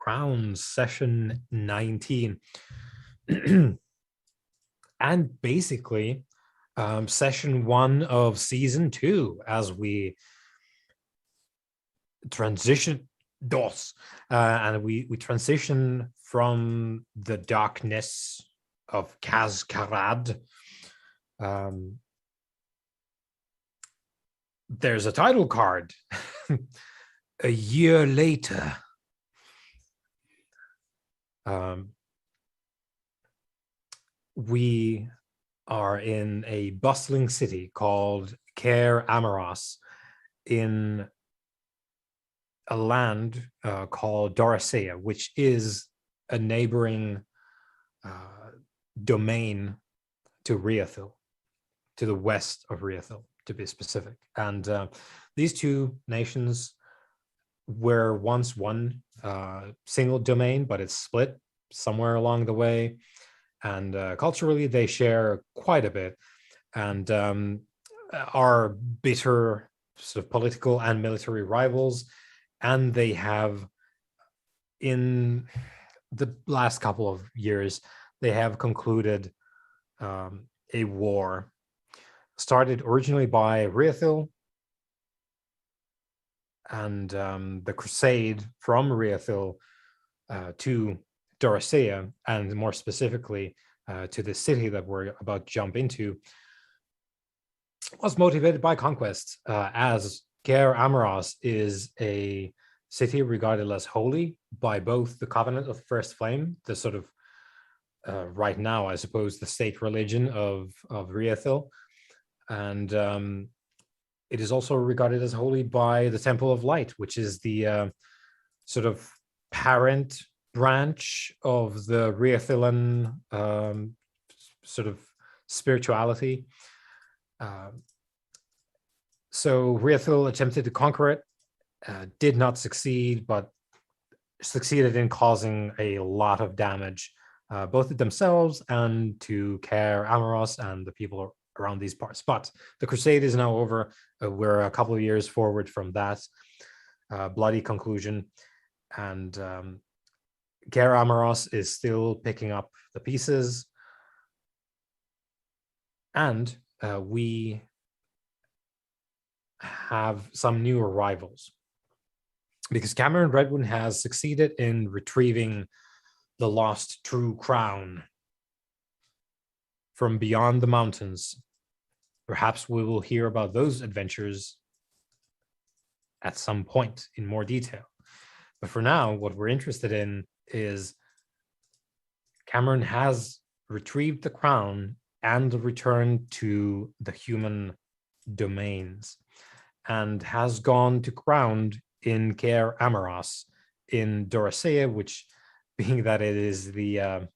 Crowns, session 19. And basically, session 1 of season 2, as we transition and we transition from the darkness of Kazkarad. There's a title card. A year later. We are in a bustling city called Kaer Amaros in a land called Doricea, which is a neighboring domain to Riathil, to the west of Riathil, to be specific. And these two nations were once one single domain, but it's split somewhere along the way. And culturally, they share quite a bit and are bitter sort of political and military rivals. And they have, in the last couple of years, they have concluded a war started originally by Riathil and the crusade from Riathil to Doricea, and more specifically to the city that we're about to jump into, was motivated by conquest, as Kaer Amaros is a city regarded as holy by both the Covenant of First Flame, the sort of right now, I suppose, the state religion of Riathil, and it is also regarded as holy by the Temple of Light, which is the sort of parent branch of the Riathilan sort of spirituality. So Riathil attempted to conquer it, did not succeed, but succeeded in causing a lot of damage, both to themselves and to Kaer Amaros and the people around these parts. But the crusade is now over. We're a couple of years forward from that bloody conclusion, and Kaer Amaros is still picking up the pieces, and we have some new arrivals, because Kameron Redwood has succeeded in retrieving the lost true crown from beyond the mountains. Perhaps we will hear about those adventures at some point in more detail. But for now, what we're interested in is Kameron has retrieved the crown and returned to the human domains, and has gone to ground in Kaer Amaros in Doricea, which, being that it is the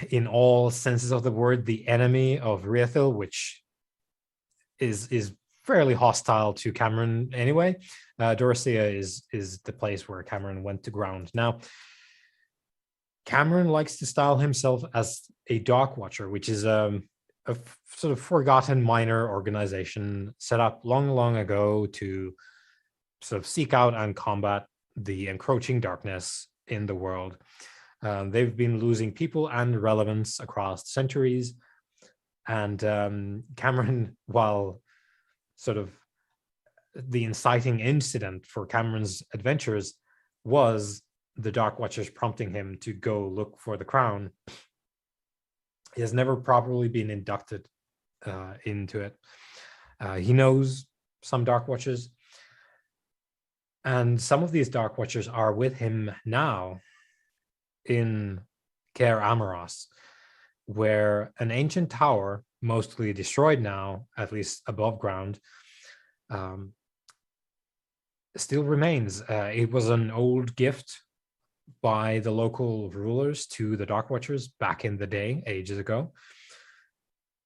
in all senses of the word, the enemy of Riathil, which is fairly hostile to Kameron anyway. Doricea is the place where Kameron went to ground. Now, Kameron likes to style himself as a Dark Watcher, which is a sort of forgotten minor organization set up long ago to sort of seek out and combat the encroaching darkness in the world. They've been losing people and relevance across centuries, and Kameron, while sort of the inciting incident for Cameron's adventures was the Dark Watchers prompting him to go look for the crown, he has never properly been inducted into it. He knows some Dark Watchers, and some of these Dark Watchers are with him now in Kaer Amaros, where an ancient tower, mostly destroyed now, at least above ground, still remains. It was an old gift by the local rulers to the Dark Watchers back in the day, ages ago.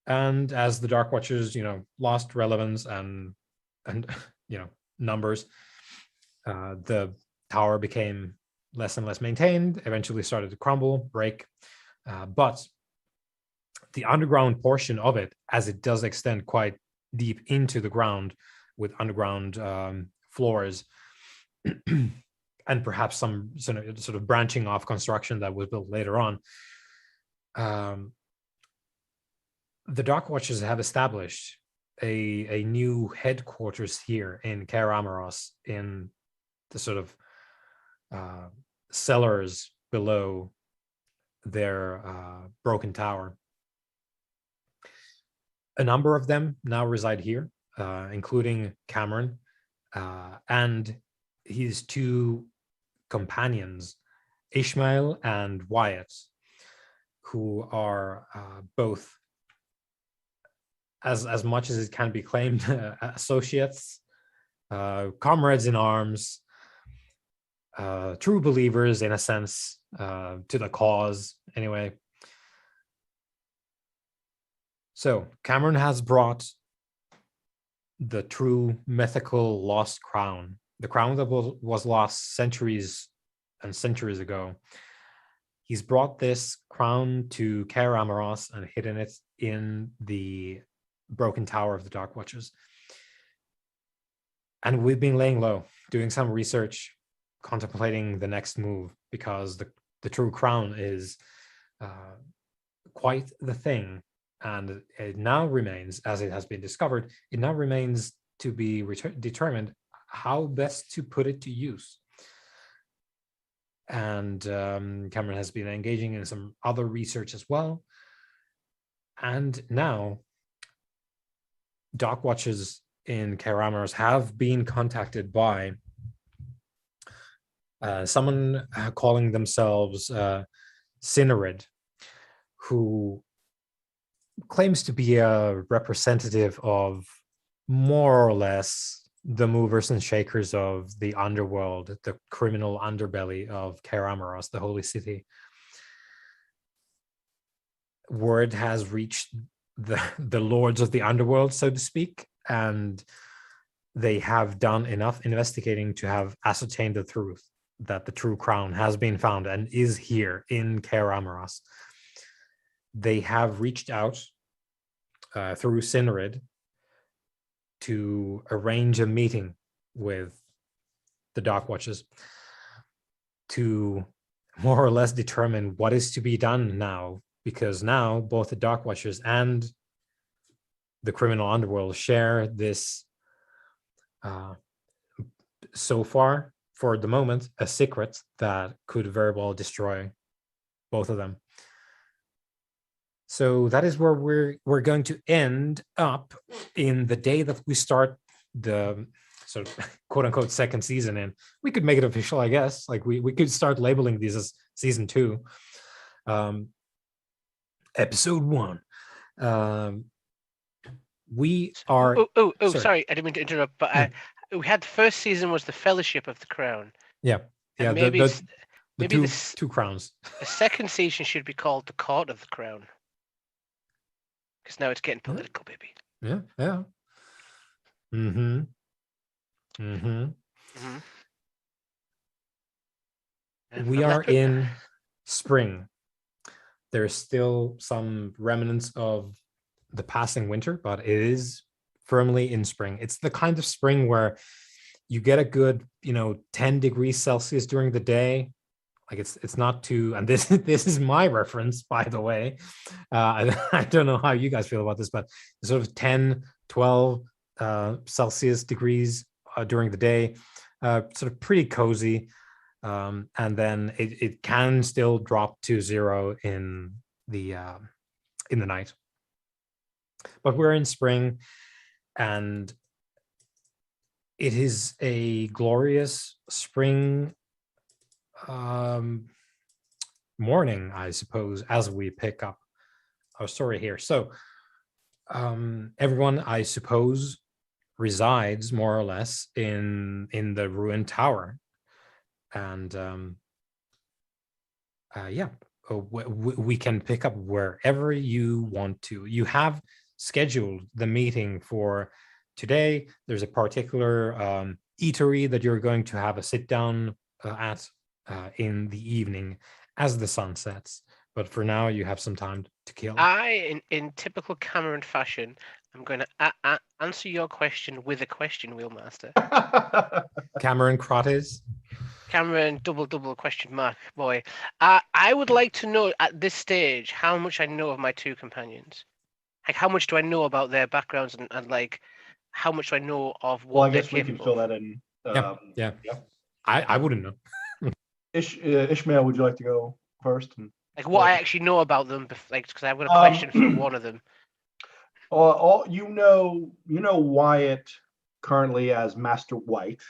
And as the Dark Watchers, lost relevance and numbers, the tower became less and less maintained, eventually started to crumble, break. But the underground portion of it, as it does extend quite deep into the ground with underground floors, and perhaps some sort of branching off construction that was built later on. The Dark Watchers have established a new headquarters here in Kaer Ameros, in the sort of cellars below their broken tower. A number of them now reside here, including Kameron and his two companions, Ishmael and Wyatt, who are both, as much as it can be claimed, associates, comrades in arms, true believers in a sense, to the cause anyway. So Kameron has brought the true mythical lost crown, the crown that was lost centuries and centuries ago. He's brought this crown to Kaer Ameros and hidden it in the broken tower of the Dark Watchers. And we've been laying low, doing some research, contemplating the next move, because the true crown is quite the thing. And it now remains, as it has been discovered, it now remains to be determined how best to put it to use. And Kameron has been engaging in some other research as well. And now, Dark Watchers in Kaer Ameros have been contacted by someone calling themselves Cinerid, who claims to be a representative of more or less the movers and shakers of the underworld, the criminal underbelly of Kaer Ameros, the holy city. Word has reached the lords of the underworld, so to speak, and they have done enough investigating to have ascertained the truth that the true crown has been found and is here in Kaer Ameros. They have reached out through Cinerid to arrange a meeting with the Dark Watchers to more or less determine what is to be done now, because now both the Dark Watchers and the criminal underworld share this, so far, for the moment, a secret that could very well destroy both of them. So that is where we're going to end up in the day that we start the sort of quote unquote second season in. We could make it official, I guess. Like we could start labeling these as season 2. Episode 1. We are sorry, I didn't mean to interrupt, but we had the first season was the Fellowship of the Crown. Yeah. And maybe the two crowns. The second season should be called the Court of the Crown. Because now it's getting political, baby. Yeah. We are in spring. There's still some remnants of the passing winter, but it is firmly in spring. It's the kind of spring where you get a good, 10 degrees Celsius during the day. Like it's not too, and this is my reference, by the way. I don't know how you guys feel about this, but sort of 10, 12 Celsius degrees during the day, sort of pretty cozy. And then it can still drop to 0 in the night. But we're in spring, and it is a glorious spring morning, I suppose, as we pick up our story here. So everyone, I suppose, resides more or less in the ruined tower. And we can pick up wherever you want to. You have scheduled the meeting for today. There's a particular eatery that you're going to have a sit down at in the evening as the sun sets. But for now, you have some time to kill. In typical Kameron fashion, I'm going to answer your question with a question, Wheelmaster. Kameron Crottes. Cameron, double question mark, boy. I would like to know at this stage how much I know of my two companions. Like, how much do I know about their backgrounds and like, how much do I know of what Well, I they're guess we can capable fill of? that in. Yeah. I wouldn't know. Ishmael, would you like to go first? Like, what I actually know about them, like, because I've got a Um, question for one of them. All you know Wyatt currently as Master White,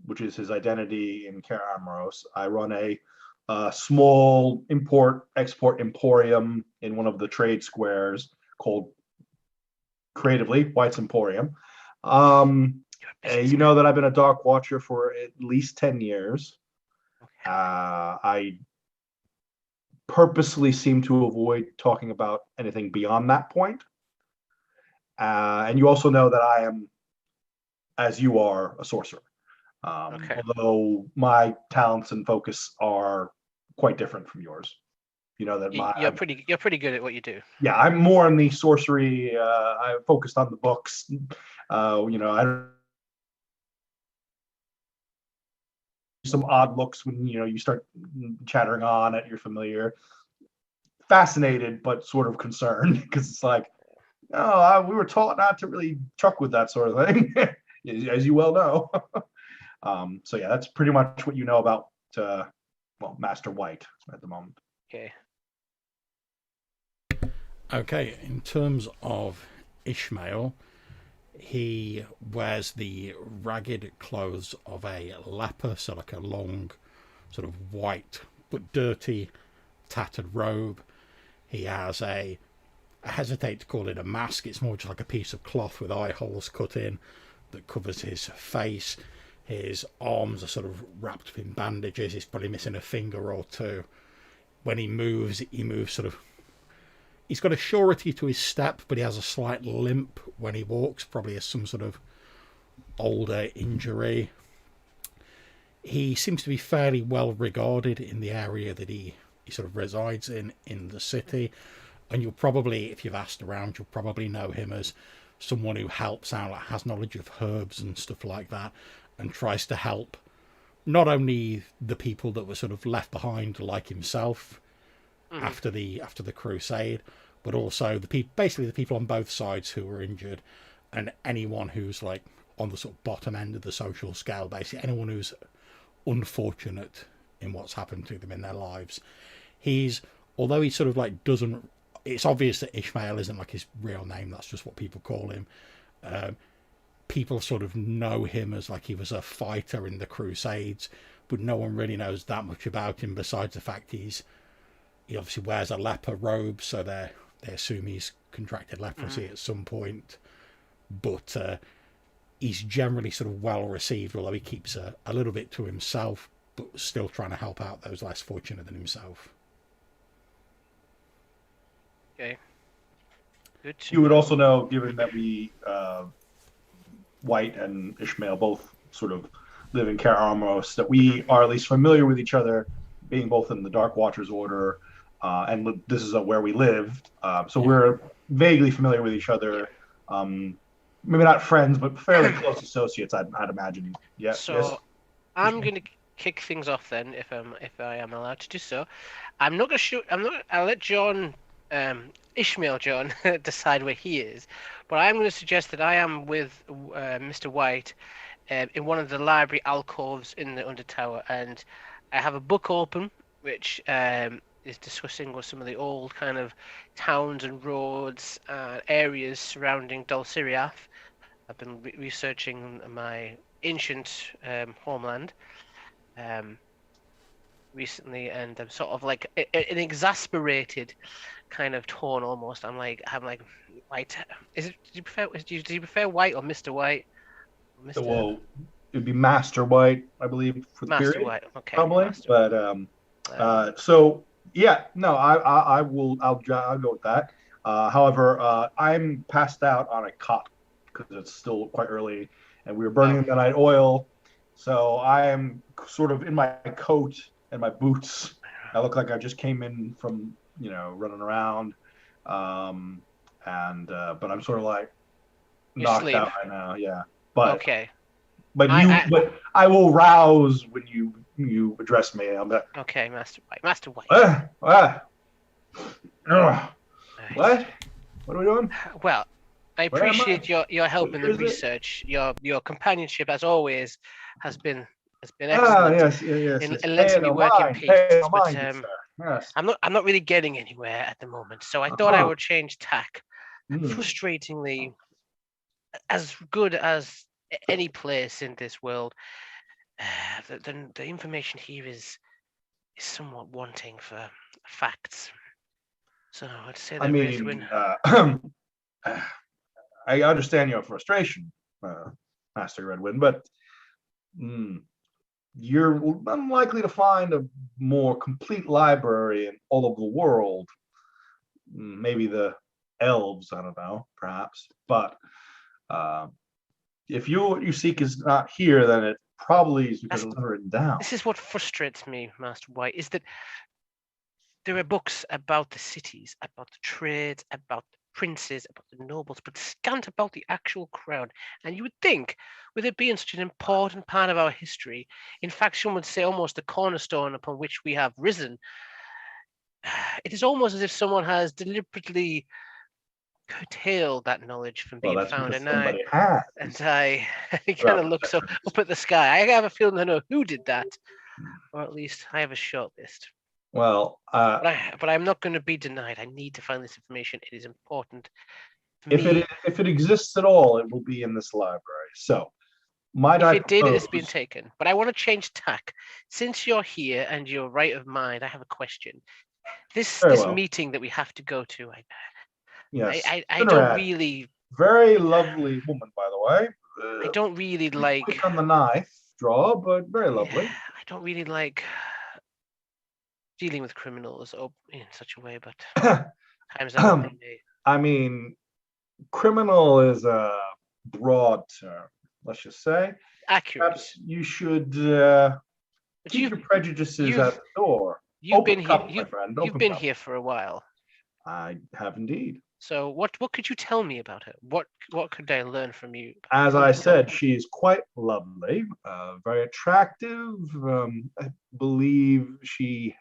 which is his identity in Kaer Amorous. I run a small import-export emporium in one of the trade squares called creatively White's Emporium. You know that I've been a Dark Watcher for at least 10 years. I purposely seem to avoid talking about anything beyond that point. And you also know that I am, as you are, a sorcerer. Although my talents and focus are quite different from yours. You know that you're pretty good at what you do. Yeah, I'm more in the sorcery. I focused on the books. I some odd looks when you start chattering on at your familiar. Fascinated, but sort of concerned because it's like, we were taught not to really truck with that sort of thing, as you well know. So yeah, that's pretty much what you know about Master White at the moment. Okay, in terms of Ishmael, he wears the ragged clothes of a leper, so like a long, sort of white but dirty, tattered robe. He has I hesitate to call it a mask, it's more just like a piece of cloth with eye holes cut in that covers his face. His arms are sort of wrapped up in bandages. He's probably missing a finger or two. When he moves sort of... He's got a surety to his step, but he has a slight limp when he walks, probably as some sort of older injury. He seems to be fairly well regarded in the area that he sort of resides in the city. And you'll probably, if you've asked around, you'll probably know him as someone who helps out, like has knowledge of herbs and stuff like that, and tries to help not only the people that were sort of left behind like himself after the crusade, but also basically the people on both sides who were injured, and anyone who's like on the sort of bottom end of the social scale, basically anyone who's unfortunate in what's happened to them in their lives. Although he sort of like doesn't, it's obvious that Ishmael isn't like his real name, that's just what people call him. People sort of know him as like he was a fighter in the Crusades, but no one really knows that much about him besides the fact he obviously wears a leper robe, so they assume he's contracted leprosy at some point. But he's generally sort of well received, although he keeps a little bit to himself, but still trying to help out those less fortunate than himself. Okay. Good. You would also know, given that we, White and Ishmael both sort of live in Kaer Amorous, that we are at least familiar with each other, being both in the Dark Watchers Order, and this is where we live. So we're vaguely familiar with each other. Maybe not friends, but fairly close associates, I'd imagine. Yeah. So yes. I'm going to kick things off then, if I am allowed to do so. I'm not going to shoot. I'll let Ishmael John decide where he is, but I'm going to suggest that I am with Mr. White in one of the library alcoves in the Undertower, and I have a book open which is discussing what some of the old kind of towns and roads and areas surrounding Dulciriath. I've been researching my ancient homeland recently, and I'm sort of like an exasperated kind of tone almost. I'm like White. Do you prefer White or Mr. White? Well, it'd be Master White, I believe, for the Master period. White, okay. Probably, Master but so yeah, no, I will. I'll go with that. However, I'm passed out on a cot because it's still quite early, and we were burning the night oil. So I am sort of in my coat and my boots. I look like I just came in from running around, but I'm sort of like knocked out right now. Yeah, but okay. But I will rouse when you you address me. I'm like, Okay, Master White. Master White. ugh. Right. What? What are we doing? Well, I Where am I? appreciate your help in Where the is it? research. Your companionship, as always, has been Ah, excellent yes. in letting me no work in mind, peace. pay no But mind, sir. Yes. I'm not really getting anywhere at the moment. So I thought I Uh-huh. would change tack. Hmm. Frustratingly, as good as any place in this world, the information here is somewhat wanting for facts. So I'd say I that mean, Wraithwin. I understand your frustration, Master Redwind, but you're unlikely to find a more complete library in all of the world. Maybe the elves, I don't know, perhaps. But if what you seek is not here, then it probably is because it was written down. This is what frustrates me, Master White, is that there are books about the cities, about the trades, about the princes, about the nobles, but scant about the actual crown. And you would think, with it being such an important part of our history, in fact, some would say almost the cornerstone upon which we have risen, it is almost as if someone has deliberately curtailed that knowledge from Well, being that's found. because And somebody has. I kind of look so up at the sky. I have a feeling I know who did that, or at least I have a short list. Well, But I'm not going to be denied. I need to find this information. It is important for if me. it exists at all, it will be in this library. So, might If I it did, it has propose? been taken. But I want to change tack. Since you're here and you're right of mind, I have a question. This Very well. meeting that we have to go to, Yes. I don't really Very lovely woman, by the way. I don't really like Quick on the knife draw, but very lovely. I don't really like dealing with criminals in such a way, but times are what they may. I mean, criminal is a broad term, let's just say. Accurate. Perhaps you should But keep your prejudices at the door. You've Open been cup, here. my friend. You've Open been cup. here for a while. I have indeed. So what could you tell me about her? What could I learn from you? As I said, she's quite lovely, very attractive. I believe she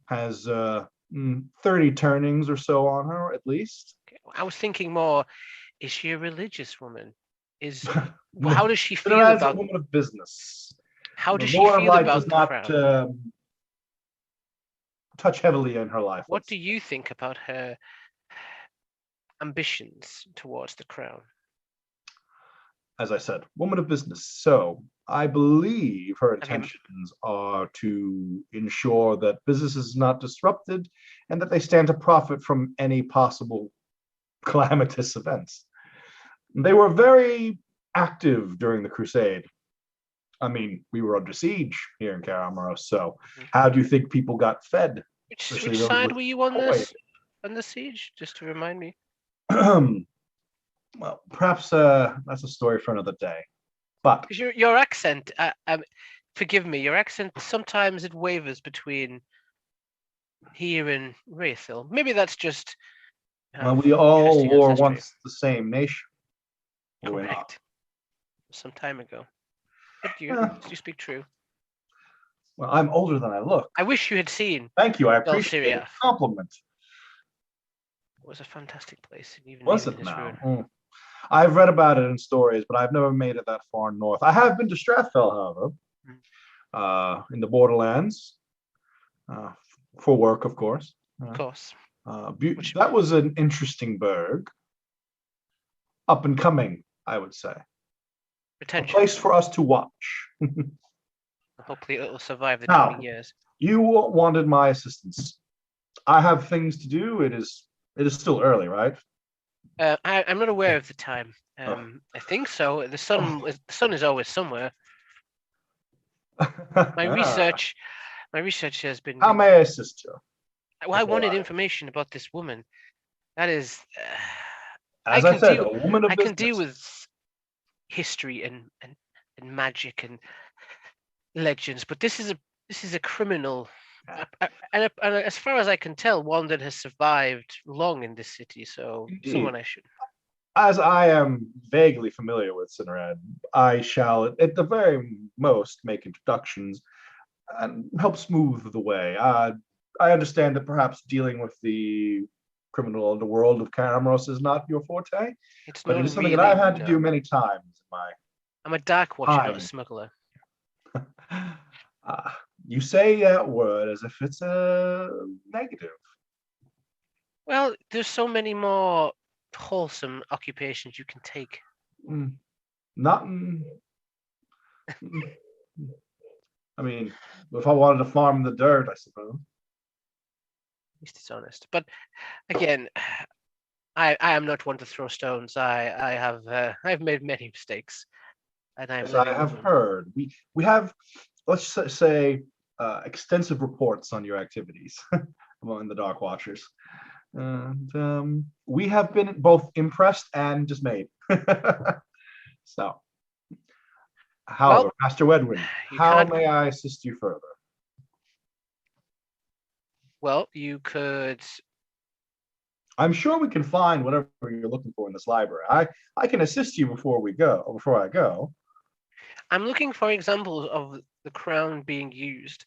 has 30 turnings or so on her, at least. Okay. I was thinking more, is she a religious woman? No. How does she feel As about a woman of business? how The does she Lord of feel Light about does the not crown? touch heavily in her life. What do you think about her ambitions towards the crown? As I said, woman of business. So I believe her intentions are to ensure that business is not disrupted and that they stand to profit from any possible calamitous events. They were very active during the Crusade. I mean, we were under siege here in Kameron, so how do you think people got fed? Which side were you on this? On the siege? Just to remind me. Well, perhaps that's a story for another day. But your accent, forgive me, your accent sometimes it wavers between here and Wraithhill. Maybe that's just. Well, we all were once the same nation. Correct. Some time ago. But you speak true. Well, I'm older than I look. I wish you had seen. Thank you. I appreciate the compliment. It was a fantastic place. Even was it now? I've read about it in stories, but I've never made it that far north. I have been to Strathfell, however, in the Borderlands, for work, of course. Of course. That was an interesting burg. Up and coming, I would say. A place for us to watch. Hopefully it will survive the coming years. You wanted my assistance. I have things to do. It is still early, right? I'm not aware of the time. I think so. The sun is always somewhere. My research has been. How may I assist you? Well, I wanted information about this woman. That is. As I said, a woman of business. I can deal with history and magic and legends, but this is a criminal. And as far as I can tell, one that has survived long in this city, so someone I should. As I am vaguely familiar with Cinerad, I shall, at the very most, make introductions. and help smooth the way. I understand that perhaps dealing with the criminal underworld of Carameros is not your forte, It's but it not is something really, that I've had to no. do many times in my I'm a dark watcher, not a Time. smuggler. You say that word as if it's a negative. Well, there's so many more wholesome occupations you can take. Not in, I mean, if I wanted to farm the dirt, I suppose. At least it's honest. But again, I am not one to throw stones. I've made many mistakes, and I'm As I living have with them. heard, we have, let's say, extensive reports on your activities among the Dark Watchers. And we have been both impressed and dismayed. So, however, Master Wedwin, you how can't- may I assist you further? Well, you could. I'm sure we can find whatever you're looking for in this library. I can assist you before I go. I'm looking for examples of the crown being used.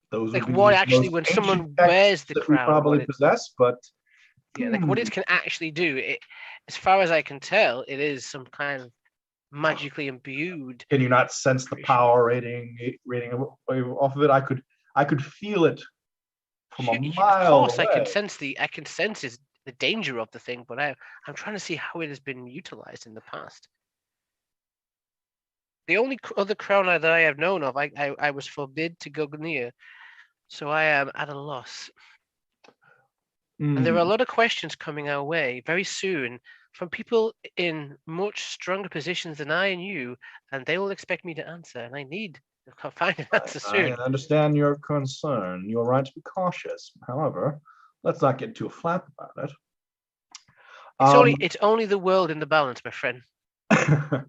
Those Like would be what the actually, most when ancient someone texts wears the that we crown, probably what it, possess, but yeah, like what it can actually do. It, as far as I can tell, it is some kind of magically imbued. can you not sense the creation. power rating off of it? I could feel it from a Of mile course, away. I can sense the danger of the thing, but I'm trying to see how it has been utilized in the past. The only other crown that I have known of, I was forbid to go near, so I am at a loss. And there are a lot of questions coming our way very soon from people in much stronger positions than I and you, and they will expect me to answer, and I need to find an answer I soon. understand your concern. You're right to be cautious. However, let's not get too flap about it. It's only the world in the balance, my friend. The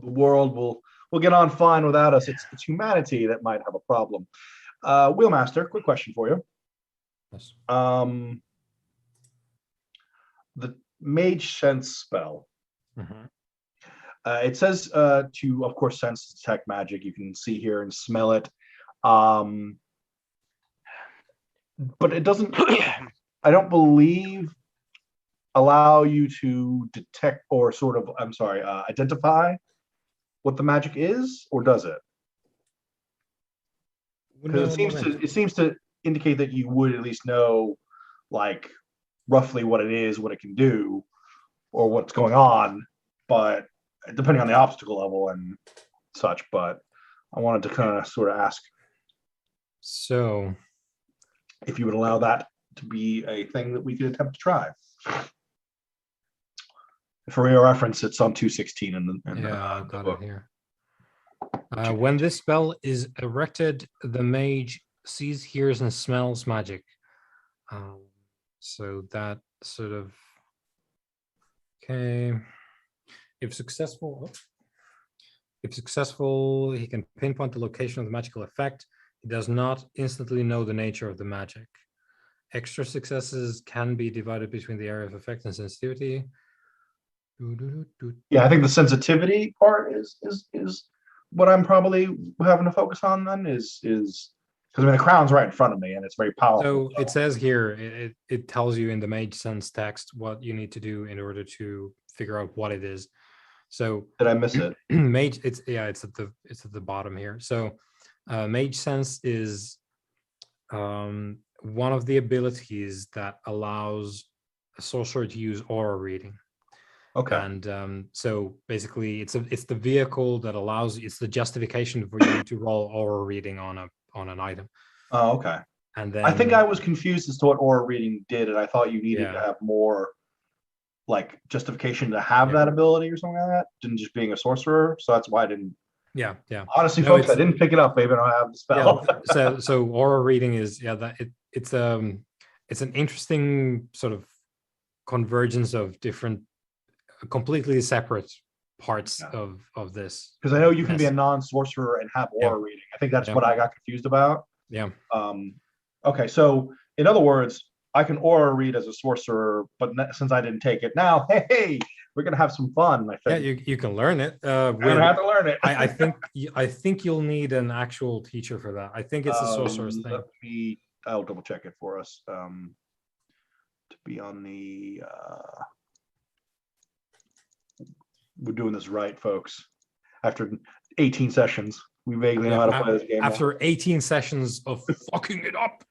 world will get on fine without us. It's humanity that might have a problem. Wheelmaster, quick question for you. Yes. The Mage Sense spell. Mhm. It says to, of course, sense detect magic. You can see here and smell it. But it doesn't, I don't believe, allow you to detect or sort of, identify what the magic is, or does it? Because it seems to indicate that you would at least know, like, roughly what it is, what it can do, or what's going on, but depending on the obstacle level and such. But I wanted to kind of sort of ask So if you would allow that to be a thing that we could attempt to try. For your reference, it's on 216 I've the got book. it here. When this spell is erected, the mage sees, hears, and smells magic. So that sort of okay. If successful, he can pinpoint the location of the magical effect. He does not instantly know the nature of the magic. Extra successes can be divided between the area of effect and sensitivity. Yeah, I think the sensitivity part is what I'm probably having to focus on then is because I mean the crown's right in front of me and it's very powerful. So it says here, it tells you in the Mage Sense text what you need to do in order to figure out what it is. So did I miss it? Mage, it's at the bottom here. So Mage Sense is one of the abilities that allows a sorcerer to use aura reading. Okay. And so basically it's the vehicle that allows, it's the justification for you to roll aura reading on an item. Oh, okay. And then I think I was confused as to what aura reading did, and I thought you needed Yeah. to have more like justification to have that ability or something like that than just being a sorcerer. So that's why I didn't. Yeah. Honestly, No, folks, I didn't pick it up. Maybe I don't have the spell. So aura reading is it's an interesting sort of convergence of different completely separate parts of this. Because I know you can be a non-sorcerer and have aura reading. I think that's what I got confused about. Yeah. Okay, so in other words, I can aura read as a sorcerer, but since I didn't take it now, hey, we're gonna have some fun. I Yeah, think you can learn it. I'm gonna have to learn it. I think you'll need an actual teacher for that. I think it's a sorcerer's thing. I'll double check it for us. To be on the we're doing this right, folks. After 18 sessions, we vaguely know how to play this game. After 18 sessions of fucking it up.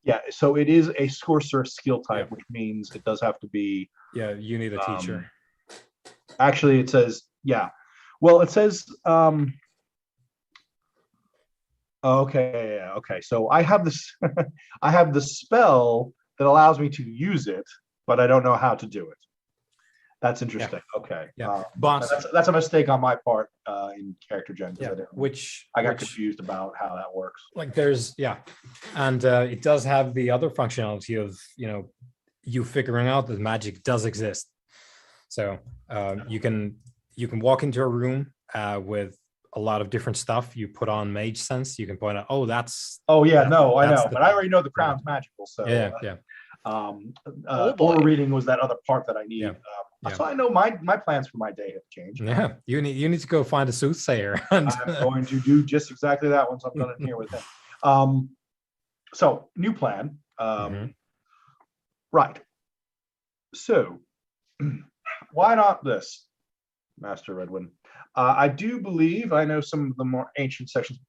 Yeah, so it is a sorcerer skill type, which means it does have to be. Yeah, you need a teacher. Actually, it says, yeah. Well, it says, okay, yeah, okay. So I have this, I have the spell that allows me to use it, but I don't know how to do it. That's interesting. Yeah. Okay. Yeah, that's a mistake on my part in character gen. Yeah, I got confused about how that works. Like there's and it does have the other functionality of you figuring out that magic does exist. So you can walk into a room with a lot of different stuff. You put on Mage Sense. You can point out, I know, but I already know the crown's magical. So yeah. Aura reading was that other part that I need. So I know my plans for my day have changed. Yeah, you need to go find a soothsayer. I'm going to do just exactly that once I'm done in here with him. So new plan. Right. So why not this, Master Redwin? I do believe I know some of the more ancient sections.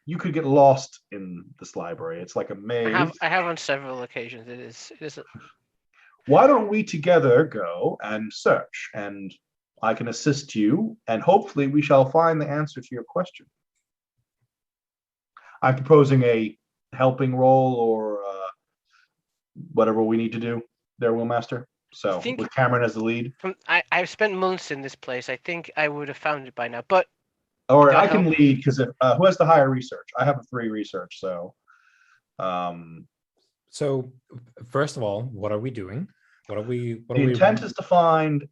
You could get lost in this library. It's like a maze. I have on several occasions. It is. Why don't we together go and search, and I can assist you, and hopefully we shall find the answer to your question. I'm proposing a helping role or whatever we need to do there, Willmaster. So with Kameron as the lead. I've spent months in this place. I think I would have found it by now, but. Or I can lead because who has the higher research? I have a 3 research, so. So, first of all, what are we doing? The intent is to find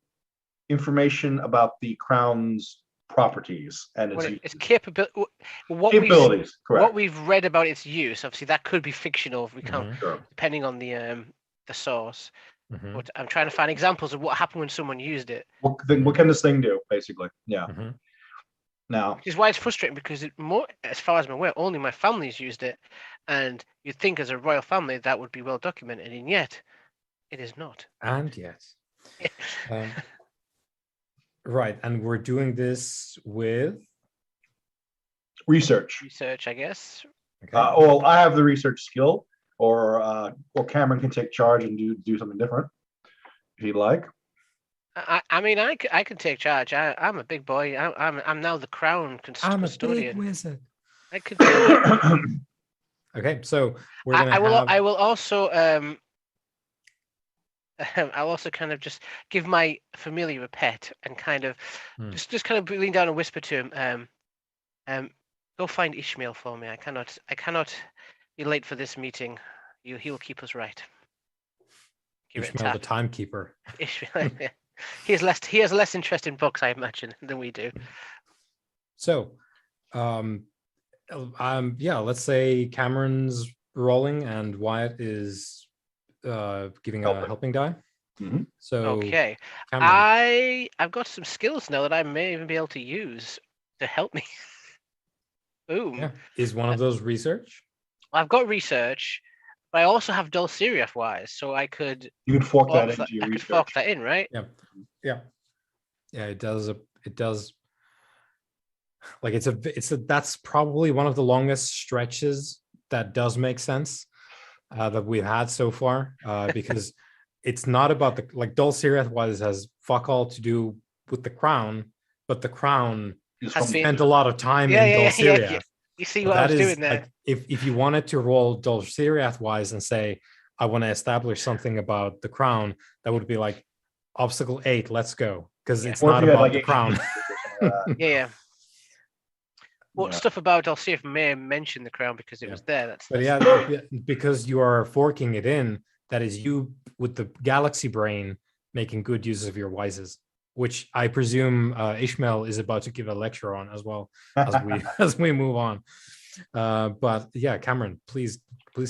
information about the crown's properties and its capabilities. Capabilities, correct. What we've read about its use, obviously, that could be fictional if we count, depending on the source. But I'm trying to find examples of what happened when someone used it. What can this thing do, basically? Yeah. Now, which is why it's frustrating because as far as I'm aware, only my family's used it, and you'd think as a royal family that would be well documented, and yet it is not. And yes, right. And we're doing this with research. Research, I guess. Okay. Well, I have the research skill, or Kameron can take charge and do something different if he'd like. I mean, I can take charge. I'm a big boy. I'm now the crown custodian. I'm a big wizard. I could. Do okay, so we're gonna. I will also. I'll also kind of just give my familiar a pet and kind of just kind of lean down and whisper to him. Go find Ishmael for me. I cannot be late for this meeting. He will keep us right. Ishmael, the timekeeper. Ishmael. Yeah. He has less interest in books, I imagine, than we do. So, let's say Kameron's rolling and Wyatt is giving a helping die. So okay, Kameron. I've got some skills now that I may even be able to use to help me. Boom. Yeah. Is one of those research? I've got research. But I also have Dulceria wise, so I could. You could fork that into your research. I could fork that in, right? Yeah. It does. It does. Like it's a. That's probably one of the longest stretches that does make sense that we've had so far, because it's not about Dulceria wise has fuck all to do with the crown, but the crown has spent a lot of time in Dulceria. Yeah. You see what I was doing there? Like, if you wanted to roll Dulceria wise and say, I want to establish something about the crown, that would be like obstacle 8, let's go. Because it's not about the crown. Yeah. What stuff about Dulceria may mention the crown because it was there. Because you are forking it in, that is you with the galaxy brain making good use of your wises, which I presume Ishmael is about to give a lecture on as well as we move on. But yeah, Cameron, please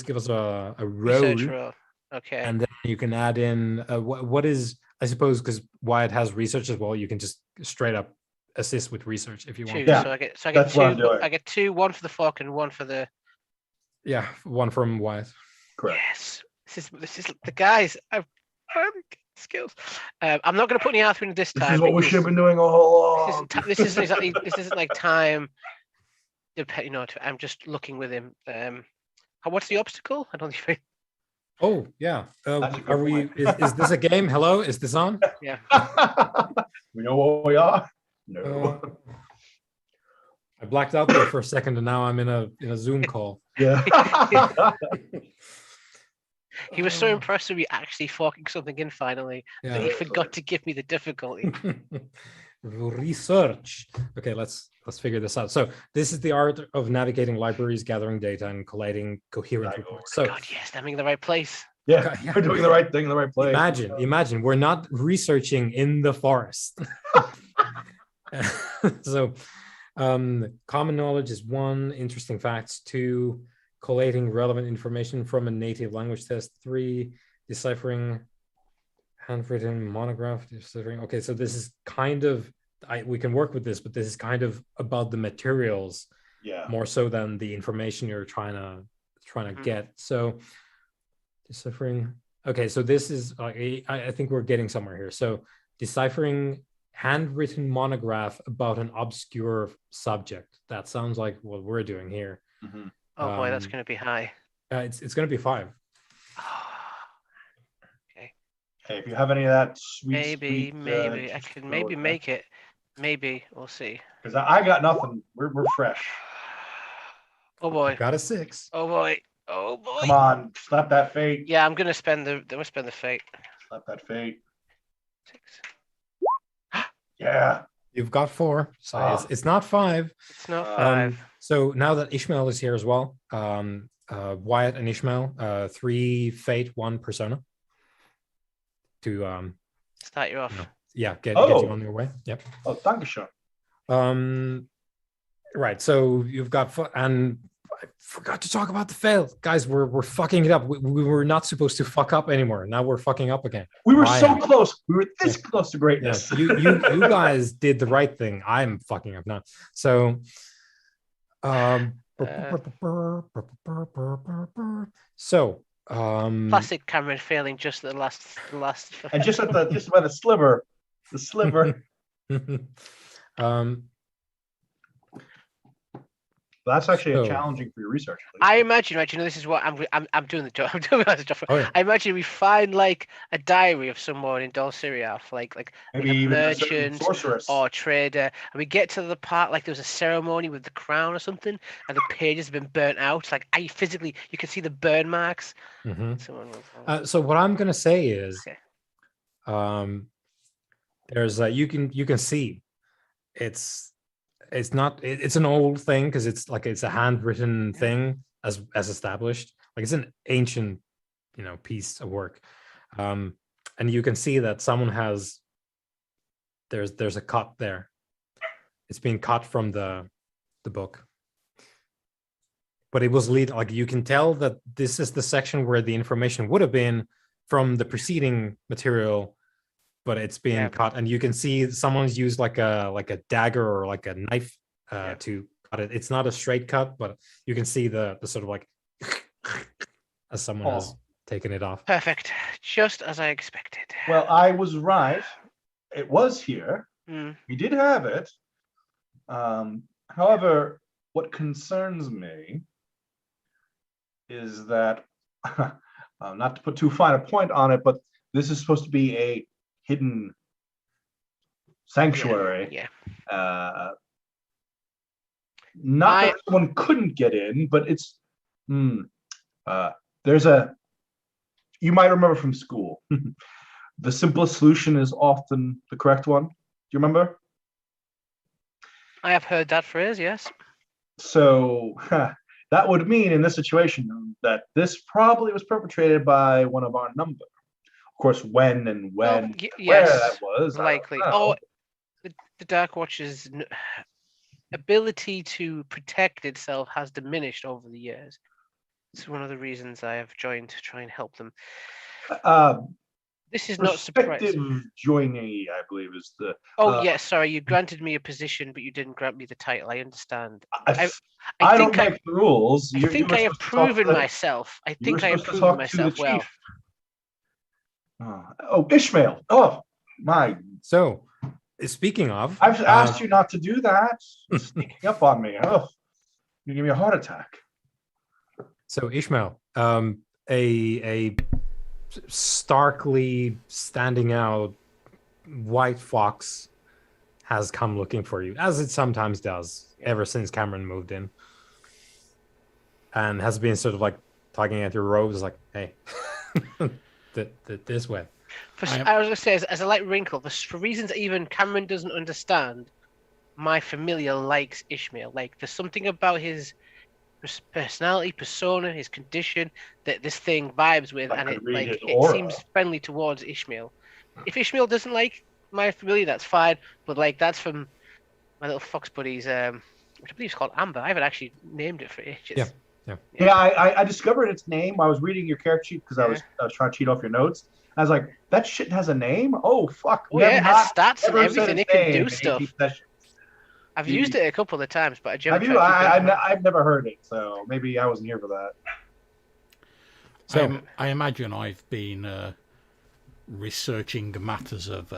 give us a Research roll, roll. Okay. and then you can add in what is, I suppose, because Wyatt has research as well. You can just straight up assist with research if you want. 2. Yeah, So I get that's what I'm two. doing. I get 2, 1 for the fork and 1 for the. Yeah, one from Wyatt. Correct. Yes. This is the guys. I've skills. I'm not going to put any Arthur in this This time. is what we should have because been doing all along. This isn't exactly. This isn't like time. You know, I'm just looking with him. What's the obstacle? I don't think. Oh yeah. That's a good Are we? point. Is this a game? Hello, is this on? Yeah. We know what we are. No. I blacked out there for a second, and now I'm in a Zoom call. Yeah. He was so impressed with me actually forking something in finally that he Yeah. forgot to give me the difficulty. Research. Okay, let's figure this out. So this is the art of navigating libraries, gathering data, and collating coherent reports. So God, yes, I'm in the right place. Yeah. Okay, yeah. We're doing the right thing in the right place. imagine we're not researching in the forest. So common knowledge is 1, interesting facts 2, collating relevant information from a native language test 3, deciphering handwritten monograph deciphering. Okay, so this is kind of, we can work with this, but this is kind of about the materials Yeah. more so than the information you're trying to get. So deciphering. Okay, so this is I think we're getting somewhere here. So deciphering handwritten monograph about an obscure subject. That sounds like what we're doing here. Mm-hmm. Oh boy, that's going to be high. It's going to be 5. Okay. Hey, if you have any of that sweet, Maybe I just can throw maybe it make it. Maybe we'll see. Because I got nothing. We're fresh. Oh boy. Got a 6. Oh boy. Oh boy. Come on, slap that fate. Yeah, I'm gonna spend the fate. Slap that fate. 6. Yeah. You've got 4, so it's not 5. It's not 5. So now that Ishmael is here as well, Wyatt and Ishmael, 3 fate, 1 persona. To Start you off. get you on your way. Yep. Oh, thank you, Sean. Right. So you've got and I forgot to talk about the fail, guys. We're fucking it up. We were not supposed to fuck up anymore. Now we're fucking up again. We were I so am. close. We were this close to Yeah, greatness. you guys did the right thing. I'm fucking up now. So, Classic Cameron failing just the last. And just by the sliver. That's actually So- challenging for your research. I imagine, right? You know, this is what I'm doing the job. I'm doing the job. Oh, yeah. I imagine we find like a diary of someone in Dol Syriaf, like Maybe a even a certain merchant sorceress. or trader, and we get to the part like there was a ceremony with the crown or something, and the pages have been burnt out. Like you can see the burn marks. Mhm. Someone will- So what I'm gonna say is, Okay. there's you can see it's not it's an old thing because it's a handwritten thing as established, like it's an ancient piece of work, and you can see that someone has there's a cut there. It's being cut from the book, but it was you can tell that this is the section where the information would have been from the preceding material, but it's being cut, and you can see someone's used like a dagger or like a knife to cut it. It's not a straight cut, but you can see the sort of like as someone has taken it off. Perfect, just as I expected. Well, I was right. It was here. Mm. We did have it. However, what concerns me is that, not to put too fine a point on it, but this is supposed to be a hidden sanctuary. Yeah. Not that someone couldn't get in, but it's there's a, you might remember from school, the simplest solution is often the correct one. Do you remember? I have heard that phrase, yes. So that would mean in this situation that this probably was perpetrated by one of our number. Of course, when and where yes, that was, likely. I don't know. Oh, the Dark Watchers. ability to protect itself has diminished over the years. It's one of the reasons I have joined to try and help them. This is not Prospective surprising. joinee, I believe, is the. Oh, yes, sorry, you granted me a position, but you didn't grant me the title. I understand. I I don't think make the rules. I think I have proven myself. I think I have proven myself well. Oh, Ishmael. Oh, my. So, speaking of, I've asked you not to do that. You're sneaking up on me. Oh, you give me a heart attack. So Ishmael, a starkly standing out white fox has come looking for you, as it sometimes does, ever since Kameron moved in, and has been sort of like tugging at your robes, like, "Hey, this way." I was going to say, as a light wrinkle, for reasons even Kameron doesn't understand, my familiar likes Ishmael. Like, there's something about his personality, persona, his condition that this thing vibes with, and it seems friendly towards Ishmael. If Ishmael doesn't like my familiar, that's fine. But like, that's from my little fox buddies, which I believe is called Amber. I haven't actually named it for ages. Yeah. I discovered its name. I was reading your character sheet because I was trying to cheat off your notes. I was like, that shit has a name? Oh, fuck. Oh, yeah, it has stats and everything. It can do stuff. I've used it a couple of times, but I generally I've never heard it, so maybe I wasn't here for that. So I imagine I've been researching matters of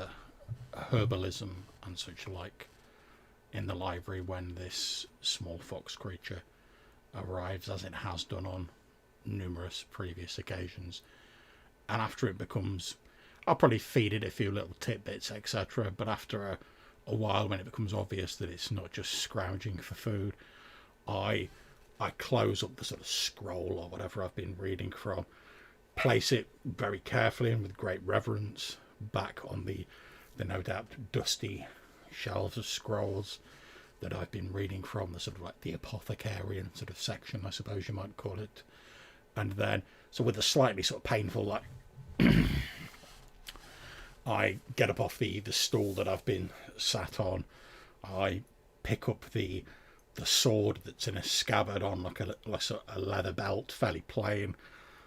herbalism and such like in the library when this small fox creature arrives, as it has done on numerous previous occasions. And after it becomes, I'll probably feed it a few little tidbits, etc. But after a while, when it becomes obvious that it's not just scrounging for food, I close up the sort of scroll or whatever I've been reading from, place it very carefully and with great reverence back on the no doubt dusty shelves of scrolls that I've been reading from, the sort of like the apothecarian sort of section, I suppose you might call it. And then, so with a slightly sort of painful, like, I get up off the stool that I've been sat on. I pick up the sword that's in a scabbard on like a leather belt, fairly plain,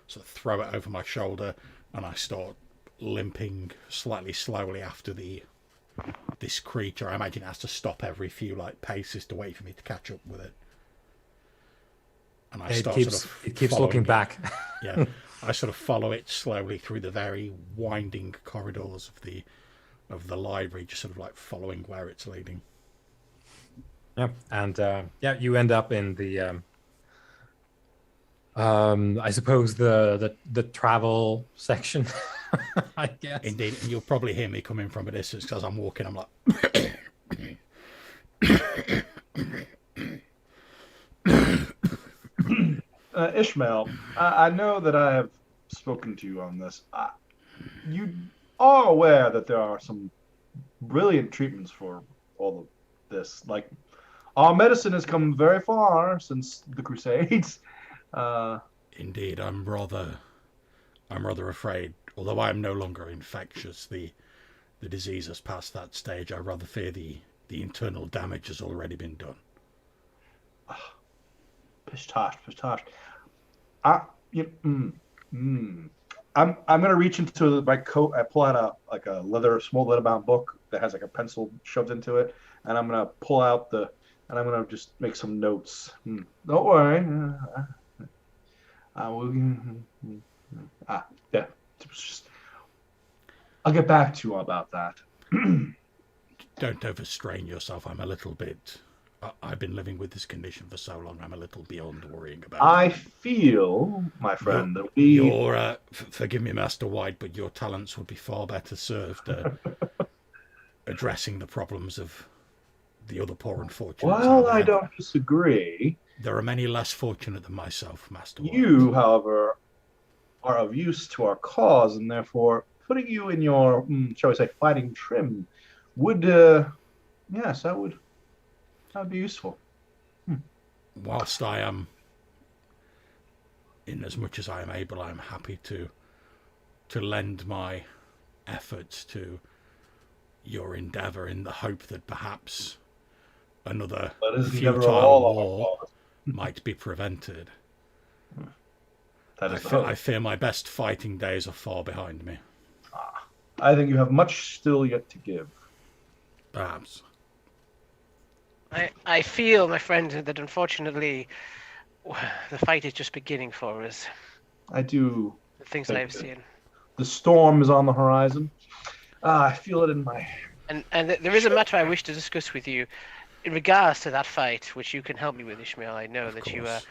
sort of throw it over my shoulder, and I start limping slightly slowly after this creature. I imagine it has to stop every few like paces to wait for me to catch up with it. And it keeps looking back. Yeah, I sort of follow it slowly through the very winding corridors of the library, just sort of like following where it's leading. Yeah, and you end up in the I suppose the travel section. I guess. Indeed, and you'll probably hear me coming from a distance because I'm walking. I'm like. Ishmael, I know that I have spoken to you on this. You are aware that there are some brilliant treatments for all of this. Like, our medicine has come very far since the Crusades. Indeed, I'm rather afraid. Although I am no longer infectious, the disease has passed that stage. I rather fear the internal damage has already been done. Pish tosh. I'm gonna reach into my coat. I pull out a small leather bound book that has like a pencil shoved into it, and I'm gonna pull out and I'm gonna just make some notes. Don't worry. Yeah. I'll get back to you about that. Don't overstrain yourself. I'm a little bit. I've been living with this condition for so long. I'm a little beyond worrying about it. I feel, my friend, that you're forgive me, Master White, but your talents would be far better served addressing the problems of the other poor unfortunates. Well, I don't disagree. There are many less fortunate than myself, Master White. You, however, are of use to our cause, and therefore putting you in your, shall we say, fighting trim would, yes, that would be useful. Whilst I am, in as much as I am able, I am happy to lend my efforts to your endeavour in the hope that perhaps another But isn't never futile all our war fault. might be prevented. That is the hope. I fear my best fighting days are far behind me. I think you have much still yet to give. Perhaps. I feel, my friend, that unfortunately the fight is just beginning for us. I do. The things think I've that seen. The storm is on the horizon. I feel it in my... And there is a matter I wish to discuss with you in regards to that fight, which you can help me with, Ishmael. I know that you are...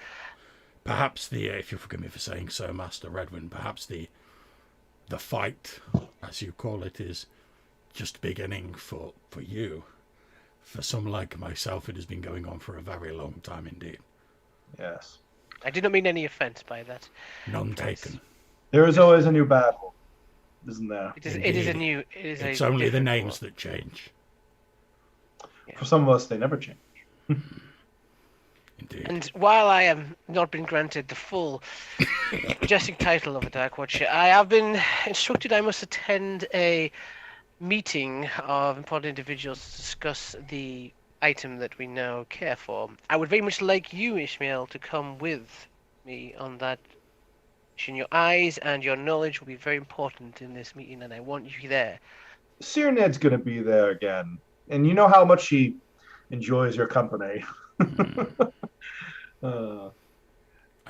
Perhaps if you forgive me for saying so, Master Redwin, perhaps the fight, as you call it, is just beginning for you. For some like myself, it has been going on for a very long time indeed. Yes. I did not mean any offense by that. None taken. There is always a new battle, isn't there? It is a new... It's only the names that change. Yeah. For some of us, they never change. Indeed. And while I have not been granted the full majestic title of a Dark Watcher, I have been instructed I must attend a meeting of important individuals to discuss the item that we now care for. I would very much like you, Ishmael, to come with me on that mission. Your eyes and your knowledge will be very important in this meeting, and I want you there. Sir Ned's going to be there again. And you know how much he enjoys your company. I'm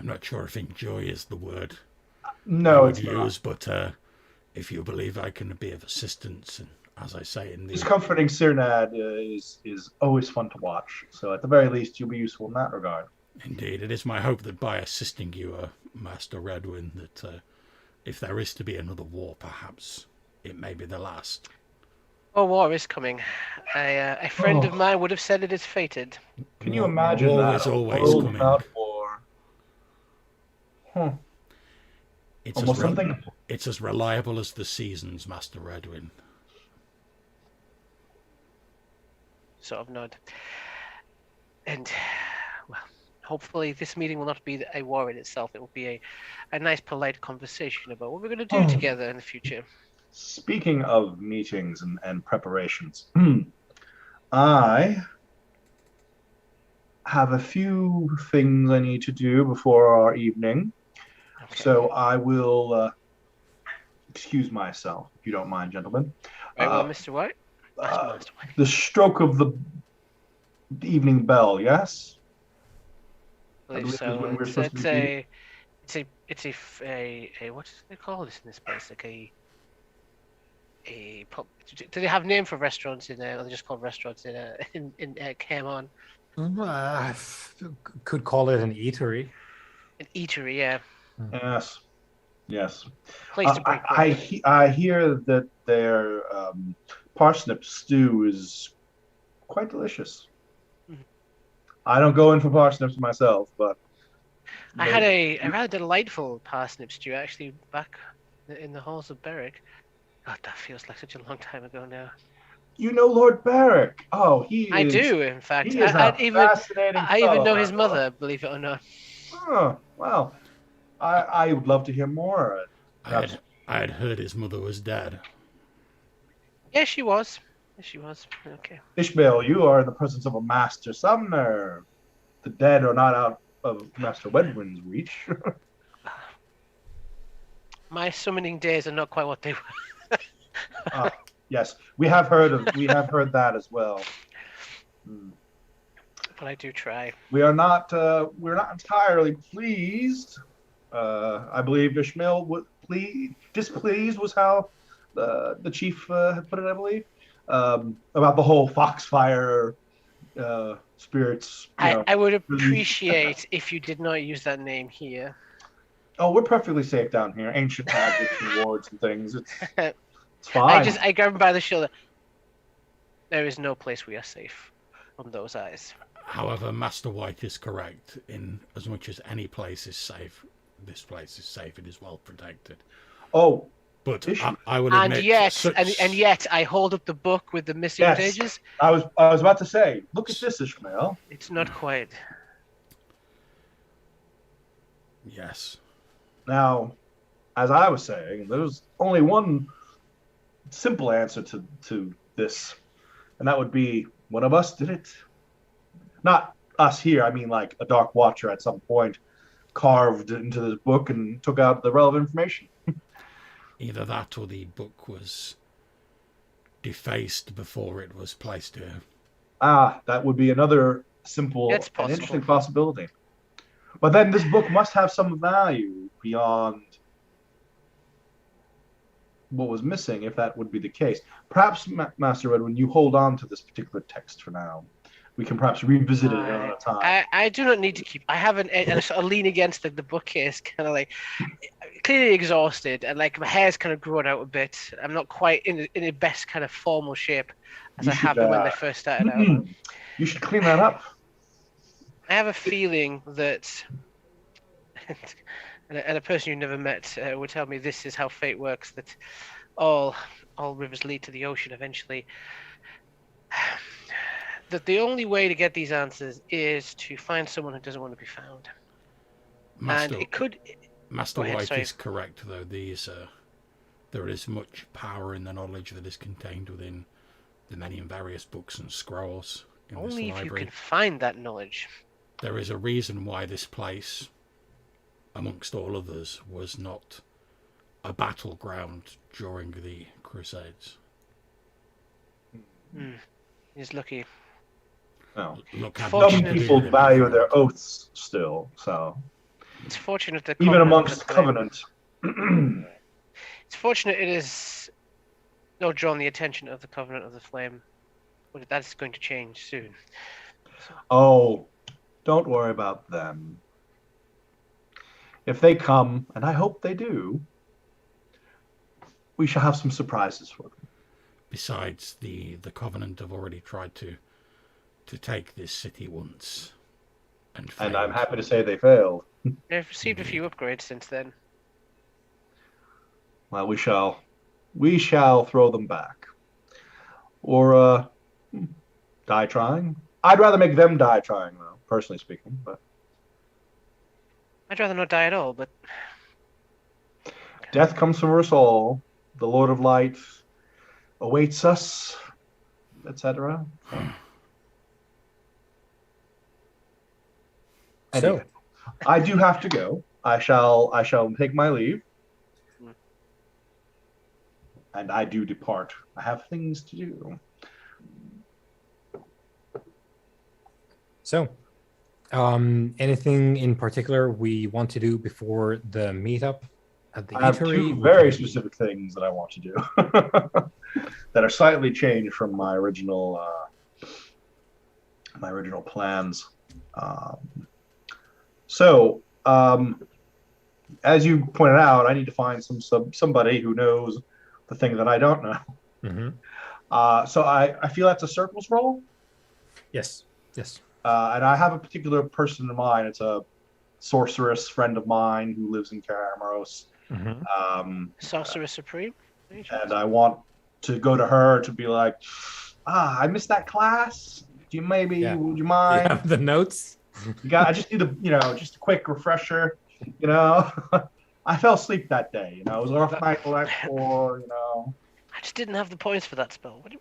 not sure if enjoy is the word No, I would it's use, not. but if you believe I can be of assistance, and as I say in the... Just comforting Sir Ned is always fun to watch. So at the very least, you'll be useful in that regard. Indeed, it is my hope that by assisting you, Master Redwin, that if there is to be another war, perhaps it may be the last. Oh, war is coming. A friend of mine would have said it is fated. Can you imagine war that? is always World coming. without war. Huh. It's Almost unthinkable. It's as reliable as the seasons, Master Redwin. Sort of nod. And, well, hopefully this meeting will not be a war in itself. It will be a nice, polite conversation about what we're going to do together in the future. Speaking of meetings and preparations, I have a few things I need to do before our evening. Okay. So I will excuse myself, if you don't mind, gentlemen. Very well, Mr. White. Master White. The stroke of the evening bell, yes? I believe is so. when we're supposed to be It's a what do they call this in this place? Like a pub. Do they have name for restaurants in there? Or they just called restaurants in Kameron? Could call it an eatery. An eatery, yeah. Yes. Place to break bread. I hear that their parsnip stew is quite delicious. I don't go in for parsnips myself, but I had a rather delightful parsnip stew actually back in the halls of Berwick. God, that feels like such a long time ago now. You know Lord Barrick. Oh, I do, in fact. He is fascinating I even know his fellow. mother, believe it or not. Oh, well, I would love to hear more. I had heard his mother was dead. Yes, she was. Yes, she was. Okay. Ishmael, you are in the presence of a master summoner. The dead are not out of Master Wedwin's reach. My summoning days are not quite what they were. Yes, we have heard that as well. But I do try. We're not entirely pleased. I believe Ishmael displeased was how the chief had put it, I believe, about the whole Foxfire spirits. I would appreciate if you did not use that name here. Oh, we're perfectly safe down here. Ancient magic and wards and things. It's fine. I grab him by the shoulder. There is no place we are safe from those eyes. However, Master White is correct. In as much as any place is safe, this place is safe. It is well protected. Oh, but I will admit, and yet, I hold up the book with the missing pages. I was about to say, look at this, Ishmael. It's not quite. Yes. Now, as I was saying, there's only one simple answer to this, and that would be one of us did it. Not us here. I mean, like a Dark Watcher at some point carved into this book and took out the relevant information. Either that or the book was defaced before it was placed here. That would be another simple It's and possible. interesting possibility. But then this book must have some value beyond what was missing, if that would be the case. Perhaps, Master Red, when you hold on to this particular text for now, we can perhaps revisit it another time. I do not need to keep. I have a sort of lean against the bookcase, kind of like clearly exhausted, and like my hair's kind of grown out a bit. I'm not quite in the best kind of formal shape as I have been when they first started out. You should clean that up. I have a feeling that, and a person you never met would tell me this is how fate works, that all rivers lead to the ocean eventually. That the only way to get these answers is to find someone who doesn't want to be found. Master, and it could... Master Go ahead, White sorry. is correct, though. There is much power in the knowledge that is contained within the many and various books and scrolls in this Only if library. you can find that knowledge. There is a reason why this place, amongst all others, was not a battleground during the Crusades. He's lucky. No. Look how Fortunate. Some people value their oaths still, so It's fortunate that even Covenant amongst of the the Flame- Covenant. It's fortunate it is not drawn the attention of the Covenant of the Flame. But that's going to change soon. Oh, don't worry about them. If they come, and I hope they do, we shall have some surprises for them. Besides, the Covenant have already tried to take this city once, and And I'm failed. happy to say they failed. They've received a few upgrades since then. Well, we shall throw them back. Or die trying. I'd rather make them die trying, though, personally speaking. But I'd rather not die at all, but death comes for us all. The Lord of Light awaits us, etc. Anyway, I do have to go. I shall take my leave. And I do depart. I have things to do. So, anything in particular we want to do before the meetup at the I have eatery? two very specific things that I want to do that are slightly changed from my original plans. As you pointed out, I need to find somebody who knows the thing that I don't know. Mm-hmm. So I feel that's a circles roll. Yes. And I have a particular person in mind. It's a sorceress friend of mine who lives in Karamoros. Mm-hmm. Sorcerer Supreme. And I want to go to her to be like, I missed that class. Would you mind? You have the notes? I just need just a quick refresher. I fell asleep that day. It was a rough night for that core. I just didn't have the points for that spell. What do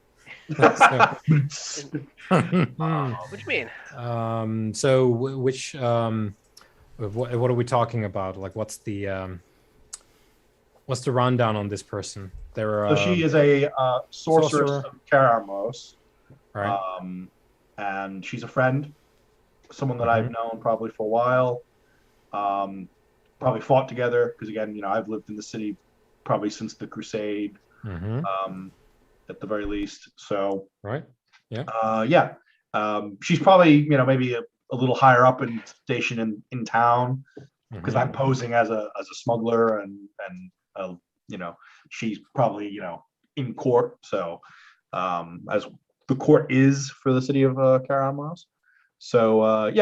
you mean? So which what are we talking about? Like, what's the rundown on this person? So she is a sorceress of Karamos, right? And she's a friend, someone that I've known probably for a while. Probably fought together because again, I've lived in the city probably since the Crusade, at the very least. So right, she's probably maybe a little higher up in station in town because I'm posing as a smuggler and she's probably in court. So as the court is for the city of Karamos. So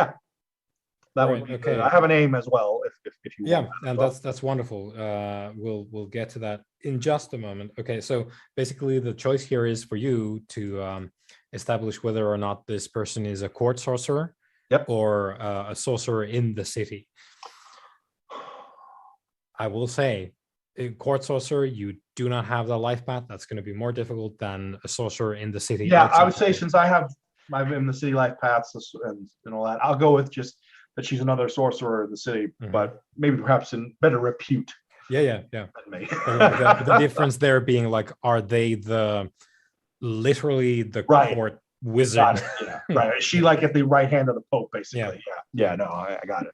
that would be okay. good. I have a name as well if you want. And that's wonderful. We'll get to that in just a moment. Okay, so basically the choice here is for you to establish whether or not this person is a court sorcerer or a sorcerer in the city. I will say, in court sorcerer, you do not have the life path. That's going to be more difficult than a sorcerer in the city. Yeah, I would say since I have I've in the city life paths and all that. I'll go with just that she's another sorcerer in the city, but maybe perhaps in better repute. Yeah. Than me. The difference there being like, are they literally the Right. court wizard? Got it. Yeah, right. Is she like at the right hand of the Pope, basically? Yeah. No, I got it.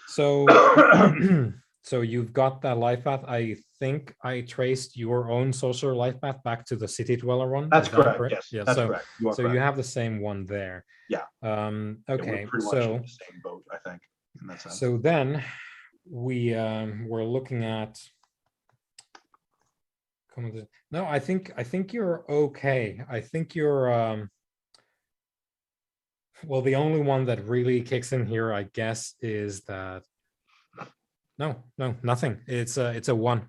So, so you've got that life path. I think I traced your own sorcerer life path back to the city dweller one. That's Is that correct. Yes, Yeah. that's So, correct. You are so correct. you have the same one there. Yeah. Okay. We're pretty much in the same boat, I think, in that sense. So then we're looking at. No, I think you're okay. I think you're well, the only one that really kicks in here, I guess, is that no, nothing. It's a 1.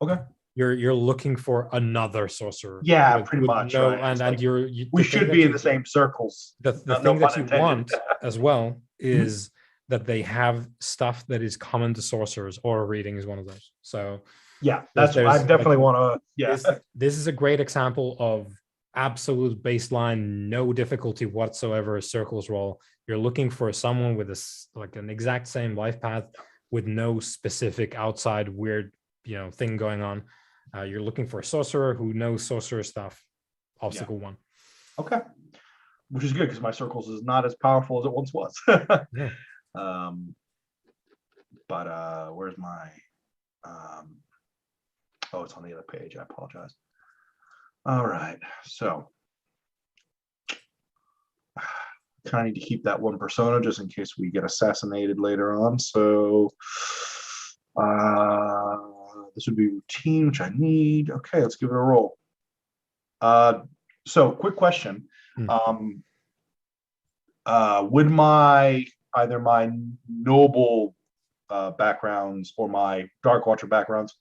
Okay. You're looking for another sorcerer. Yeah, pretty much. No, right. and Like, the we thing should that be in you- the same circles. The No thing that pun you intended. want as well is that they have stuff that is common to sorcerers. Aura reading is one of those. So Yeah, that's I there's, definitely like, want to. Yeah. this is a great example of absolute baseline, no difficulty whatsoever circles roll. You're looking for someone with like an exact same life path with no specific outside weird thing going on. You're looking for a sorcerer who knows sorcerer stuff. Obstacle 1. Okay. Which is good because my circles is not as powerful as it once was. Yeah. But where's my oh, it's on the other page. I apologize. All right. So kind of need to keep that one persona just in case we get assassinated later on. So this would be routine, which I need. Okay, let's give it a roll. So quick question. Would either my noble backgrounds or my Dark Watcher backgrounds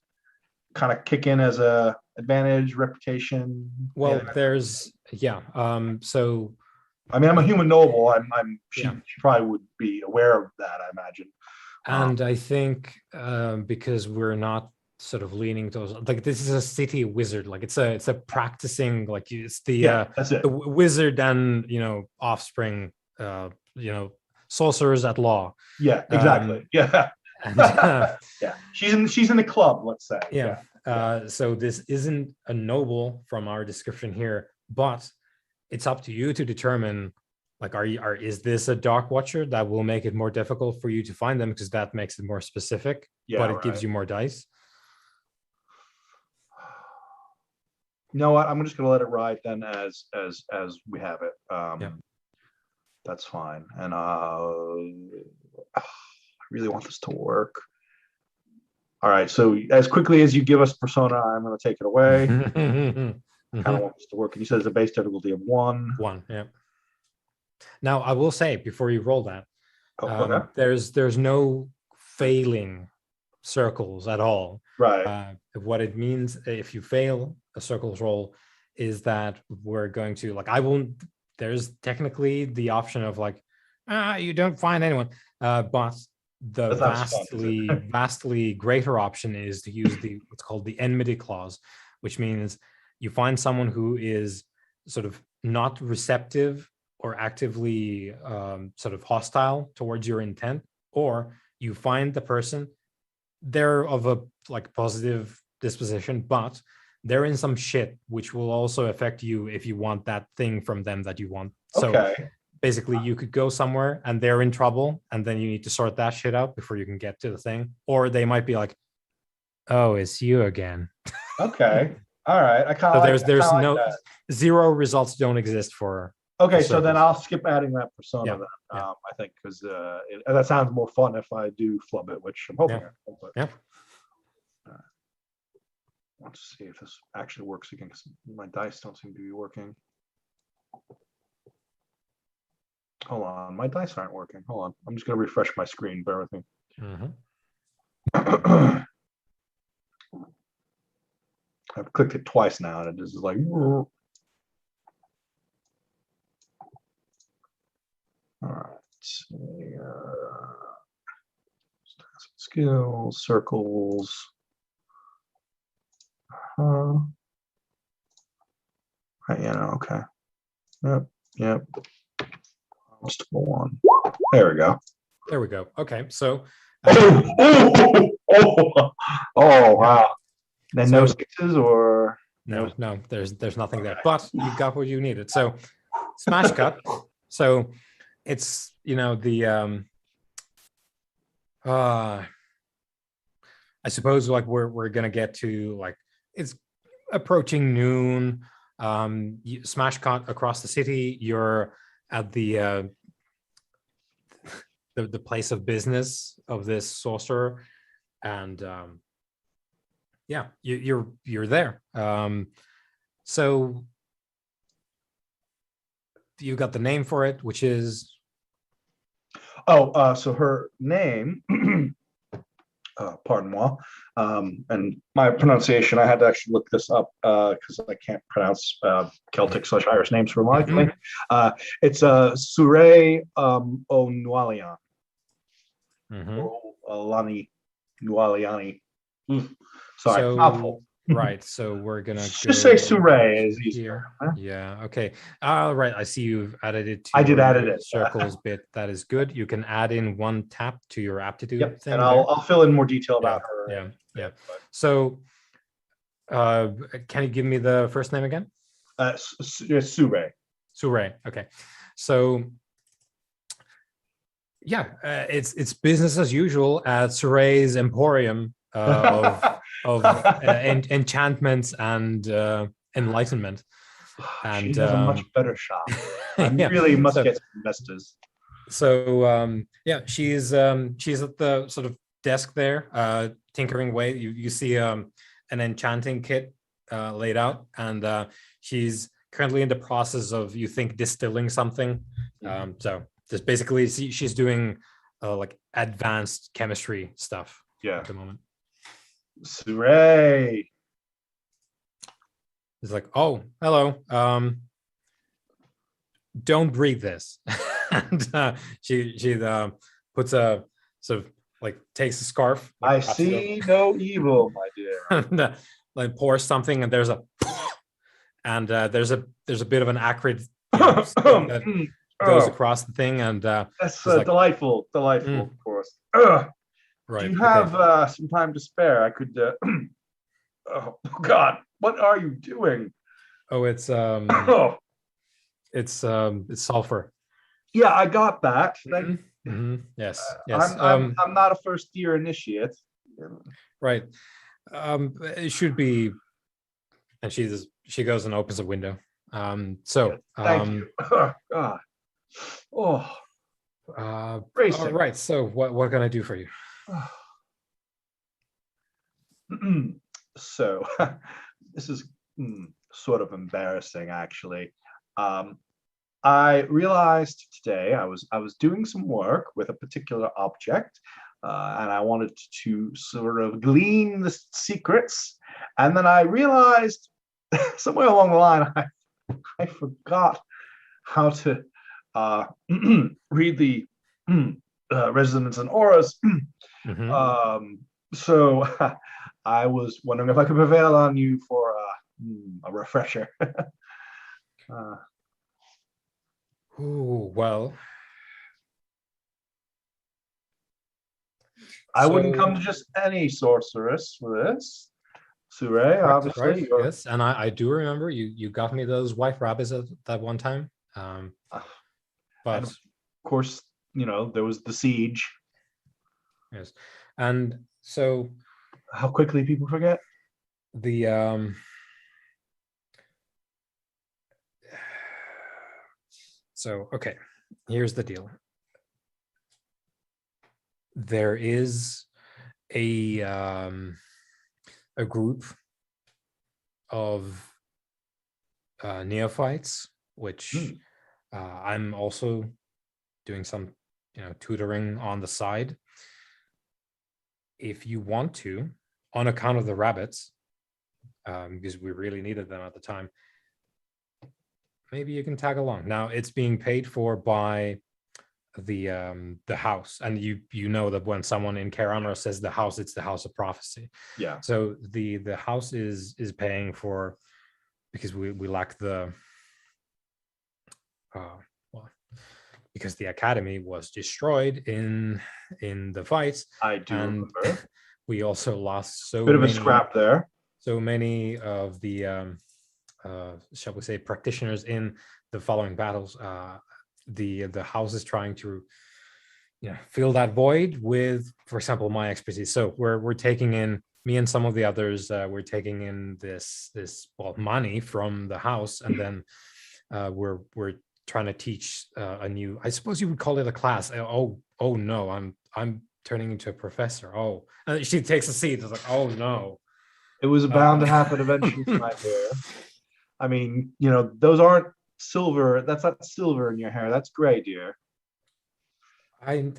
kind of kick in as a advantage, reputation? Well, there's so I mean, I'm a human noble. She Yeah. probably would be aware of that, I imagine. and I think because we're not sort of leaning towards, like, this is a city wizard, like it's a practicing, like it's the That's it. the wizard and offspring, sorcerers at law. Yeah, exactly. Yeah. And, Yeah. She's in the club, let's say. yeah. So this isn't a noble from our description here, but it's up to you to determine, like, is this a Dark Watcher? That will make it more difficult for you to find them because that makes it more specific, but it gives you more dice. You know what? I'm just gonna let it ride then as we have it. That's fine. And I really want this to work. All right. So as quickly as you give us persona, I'm gonna take it away. Kind of want this to work. And you said it's a base difficulty of 1. 1, yeah. Now I will say before you roll that, Okay. there's no failing circles at all. Right. What it means if you fail a circles roll is that we're going to, like, there's technically the option of like, you don't find anyone, but the vastly greater option is to use what's called the Enmity Clause, which means you find someone who is sort of not receptive or actively sort of hostile towards your intent, or you find the person, they're of a like positive disposition, but they're in some shit which will also affect you if you want that thing from them that you want. So basically you could go somewhere and they're in trouble and then you need to sort that shit out before you can get to the thing. Or they might be like, oh, it's you again. Okay. All right. I kind of there's no that. 0 results don't exist for. Okay, so then I'll skip adding that persona. Yeah. Then I think because that sounds more fun if I do flub it, which I'm hoping. Yeah. Let's see if this actually works again, because my dice don't seem to be working. Hold on, my dice aren't working. Hold on, I'm just gonna refresh my screen. Bear with me. I've clicked it twice now, and it just is like. All right. Skills, circles. Right, okay. Yep. Yep. Just go on. There we go. There we go. Okay, so Oh, wow. Then no So- sixes or no, there's nothing there, but you got what you needed. So smash cut. So it's the I suppose like we're gonna get to like it's approaching noon. Smash cut across the city. You're at the place of business of this sorcerer, and yeah, you're there. So you got the name for it, which is so her name, pardon moi, and my pronunciation, I had to actually look this up because I can't pronounce Celtic/Irish names for my life. It's Sure O'Nwalian. Alani Nwaliani. Sorry, So- mouthful. right. So we're gonna Just say Sure is here. easier. Huh? Yeah. Okay. Right. I see you've added it to I did your added it. circles bit. That is good. You can add in one tap to your aptitude Yep, thing. and there. I'll fill in more detail about her. Yeah. So, can you give me the first name again? Sure. Sure. Okay. So, yeah, it's business as usual at Sure's Emporium of enchantments and enlightenment. And She has a much better shop. I yeah, really must so- get some investors. So yeah, she's at the sort of desk there, tinkering away. You see an enchanting kit laid out, and she's currently in the process of, you think, distilling something. So just basically, she's doing like advanced chemistry stuff Yeah. at the moment. Sure. It's like, oh, hello. Don't breathe this. And she puts a sort of like takes a scarf. I wraps it see no evil, my dear. up, and like pours something, and there's a and there's a bit of an acrid spit that goes across the thing, and That's it's like- delightful, of course. right. Do you okay. have some time to spare? I could. Oh God, what are you doing? Oh, it's Oh, it's sulfur. yeah, I got that. Yes. Yes. I'm not a first year initiate. Right. It should be. And she goes and opens a window. So Thank you. Oh, God. Oh, all racing. right. So what can I do for you? So this is sort of embarrassing, actually. I realized today I was doing some work with a particular object, and I wanted to sort of glean the secrets, and then I realized somewhere along the line I forgot how to read the resonance and auras. So I was wondering if I could prevail on you for a refresher. Ooh, well, I wouldn't so- come to just any sorceress for this. Sure, right, obviously. right, you're- yes, and I do remember you got me those white rabbits at that one time. But Of course, there was the siege. yes, and so How quickly people forget. the so okay, here's the deal. There is a group of neophytes, which I'm also doing some tutoring on the side. If you want to, on account of the rabbits, because we really needed them at the time, maybe you can tag along. Now it's being paid for by the house, and you know that when someone in Kameron says the house, it's the house of prophecy. Yeah. So the house is paying for, because we lack the well, because the academy was destroyed in the fights, I do and remember. we also lost so Bit of a many scrap there. so many of the shall we say practitioners in the following battles. The house is trying to fill that void with, for example, my expertise. So we're taking in, me and some of the others, we're taking in this money from the house, and then we're trying to teach a new, I suppose you would call it a class. Oh no, I'm turning into a professor. Oh, and she takes a seat. It's like, oh no. It was bound to happen eventually, my dear. I mean, those aren't silver. That's not silver in your hair. That's gray, dear. I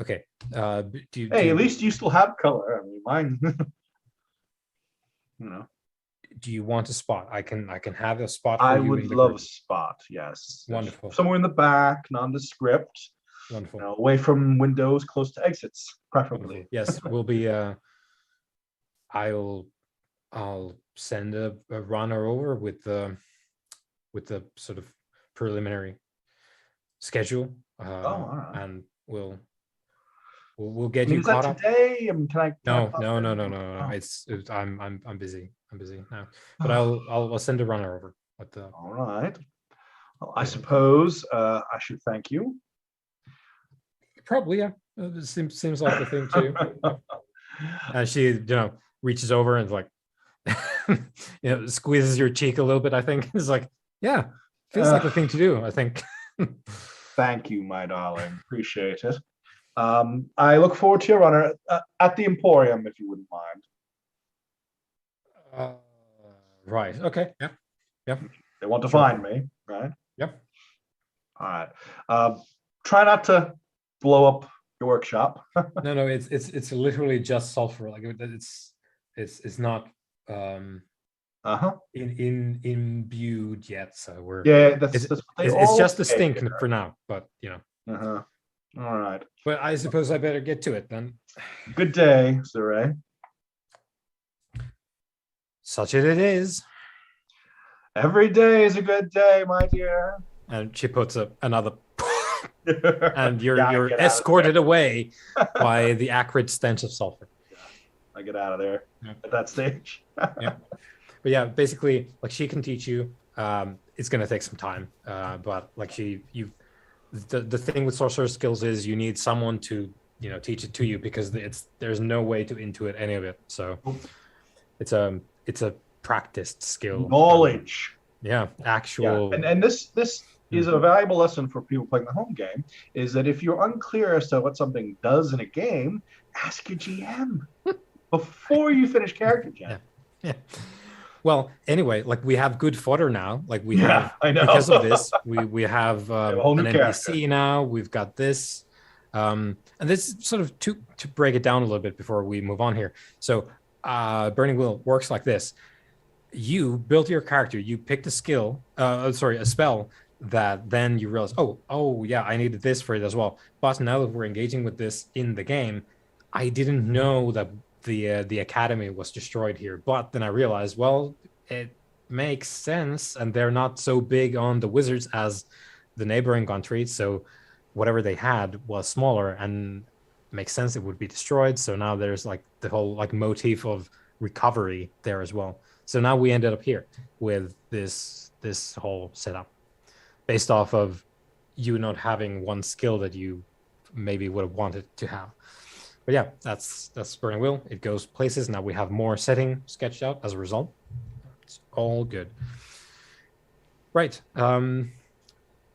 okay. Hey, at least you still have color. I mean, mine. Do you want a spot? I can have a spot for I you would in the love group. a spot. Yes. Wonderful. Somewhere in the back, nondescript. Wonderful. Away from windows, close to exits, Wonderful. preferably. Yes, we'll be. I'll send a runner over with the sort of preliminary schedule, all right. and we'll get I mean, you is that caught up. today? I mean, can I? No. Oh. It's I'm busy. I'm busy now, but I'll send a runner over. All right. Well, I suppose I should thank you. Probably, yeah. It seems like the thing too. And she, reaches over and like, squeezes your cheek a little bit. I think it's like, yeah, feels like the thing to do. I think. Thank you, my darling. Appreciate it. I look forward to your runner at the Emporium, if you wouldn't mind. Right. Okay. Yeah. They want to Sure. find me, right? Yep. All right. Try not to blow up your workshop. No. It's literally just sulfur. Like it's not imbued yet. So we're it's just a stink for now. But All right. But I suppose I better get to it then. Good day, Sir Ray. Such it is. Every day is a good day, my dear. And she puts up another, and you're Get escorted away by the acrid stench of sulfur. I get out of there at that stage. Yeah. But yeah, basically, like, she can teach you. It's gonna take some time, but like the thing with sorcerer skills is you need someone to teach it to you, because there's no way to intuit any of it. So it's a practiced skill. Knowledge. Actual. Yeah. And this is a valuable lesson for people playing the home game, is that if you're unclear as to what something does in a game, ask your GM before you finish character gen. Yeah. Well, anyway, like, we have good fodder now. Like, we have, I know. because of this, we have a whole new an NPC now. We've got this, and this sort of to break it down a little bit before we move on here. So, Burning Wheel works like this. You built your character. You picked a spell that then you realize, oh yeah, I needed this for it as well. But now that we're engaging with this in the game, I didn't know that the academy was destroyed here. But then I realized, well, it makes sense, and they're not so big on the wizards as the neighboring countries. So whatever they had was smaller, and makes sense it would be destroyed. So now there's like the whole like motif of recovery there as well. So now we ended up here with this whole setup based off of you not having one skill that you maybe would have wanted to have. But yeah, that's Burning Wheel. It goes places. Now we have more setting sketched out as a result. It's all good. Right.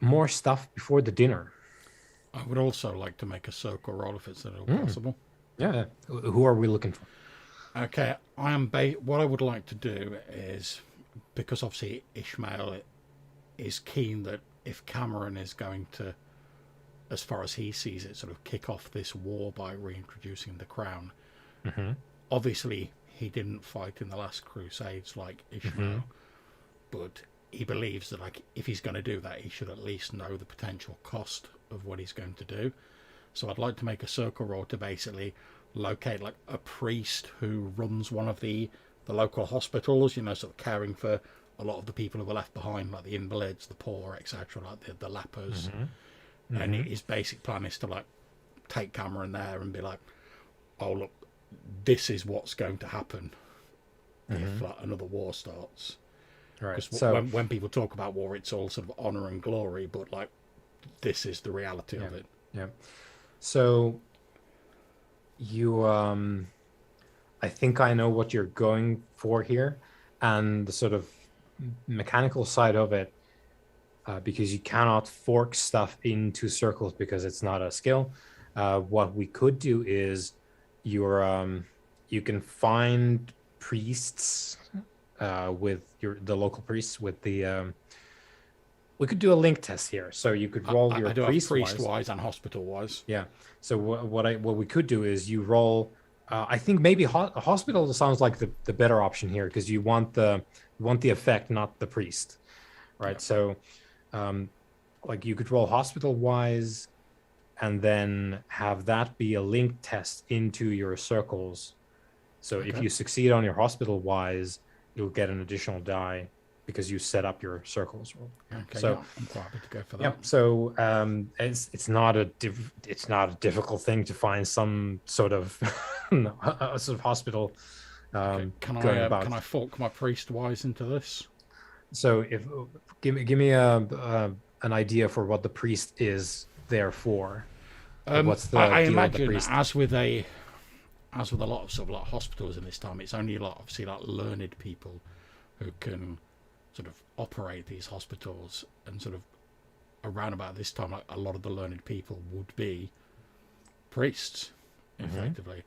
More stuff before the dinner. I would also like to make a circle roll if it's at all possible. Yeah. Who are we looking for? Okay, what I would like to do is, because obviously Ishmael is keen that if Kameron is going to, as far as he sees it, sort of kick off this war by reintroducing the crown. Mm-hmm. Obviously, he didn't fight in the last Crusades like Ishmael, but he believes that, like, if he's going to do that, he should at least know the potential cost of what he's going to do. So I'd like to make a circle roll to basically locate like a priest who runs one of the local hospitals, sort of caring for a lot of the people who were left behind, like the invalids, the poor, etc., like the lepers. And his basic plan is to like take Kameron there and be like, oh look, this is what's going to happen if like, another war starts. Right. Because So when people talk about war, it's all sort of honor and glory, but like this is the reality of it. yeah. So you I think I know what you're going for here, and the sort of mechanical side of it, because you cannot fork stuff into circles because it's not a skill. What we could do is you can find priests with the local priests with the we could do a link test here. So you could roll your I do have priest priest-wise and hospital-wise. Yeah. So what we could do is you roll. I think maybe hospital sounds like the better option here, because you want the effect, not the priest, right? Yeah. So, like you could roll hospital wise, and then have that be a link test into your circles. So if Okay. you succeed on your hospital wise, you'll get an additional die because you set up your circles. Okay, So- yeah, I'm quite happy to go for that. Yep. So it's not a difficult thing to find some sort of a sort of hospital. Okay, going about. can I fork my priest-wise into this? So if give me an idea for what the priest is there for. Like, what's the I deal with the imagine priest? as with a lot of sort of like hospitals in this time, it's only like obviously like learned people who can sort of operate these hospitals, and sort of around about this time, like a lot of the learned people would be priests, effectively.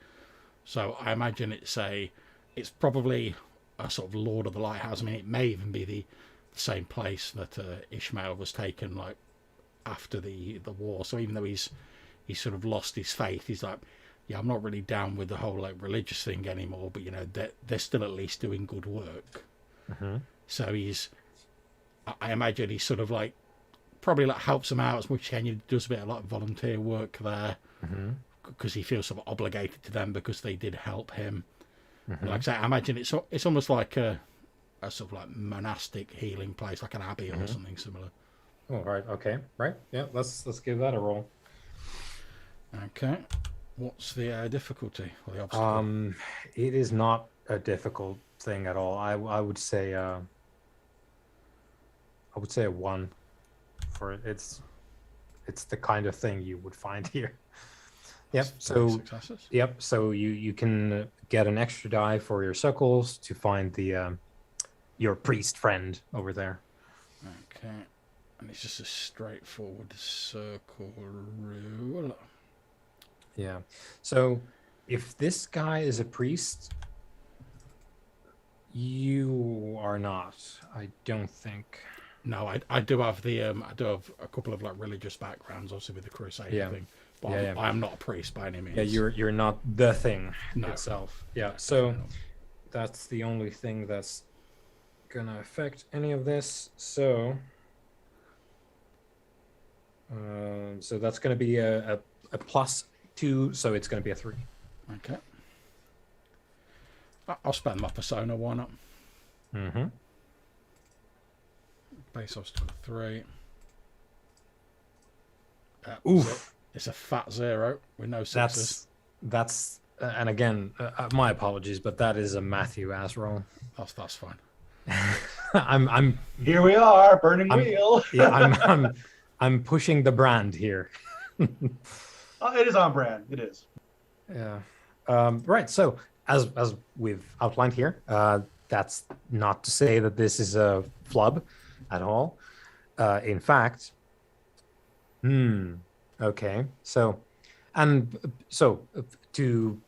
So I imagine it's probably a sort of Lord of the Lighthouse. I mean, it may even be the same place that Ishmael was taken like after the war. So even though he's sort of lost his faith, he's like, yeah, I'm not really down with the whole like religious thing anymore, but you know, they're still at least doing good work. So I imagine he's sort of like probably like helps them out as much as he can. He does a bit of like volunteer work there because he feels sort of obligated to them because they did help him. And like I say, I imagine it's almost like a sort of like monastic healing place, like an abbey or something similar. Oh, right. Okay. Right. Yeah. Let's give that a roll. Okay, what's the difficulty or the obstacle? It is not a difficult thing at all. I would say a 1 for it. It's the kind of thing you would find here. Yep. Three So successes. yep. So you can get an extra die for your circles to find the your priest friend over there. Okay, and it's just a straightforward circle rule. Yeah. So if this guy is a priest, you are not. I don't think. No, I do have I do have a couple of like religious backgrounds, obviously with the crusade Yeah. thing. But Yeah, I am not a priest by any means. Yeah, you're not the thing No. itself. Yeah. So that's the only thing that's gonna affect any of this. So so that's gonna be a +2, so it's gonna be a 3. Okay. I'll spend my persona, why not? Base obstacle 3. Oof. It's a fat 0 with no sixes. That's and again, my apologies, but that is a Matthew ass roll. That's fine. I'm Here we are, burning wheel. yeah, I'm pushing the brand here. It is on brand. It is. Yeah. Right. So as we've outlined here, that's not to say that this is a flub at all. In fact, okay. So to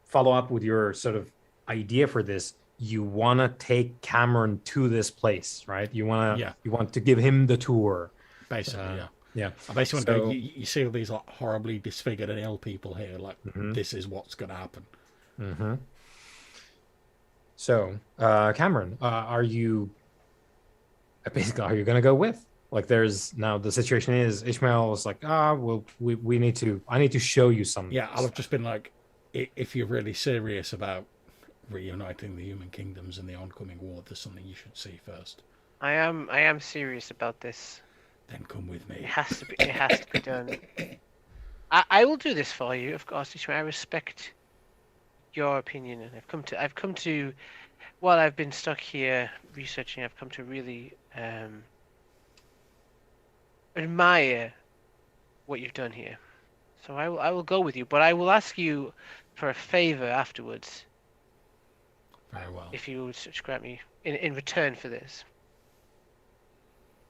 follow up with your sort of idea for this, you want to take Kameron to this place, right? You want to give him the tour. Basically, yeah. Yeah. I basically want to So- go, you see all these like horribly disfigured and ill people here, like this is what's going to happen. So, Kameron, are you going to go with? Like, there's now the situation is Ishmael is like, well, I need to show you something. Yeah, I'll have just been like, if you're really serious about reuniting the human kingdoms and the oncoming war, there's something you should see first. I am serious about this. Then come with me. It has to be. It has to be done. I will do this for you, of course. Ishmael. I respect your opinion, and I've come to, while I've been stuck here researching, I've come to really admire what you've done here. So I will go with you, but I will ask you for a favor afterwards. Very well. If you would grant me in return for this.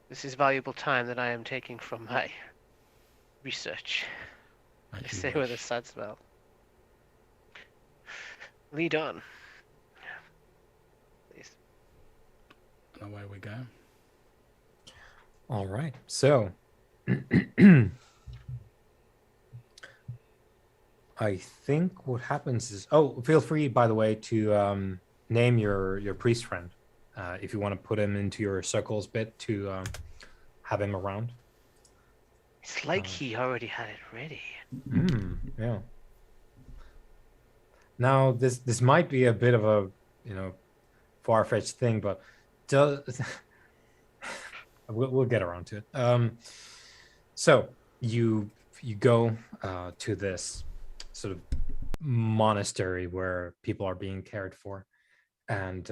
This is valuable time that I am taking from my research. As I you say wish. with a sad smile. Lead on. Please. And away we go. All right. So I think what happens is, feel free, by the way, to name your priest friend if you want to put him into your circles bit to have him around. It's like he already had it ready. Yeah. Now this might be a bit of a far-fetched thing, but we'll get around to it. So you go to this sort of monastery where people are being cared for, and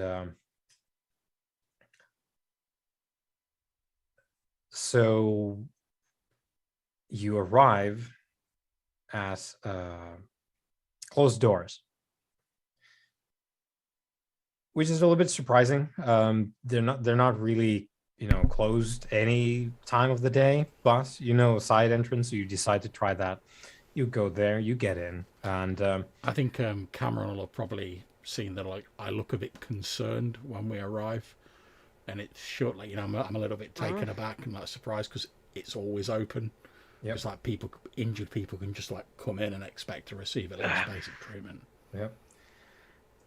so you arrive at closed doors, which is a little bit surprising. They're not really closed any time of the day, but side entrance, so you decide to try that. You go there, you get in, and I think Kameron will have probably seen that I look a bit concerned when we arrive, and it's short. I'm a little bit taken aback and surprised because it's always open. Yep. It's like injured people can just come in and expect to receive at least basic treatment. Yep.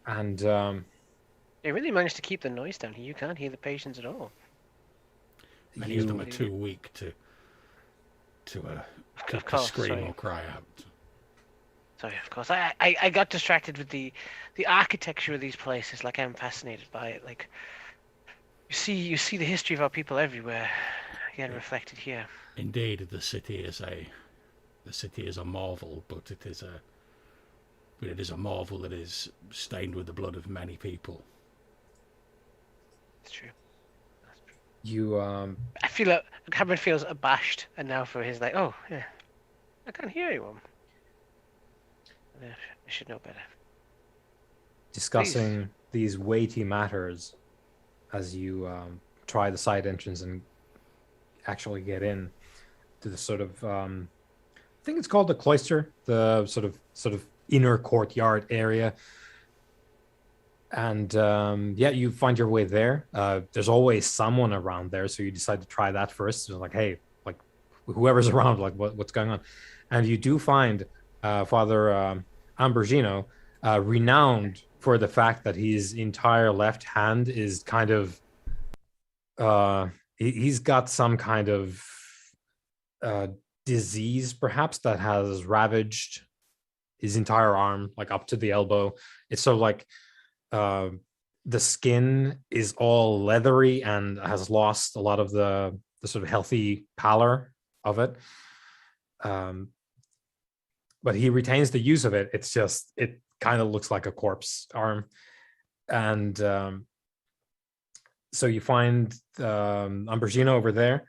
And They really managed to keep the noise down here. You can't hear the patients at all. Many of them are too weak to scream sorry. or cry out. Sorry, of course. I got distracted with the architecture of these places. I'm fascinated by it. You see the history of our people everywhere, again reflected here. Indeed, the city is a marvel, but it is a marvel that is stained with the blood of many people. It's true. you I feel like Cameron feels abashed, and now for his oh yeah, I can't hear anyone. I should know better. discussing these weighty matters as you try the side entrance and actually get in to the sort of I think it's called the cloister, the sort of inner courtyard area. And you find your way there. There's always someone around there, so you decide to try that first. So hey, whoever's around, what's going on? And you do find Father Ambrosino, renowned for the fact that his entire left hand is kind of he's got some kind of disease, perhaps, that has ravaged his entire arm, up to the elbow. It's sort of the skin is all leathery and has lost a lot of the sort of healthy pallor of it. But he retains the use of it. It's just, it kind of looks like a corpse arm. And so you find Ambrosino over there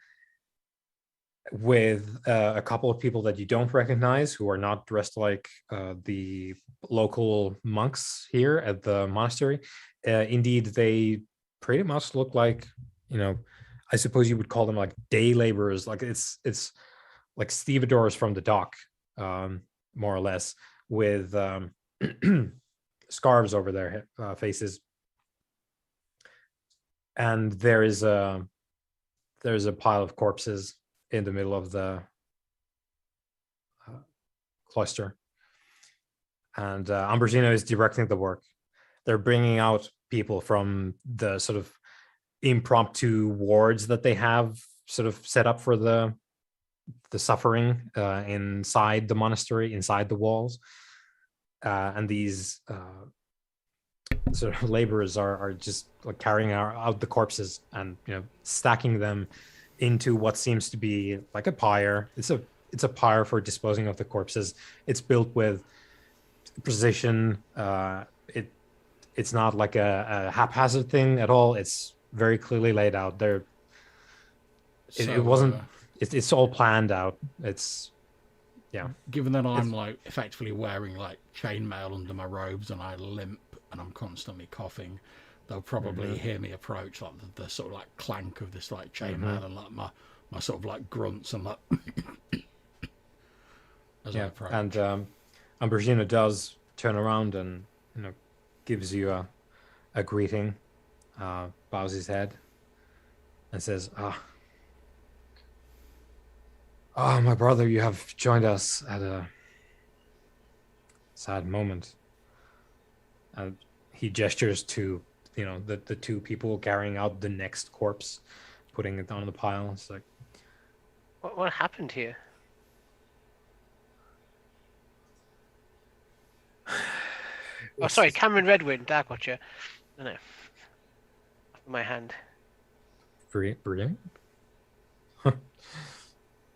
with a couple of people that you don't recognize, who are not dressed like the local monks here at the monastery. Indeed, they pretty much look like, I suppose you would call them day laborers. It's like stevedores from the dock, more or less, with scarves over their faces. And there's a pile of corpses in the middle of the cluster, and Ambrosino is directing the work. They're bringing out people from the sort of impromptu wards that they have sort of set up for the suffering inside the monastery, inside the walls, and these sort of laborers are just like carrying out the corpses and stacking them into what seems to be like a pyre. It's a pyre for disposing of the corpses. It's built with precision. It's not like a haphazard thing at all. It's very clearly laid out. It wasn't. It's all planned out. It's Given that I'm like effectively wearing like chainmail under my robes and I limp and I'm constantly coughing, they'll probably hear me approach, like the sort of like clank of this like chainmail and like my sort of like grunts and like as I approach. And Ambrosino does turn around and gives you a greeting, bows his head, and says, my brother, you have joined us at a sad moment." And he gestures to, the two people carrying out the next corpse, putting it on the pile. It's like, What happened here? Oh, sorry, Cameron Redwind, Dark Watcher. No. My hand. Brilliant.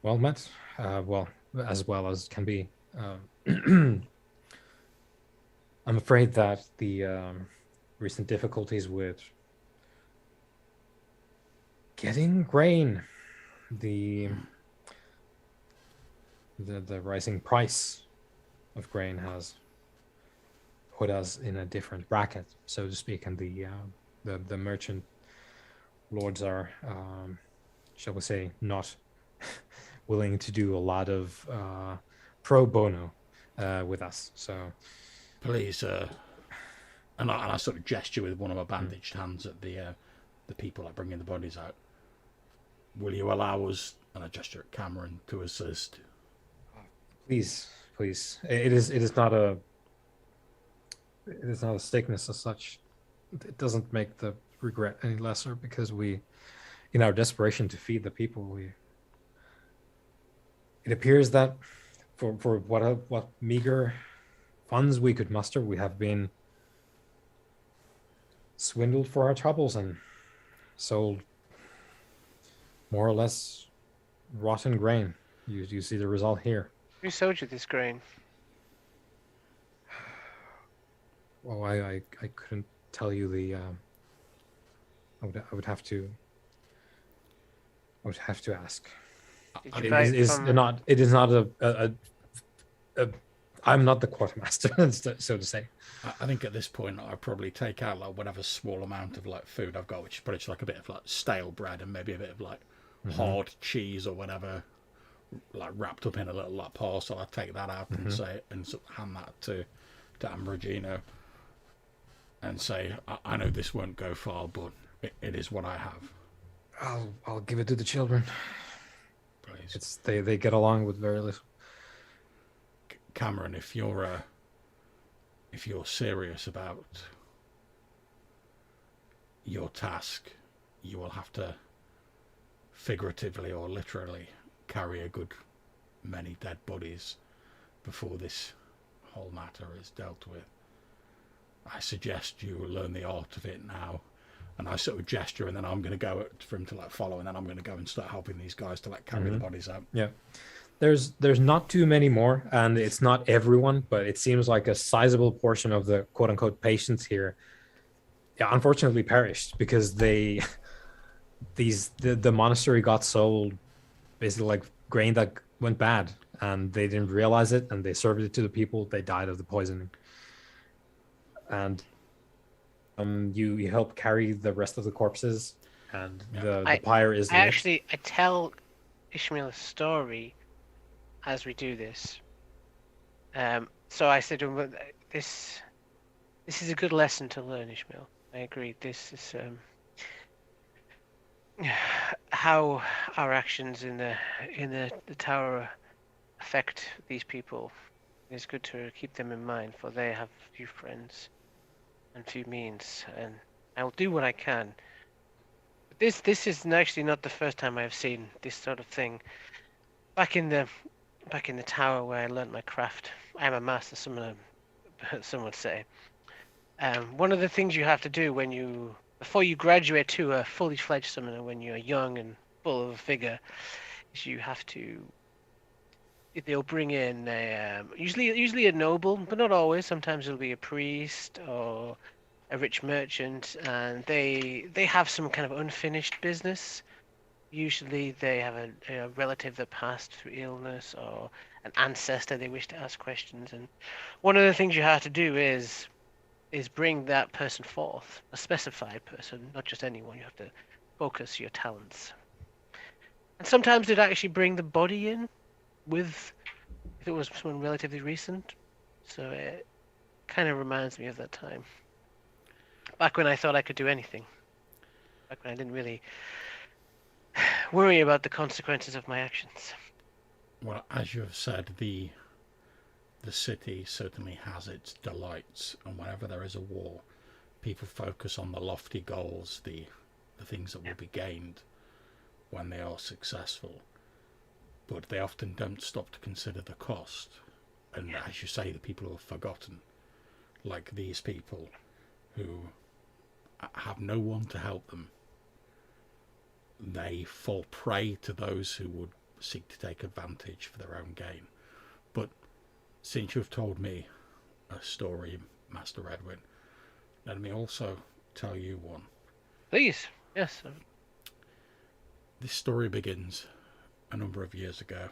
Well met. Well as can be. I'm afraid that the recent difficulties with getting grain, the rising price of grain has put us in a different bracket, so to speak, and the merchant lords are, shall we say, not willing to do a lot of pro bono with us. So please, and I sort of gesture with one of my bandaged hands at the people that bringing the bodies out. Will you allow us, and I gesture at Kameron, to assist? Please. It is not a sickness as such. It doesn't make the regret any lesser, because we, in our desperation to feed the people, it appears that for what meager funds we could muster, we have been swindled for our troubles and sold more or less rotten grain. You see the result here. Who sold you this grain? Well, I couldn't tell you the. I would have to ask. It is not a I'm not the quartermaster, so to say. I think at this point I'd probably take out like whatever small amount of like food I've got, which is probably just like a bit of like stale bread and maybe a bit of like hard cheese or whatever, like wrapped up in a little like parcel. I'd take that out and say, and sort of hand that to Ambrogino and say, I know this won't go far, but it is what I have. I'll give it to the children. Please. They get along with very little. Kameron, if you're serious about your task, you will have to figuratively or literally carry a good many dead bodies before this whole matter is dealt with. I suggest you learn the art of it now. And I sort of gesture, and then I'm going to go for him to like follow, and then I'm going to go and start helping these guys to like carry the bodies out. Yeah. There's not too many more, and it's not everyone, but it seems like a sizable portion of the quote unquote patients here, unfortunately perished because the monastery got sold basically like grain that went bad, and they didn't realize it, and they served it to the people. They died of the poisoning, and you help carry the rest of the corpses, and the pyre is. I tell Ishmael a story as we do this. So I said, this is a good lesson to learn, Ishmael. I agree. This is how our actions in the tower affect these people. It's good to keep them in mind, for they have few friends and few means, and I will do what I can. But this is actually not the first time I've seen this sort of thing. Back in the tower where I learnt my craft, I am a master summoner, some would say. One of the things you have to do before you graduate to a fully fledged summoner, when you're young and full of vigor, is you have to. They'll bring in usually a noble, but not always. Sometimes it'll be a priest or a rich merchant, and they have some kind of unfinished business. Usually they have a relative that passed through illness or an ancestor they wish to ask questions. And one of the things you have to do is bring that person forth, a specified person, not just anyone. You have to focus your talents. And sometimes they'd actually bring the body in with, if it was someone relatively recent. So it kind of reminds me of that time. Back when I thought I could do anything. Back when I didn't really worry about the consequences of my actions. Well, as you have said, the city certainly has its delights, and whenever there is a war, people focus on the lofty goals, the things that will be gained when they are successful. But they often don't stop to consider the cost. And as you say, the people who are forgotten, like these people who have no one to help them, they fall prey to those who would seek to take advantage for their own gain. But since you've told me a story, Master Edwin, let me also tell you one. Please, yes. This story begins a number of years ago,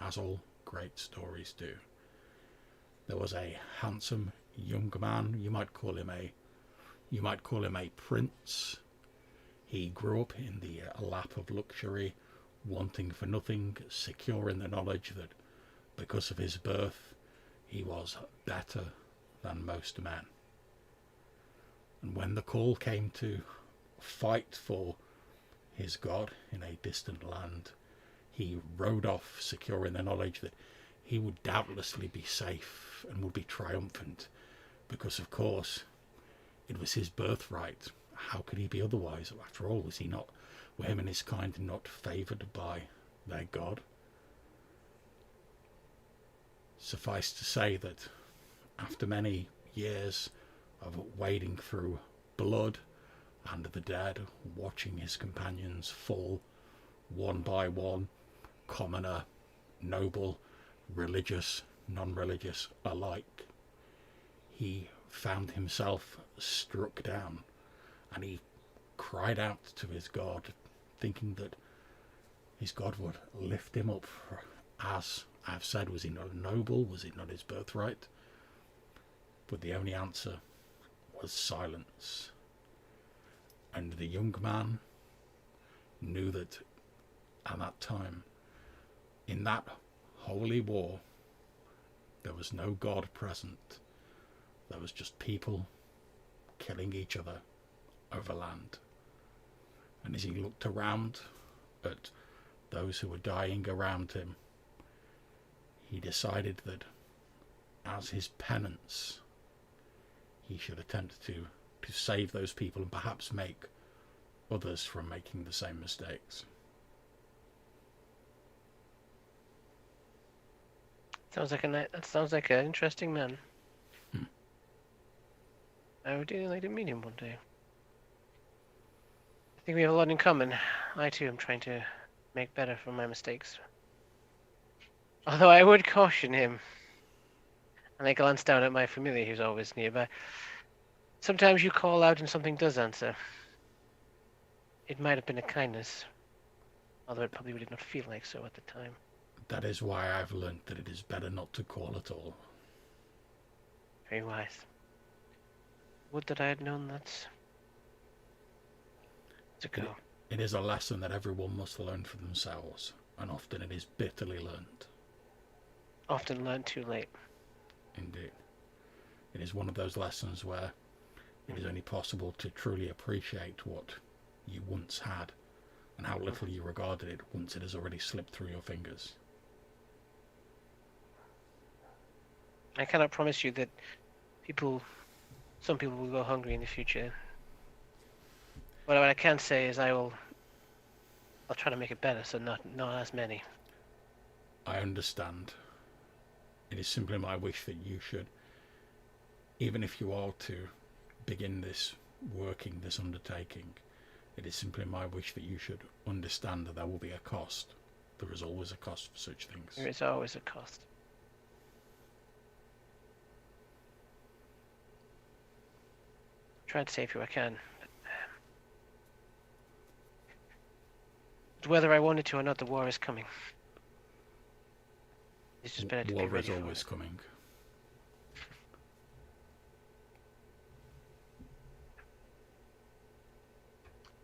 as all great stories do. There was a handsome young man. You might call him a prince. He grew up in the lap of luxury, wanting for nothing, secure in the knowledge that because of his birth he was better than most men. And when the call came to fight for his god in a distant land, he rode off, secure in the knowledge that he would doubtlessly be safe and would be triumphant, because of course it was his birthright. How could he be otherwise? After all, were him and his kind not favoured by their god? Suffice to say that after many years of wading through blood and the dead, watching his companions fall one by one, commoner, noble, religious, non-religious alike, he found himself struck down, and he cried out to his god, thinking that his god would lift him up. As I've said, was he not noble? Was it not his birthright? But the only answer was silence. And the young man knew that at that time, in that holy war, there was no god present. There was just people killing each other over land. And as he looked around at those who were dying around him, he decided that as his penance, he should attempt to save those people and perhaps make others from making the same mistakes. That sounds like an interesting man. I would really like to meet him one day. I think we have a lot in common. I too am trying to make better from my mistakes. Although I would caution him. And I glance down at my familiar who's always nearby. Sometimes you call out and something does answer. It might have been a kindness, although it probably did not feel like so at the time. That is why I've learnt that it is better not to call at all. Very wise. Would that I had known that to go. It is a lesson that everyone must learn for themselves, and often it is bitterly learnt. Often learned too late. Indeed. It is one of those lessons where it is only possible to truly appreciate what you once had and how little you regarded it once it has already slipped through your fingers. I cannot promise you that some people will go hungry in the future. But what I can say is I'll try to make it better, so not as many. I understand. It is simply my wish that you should, even if you are to begin this undertaking, it is simply my wish that you should understand that there will be a cost. There is always a cost for such things. There is always a cost. Trying to save you I can. But whether I wanted to or not, the war is coming. It's just better to be War ready is for always it. coming.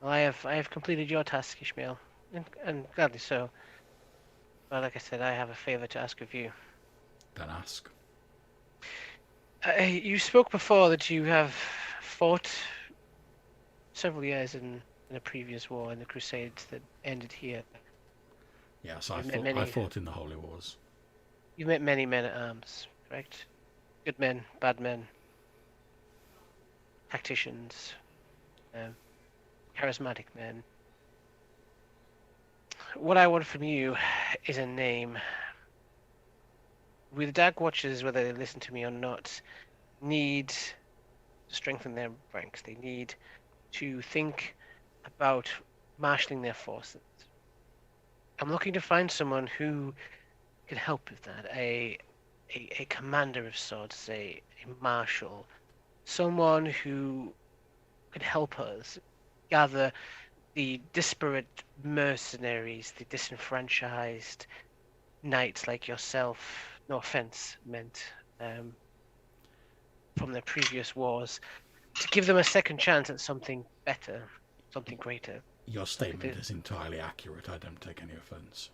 Well, I have completed your task, Ishmael, and gladly so. But like I said, I have a favor to ask of you. Then ask. You spoke before that you have fought several years in a previous war, in the Crusades that ended here. Yes, You've met many- I fought in the Holy Wars. You met many men at arms, correct? Good men, bad men, tacticians, charismatic men. What I want from you is a name. The Dark Watchers, whether they listen to me or not, need to strengthen their ranks. They need to think about marshalling their forces. I'm looking to find someone who can help with that. A commander of sorts, a marshal, someone who could help us gather the disparate mercenaries, the disenfranchised knights like yourself, no offense meant, from their previous wars, to give them a second chance at something better, something greater. Your statement is entirely accurate. I don't take any offence.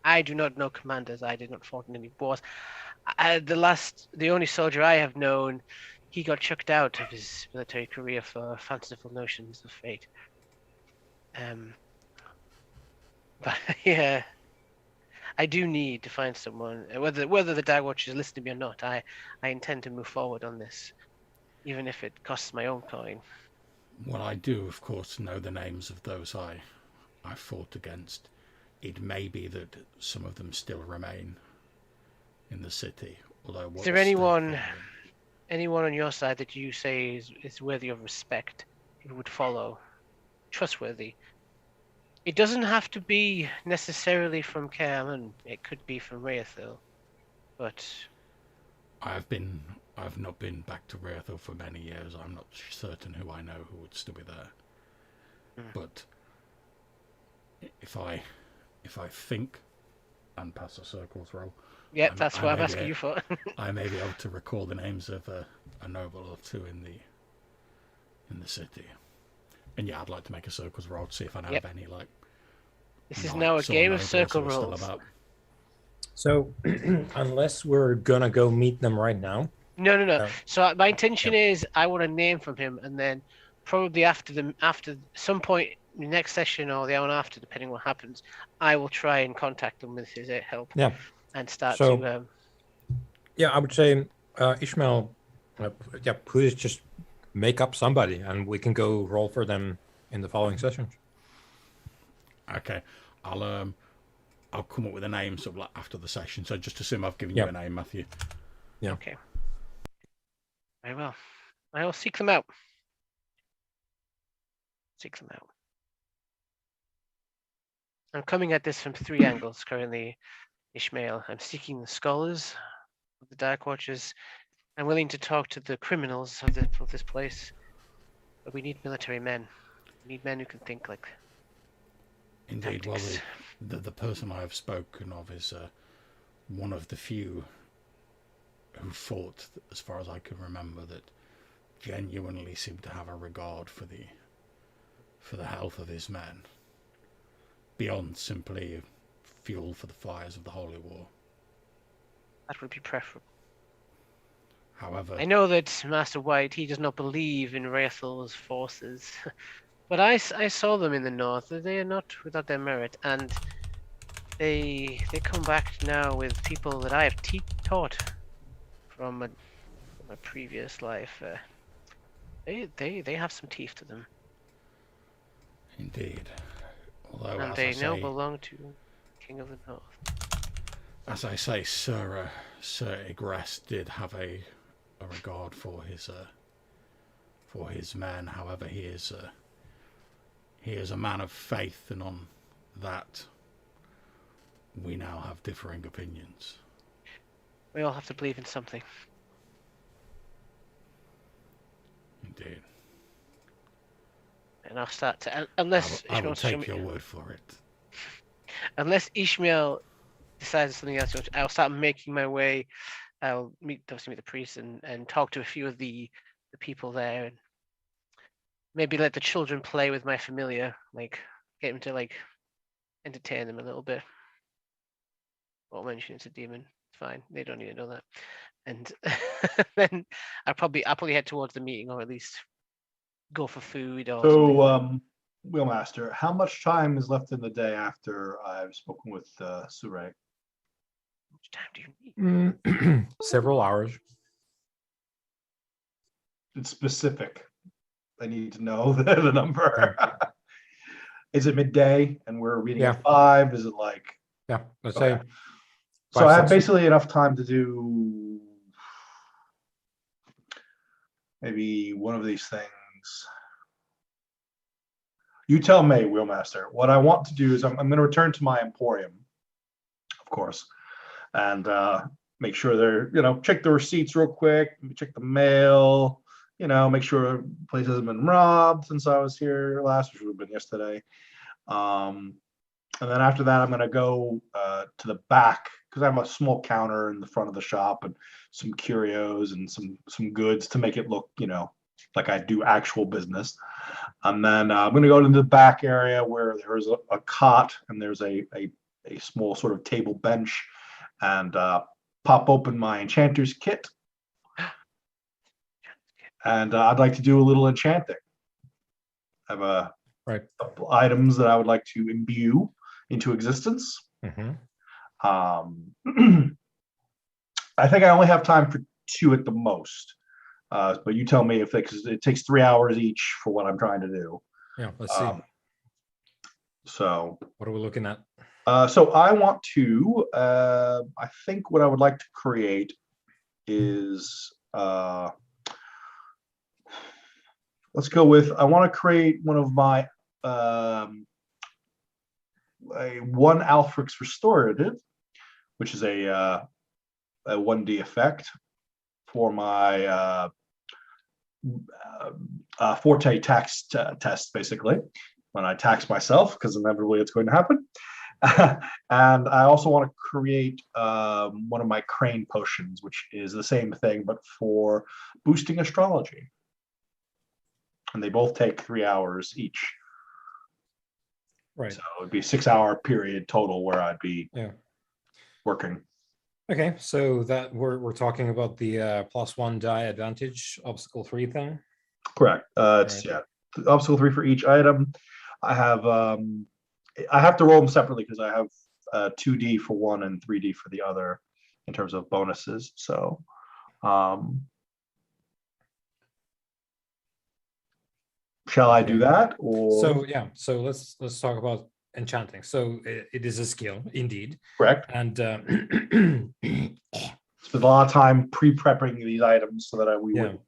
I do not know commanders. I did not fight in any wars. The only soldier I have known, he got chucked out of his military career for fanciful notions of fate. But yeah, I do need to find someone. Whether the Dark Watchers listen to me or not, I intend to move forward on this, even if it costs my own coin. Well, I do, of course, know the names of those I fought against. It may be that some of them still remain in the city. Although, Is there anyone on your side that you say is worthy of respect, who would follow, trustworthy? It doesn't have to be necessarily from Kameron. It could be from Raethil, but I've not been back to Raethil for many years. I'm not certain who I know who would still be there. But if I think and pass a circles roll. yeah, that's what I'm asking you for. I may be able to recall the names of a noble or two in the city. And yeah, I'd like to make a circles roll to see if I know of any like. This is now a game of circle nobles who are rolls. still about. So, unless we're gonna go meet them right now. No. So my intention is I want a name from him, and then probably after some point in the next session or the hour after, depending what happens, I will try and contact him with his help. Yeah. And start So- to. Yeah, I would say, Ishmael, please just make up somebody, and we can go roll for them in the following sessions. Okay, I'll come up with a name sort of like after the session. So just assume I've given you a name, Matthew. Yeah. Okay. Very well. I will seek them out. I'm coming at this from three angles currently, Ishmael. I'm seeking the scholars of the Dark Watchers. I'm willing to talk to the criminals of this place. But we need military men. We need men who can think like Indeed, tactics. well, the person I have spoken of is one of the few who fought, as far as I can remember, that genuinely seemed to have a regard for the health of his men, beyond simply fuel for the fires of the Holy War. That would be preferable. However, I know that Master White, he does not believe in Raethil's forces, but I saw them in the north. They are not without their merit, and they come back now with people that I have taught from a previous life. They have some teeth to them, indeed, although and as they I now say, belong to King of the North. as I say, Sir Egress did have a a regard for his men. However, he is a man of faith, and on that we now have differing opinions. We all have to believe in something. Indeed. And I'll start to, unless I Ishmael will wants to show take me, your word for it. unless Ishmael decides something else, I'll start making my way. I'll obviously meet the priest and talk to a few of the people there, and maybe let the children play with my familiar, like get them to like entertain them a little bit. Won't mention it's a demon. It's fine. They don't need to know that. And then I'll probably head towards the meeting, or at least go for food or something. So, Wheelmaster, how much time is left in the day after I've spoken with Sure? How much time do you need? Several hours. It's specific. I need to know the number. Is it midday and we're reading at 5? Is it like? Yeah, let's Okay. say. So 5, I have 6. basically enough time to do maybe one of these things. You tell me, Wheelmaster. What I want to do is I'm going to return to my emporium, of course, and make sure they're, check the receipts real quick, check the mail, make sure the place hasn't been robbed since I was here last, which would have been yesterday. And then after that, I'm going to go to the back because I have a small counter in the front of the shop and some curios and some goods to make it look, like I do actual business. And then I'm going to go into the back area where there's a cot and there's a small sort of table bench, and pop open my enchanter's kit. And I'd like to do a little enchanting. I have a couple items that I would like to imbue into existence. Mm-hmm. I think I only have time for 2 at the most. But you tell me if it takes 3 hours each for what I'm trying to do. Yeah, let's see. So what are we looking at? So I want to, I think what I would like to create is, let's go with, I want to create one of my, a 1 Alfrix Restorative, which is a 1D effect for my Forte tax test, basically, when I tax myself, because inevitably it's going to happen. And I also want to create one of my crane potions, which is the same thing, but for boosting astrology. And they both take 3 hours each. Right. So it would be a 6-hour period total where I'd be working. Okay, so that we're talking about the +1 die advantage obstacle 3 thing. Correct. It's obstacle 3 for each item. I have to roll them separately because I have 2D for one and 3D for the other in terms of bonuses. So shall I do that? Or so let's talk about enchanting. So it is a skill indeed. Correct. And spent a lot of time pre-prepping these items so that we would,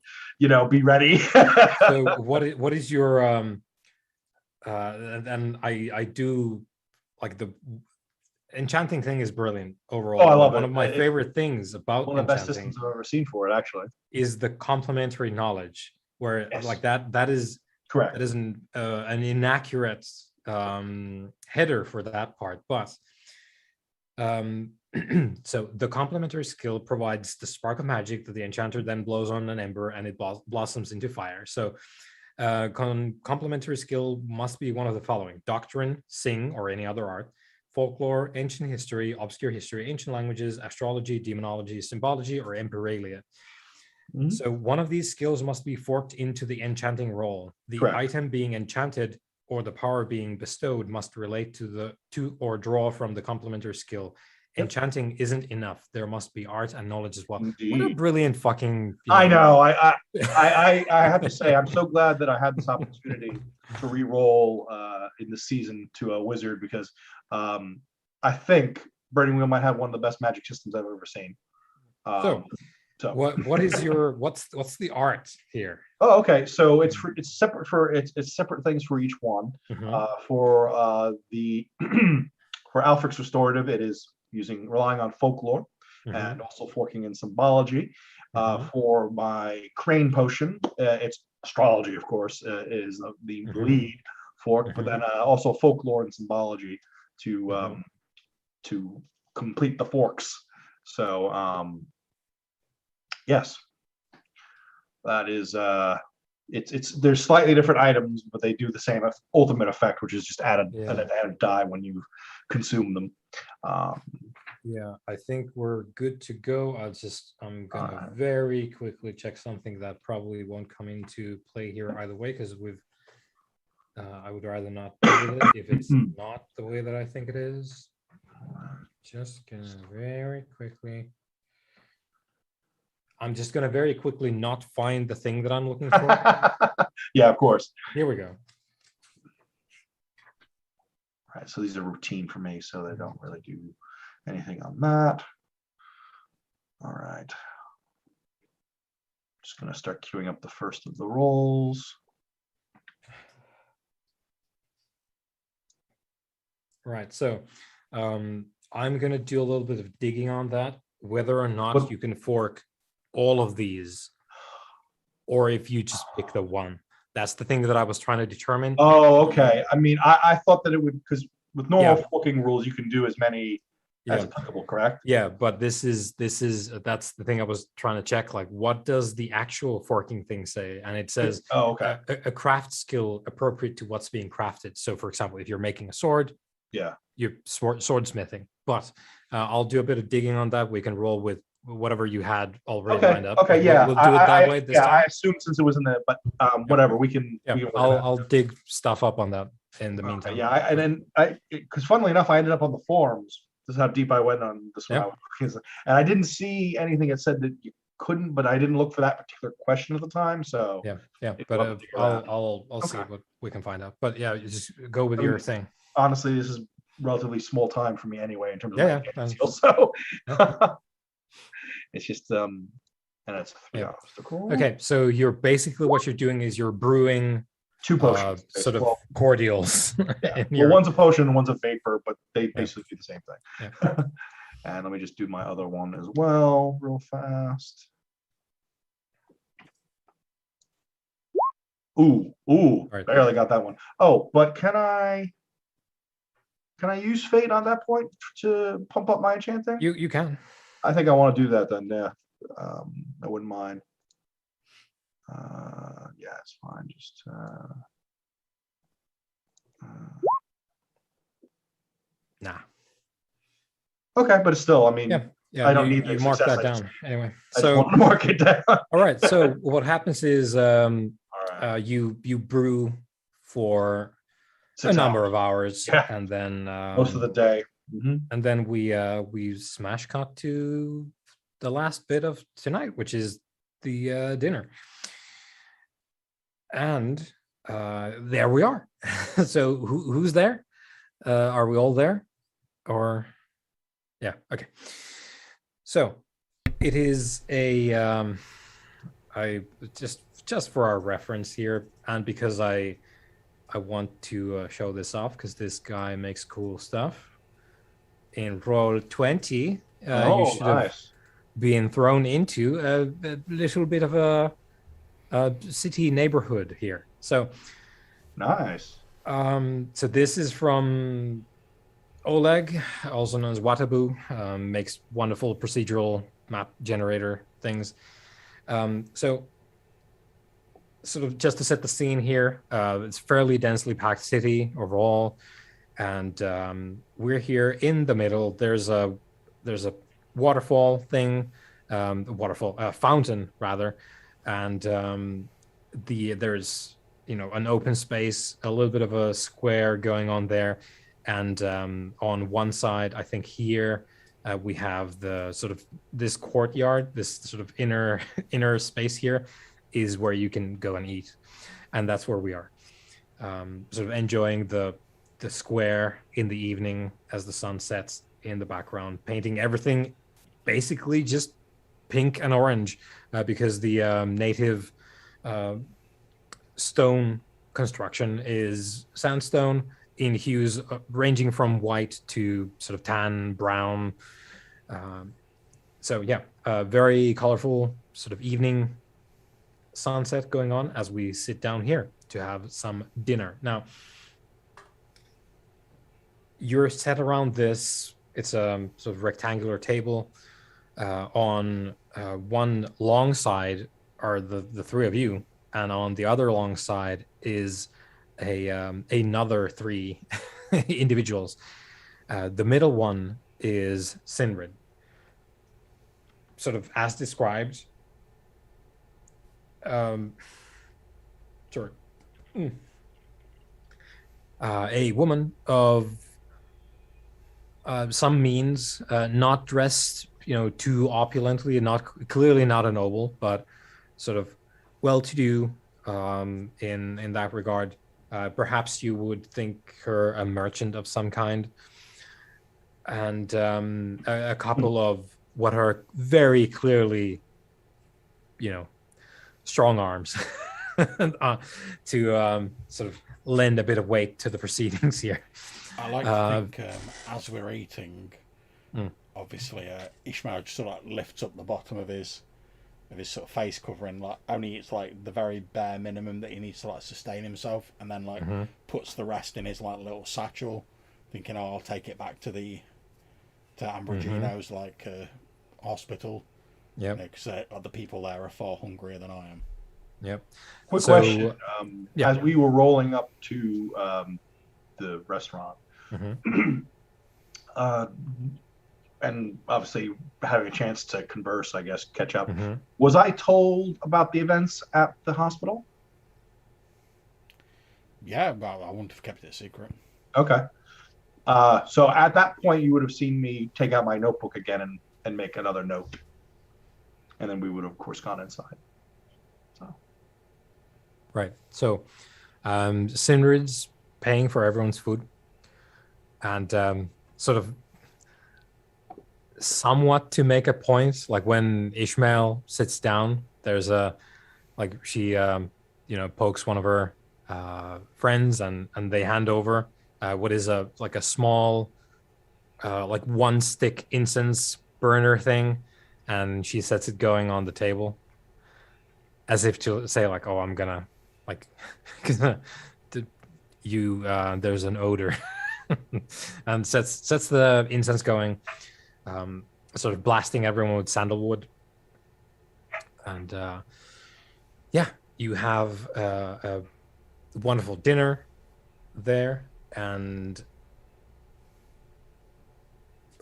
be ready. So what is your and I do like the enchanting thing is brilliant overall. Oh, I love one it. of my favorite things about one of the best enchanting systems I've ever seen for it, actually, is the complementary knowledge, where like that is correct. That is an inaccurate header for that part, but so the complementary skill provides the spark of magic that the enchanter then blows on an ember and it blossoms into fire. So complementary skill must be one of the following: doctrine, sing, or any other art; folklore, ancient history, obscure history, ancient languages, astrology, demonology, symbology, or empyrelia. Mm-hmm. So one of these skills must be forked into the enchanting roll. The item being enchanted or the power being bestowed must relate to or draw from the complementary skill. Enchanting isn't enough. There must be art and knowledge as well. Indeed. What a brilliant fucking... I know. I have to say, I'm so glad that I had this opportunity to re-roll in the season to a wizard, because I think Burning Wheel might have one of the best magic systems I've ever seen. So So what is your what's the art here? Oh, okay. So it's separate for it's separate things for each one. Mhm. For the for Alfred's restorative, it is relying on folklore and also forking in symbology. Mhm. For my crane potion, it's astrology, of course, is the lead fork, but then also folklore and symbology to complete the forks. So yes, that is it's there's slightly different items, but they do the same ultimate effect, which is just an added die when you consume them. Yeah, I think we're good to go. I'm gonna very quickly check something that probably won't come into play here either way, because I would rather not deal with it if it's not the way that I think it is. Just gonna very quickly. I'm just gonna very quickly not find the thing that I'm looking for. Yeah, of course. Here we go. All right, so these are routine for me, so they don't really do anything on that. All right. Just gonna start queuing up the first of the rolls. Right, so I'm gonna do a little bit of digging on that, whether or not you can fork all of these, or if you just pick the one. That's the thing that I was trying to determine. Oh, okay. I mean, I thought that it would, because with normal forking rules, you can do as many as applicable, correct? Yeah, but that's the thing I was trying to check. Like, what does the actual forking thing say? And it says, a craft skill appropriate to what's being crafted. So, for example, if you're making a sword, you're swordsmithing. But I'll do a bit of digging on that. We can roll with whatever you had already lined up. Okay, we'll do it that way this time. I assumed since it was in there, but whatever, we can. I'll dig stuff up on that in the meantime. And then because funnily enough, I ended up on the forums. This is how deep I went on this one. And I didn't see anything that said that you couldn't, but I didn't look for that particular question at the time. So but I'll see what we can find out. But yeah, you just go with your thing. Honestly, this is relatively small time for me anyway in terms of skills. So it's just and it's 3 obstacles. Okay, so you're basically what you're doing is you're brewing 2 potions, sort of cordials. Well, one's a potion and one's a vapor, but they basically do the same thing. And let me just do my other one as well real fast. Ooh, barely got that one. Oh, but can I use fate on that point to pump up my enchanting? You can. I think I want to do that then. Yeah, I wouldn't mind. Yeah, it's fine. Just nah. Okay, but it's still, I mean, I don't need you mark that down anyway. I just want to mark it down. All right. So what happens is you brew for 6 number of hours, and then most of the day, and then we smash cut to the last bit of tonight, which is the dinner. And there we are. So who's there? Are we all there? Or okay. So it is I just for our reference here, and because I want to show this off because this guy makes cool stuff. In roll 20, you should have been thrown into a little bit of a city neighborhood here. So nice. So this is from Oleg, also known as Watabu, makes wonderful procedural map generator things. So sort of just to set the scene here, it's a fairly densely packed city overall, and we're here in the middle. There's a waterfall thing, fountain rather, and there's an open space, a little bit of a square going on there, and on one side, I think here we have the sort of this courtyard, this sort of inner space here is where you can go and eat, and that's where we are, sort of enjoying the square in the evening as the sun sets in the background, painting everything basically just pink and orange because the native stone construction is sandstone in hues ranging from white to sort of tan, brown. So yeah, very colorful sort of evening sunset going on as we sit down here to have some dinner. Now, you're set around this. It's a sort of rectangular table. On one long side are the three of you, and on the other long side is another three individuals. The middle one is Sinrid. Sort of as described. Sure. A woman of some means, not dressed, too opulently, clearly not a noble, but sort of well-to-do in that regard. Perhaps you would think her a merchant of some kind, and a couple of what are very clearly, strong arms to sort of lend a bit of weight to the proceedings here. I like to think as we're eating, obviously Ishmael just sort of like lifts up the bottom of his sort of face covering, like only it's like the very bare minimum that he needs to like sustain himself, and then like puts the rest in his like little satchel, thinking, oh, I'll take it back to Ambrogino's like hospital. Yeah, because the people there are far hungrier than I am. Yep. Quick question. As we were rolling up to the restaurant, and obviously having a chance to converse, I guess, catch up, was I told about the events at the hospital? Yeah, well, I wouldn't have kept it a secret. Okay. So at that point, you would have seen me take out my notebook again and make another note. And then we would have, of course, gone inside. So. Right. So Sinrid's paying for everyone's food, and sort of somewhat to make a point, like when Ishmael sits down, there's she pokes one of her friends, and they hand over what is a small like one stick incense burner thing, and she sets it going on the table as if to say like, oh, I'm gonna like there's an odor and sets the incense going, sort of blasting everyone with sandalwood, and you have a wonderful dinner there, and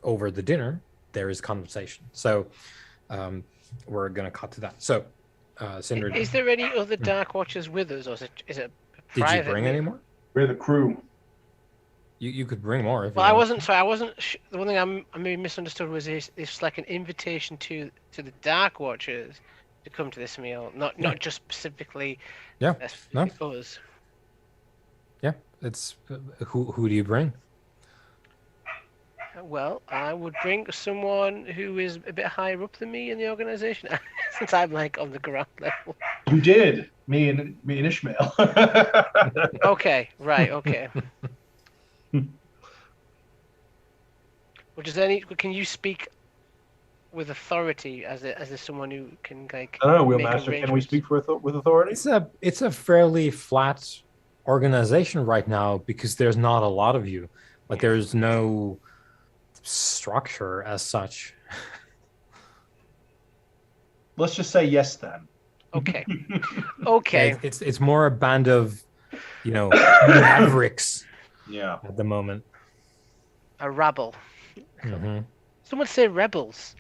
over the dinner there is conversation. So we're gonna cut to that. So Sindri, is there any other Dark Watchers with us, or is it did you bring any more? We're the crew. You could bring more. Well, I wasn't. Sorry, I wasn't. The one thing I maybe misunderstood was it's like an invitation to the Dark Watchers to come to this meal, not just specifically. Yeah. Us. Yeah, it's who do you bring? Well, I would bring someone who is a bit higher up than me in the organization, since I'm like on the ground level. You did. Me and Ishmael. Okay. Right. Okay. Can you speak with authority as someone who can like? I don't know, Wheelmaster. Can we speak with authority? It's a fairly flat organization right now because there's not a lot of you. Like there's no structure as such. Let's just say yes then. Okay. Okay. It's more a band of, mavericks. Yeah. At the moment. A rabble. Mm-hmm. Someone say rebels.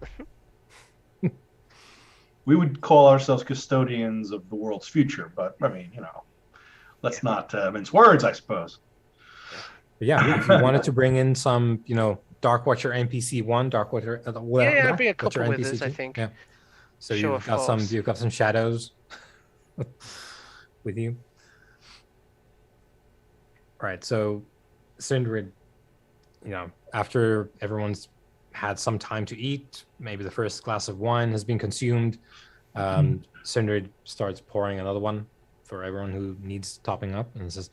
We would call ourselves custodians of the world's future, but I mean, let's not mince words, I suppose. But yeah, if you wanted to bring in some, Dark Watcher NPC 1, Dark Watcher, I'll bring a couple with us, I think. Yeah. So you've got some shadows with you. All right, so Sindrid, after everyone's had some time to eat. Maybe the first glass of wine has been consumed. Sindri starts pouring another one for everyone who needs topping up, and says,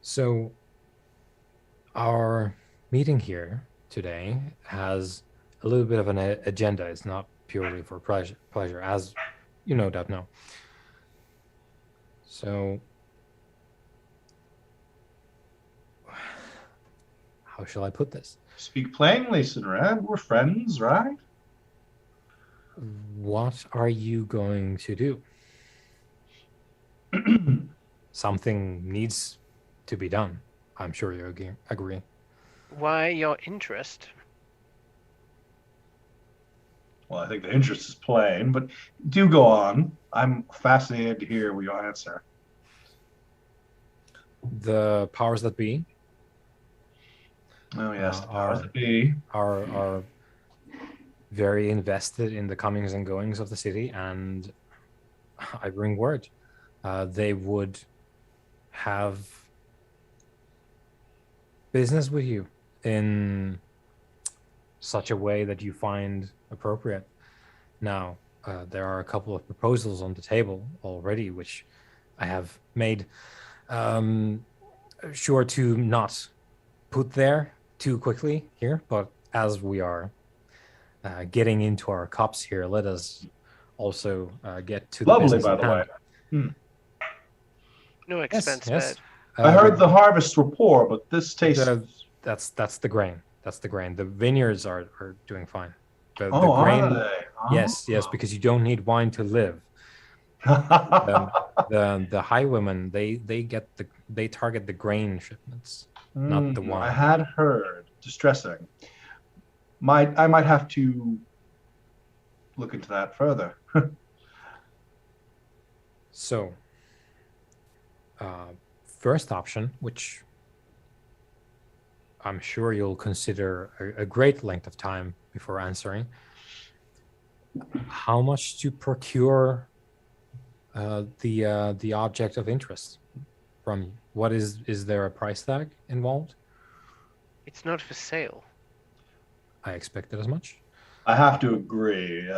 "So, our meeting here today has a little bit of an agenda. It's not purely for pleasure, as you no doubt know. So, how shall I put this? Speak plainly, Sinrad. We're friends, right? What are you going to do? Something needs to be done. I'm sure you agree. Why your interest? Well, I think the interest is plain, but do go on. I'm fascinated to hear your answer. The powers that be Oh yes, the powers that be are very invested in the comings and goings of the city, and I bring word. They would have business with you in such a way that you find appropriate. Now, there are a couple of proposals on the table already, which I have made sure to not put there too quickly here, but as we are getting into our cups here, let us also get to the lovely, business by at the way. hand. No expense Yes. spared. I heard the harvests were poor, but this tastes. That's the grain. That's the grain. The vineyards are doing fine. The Oh, grain, are they? yes, because you don't need wine to live. The highwaymen, they target the grain shipments, not the wine. I had heard. Distressing. I might have to look into that further. So, first option, which I'm sure you'll consider a great length of time before answering, how much to procure the object of interest from you? What is there a price tag involved? It's not for sale. I expected as much. I have to agree.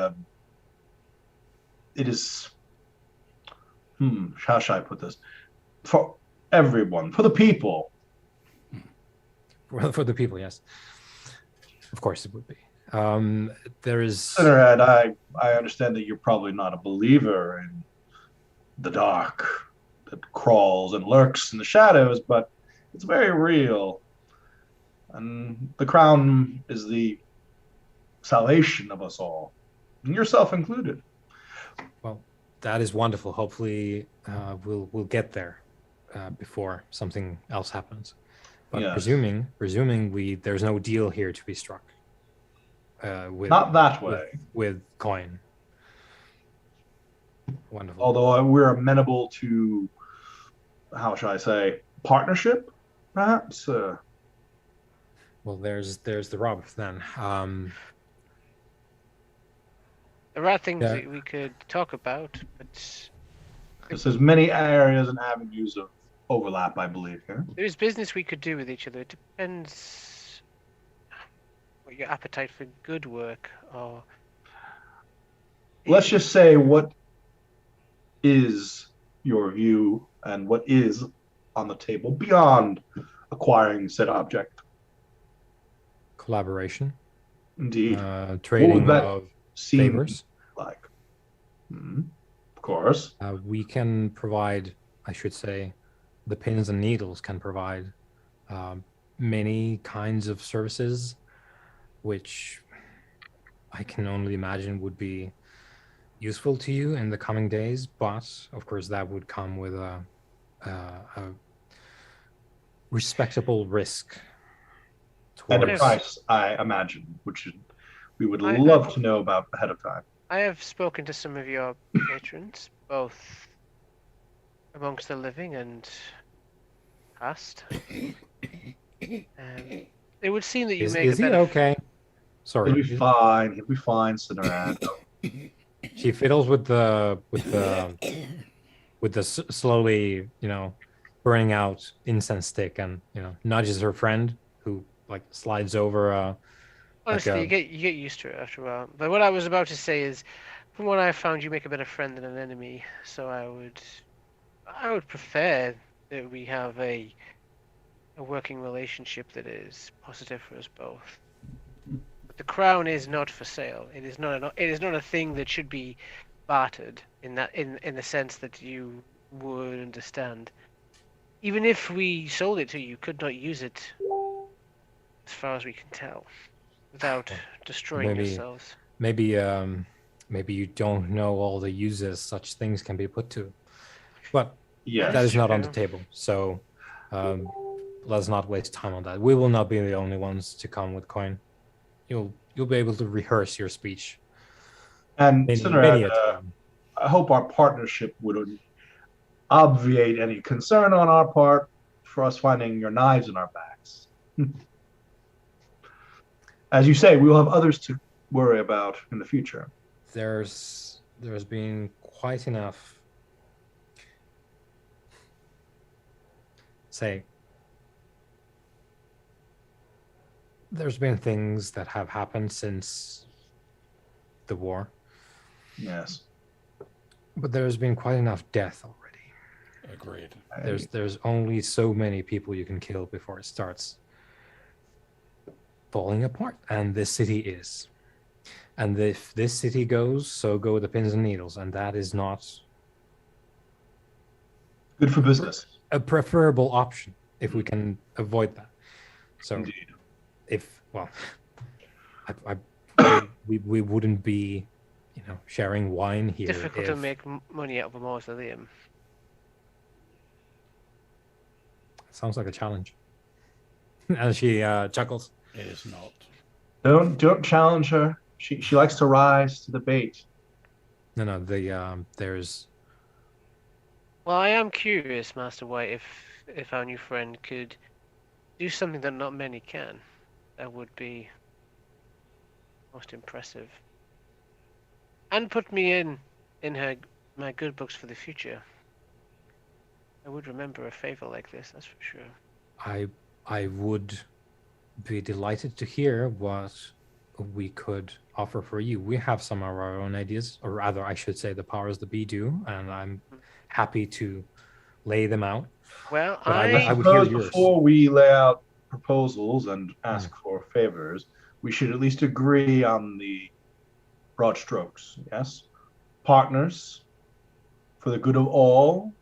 It is. How should I put this? For everyone, for the people. For the people, yes. Of course it would be. There is... Sinnerhead, I understand that you're probably not a believer in the dark that crawls and lurks in the shadows, but it's very real. And the crown is the salvation of us all, and yourself included. Well, that is wonderful. Hopefully, we'll get there before something else happens. But Yes. presuming there's no deal here to be struck. Not that way. With coin. Wonderful. Although we're amenable to, how shall I say, partnership, perhaps. Well, there's the rub then. There are things that we could talk about, but There's many areas and avenues of overlap, I believe. Here. there is business we could do with each other. It depends what your appetite for good work or. Let's just say what is your view and what is on the table beyond acquiring said object. Collaboration. Indeed. Trading that of seem favors. like? Of course. We can provide, I should say, the pins and needles can provide many kinds of services, which I can only imagine would be useful to you in the coming days. But of course, that would come with a respectable risk. And a Yes. price, I imagine, which we would love to know about ahead of time. I have spoken to some of your patrons, both amongst the living and past. It would seem that you make Is a he better. okay? Sorry. He'll be fine. He'll be fine, Sinarad. She fiddles with the slowly, burning out incense stick, and nudges her friend, who like slides over Honestly, you get used to it after a while. But what I was about to say is, from what I found, you make a better friend than an enemy. So I would prefer that we have a working relationship that is positive for us both. The crown is not for sale. It is not a thing that should be bartered in the sense that you would understand. Even if we sold it to you, you could not use it, as far as we can tell, without destroying yourselves. Maybe you don't know all the uses such things can be put to, but Yes. that is not on the True. table. So let's not waste time on that. We will not be the only ones to come with coin. You'll be able to rehearse your speech And many Cinerad, a time. I hope our partnership would obviate any concern on our part for us finding your knives in our backs. As you say, we will have others to worry about in the future. There's been quite enough, say, there's been things that have happened since the war, Yes. but there's been quite enough death already. Agreed. There's only so many people you can kill before it starts falling apart, and this city is. And if this city goes, so go the pins and needles, and that is not Good for business. a preferable option if we can avoid that. So Indeed. we wouldn't be, sharing wine here. Difficult to make money out of a mausoleum. Sounds like a challenge. And she chuckles. It is not. Don't challenge her. She likes to rise to the bait. No, there's. Well, I am curious, Master White, if our new friend could do something that not many can. That would be most impressive. And put me in my good books for the future. I would remember a favor like this, that's for sure. I would be delighted to hear what we could offer for you. We have some of our own ideas, or rather, I should say, the powers that be do, and I'm happy to lay them out. Well, But I would hear suppose yours. before we lay out proposals and ask for favors, we should at least agree on the broad strokes. Yes, partners for the good of all.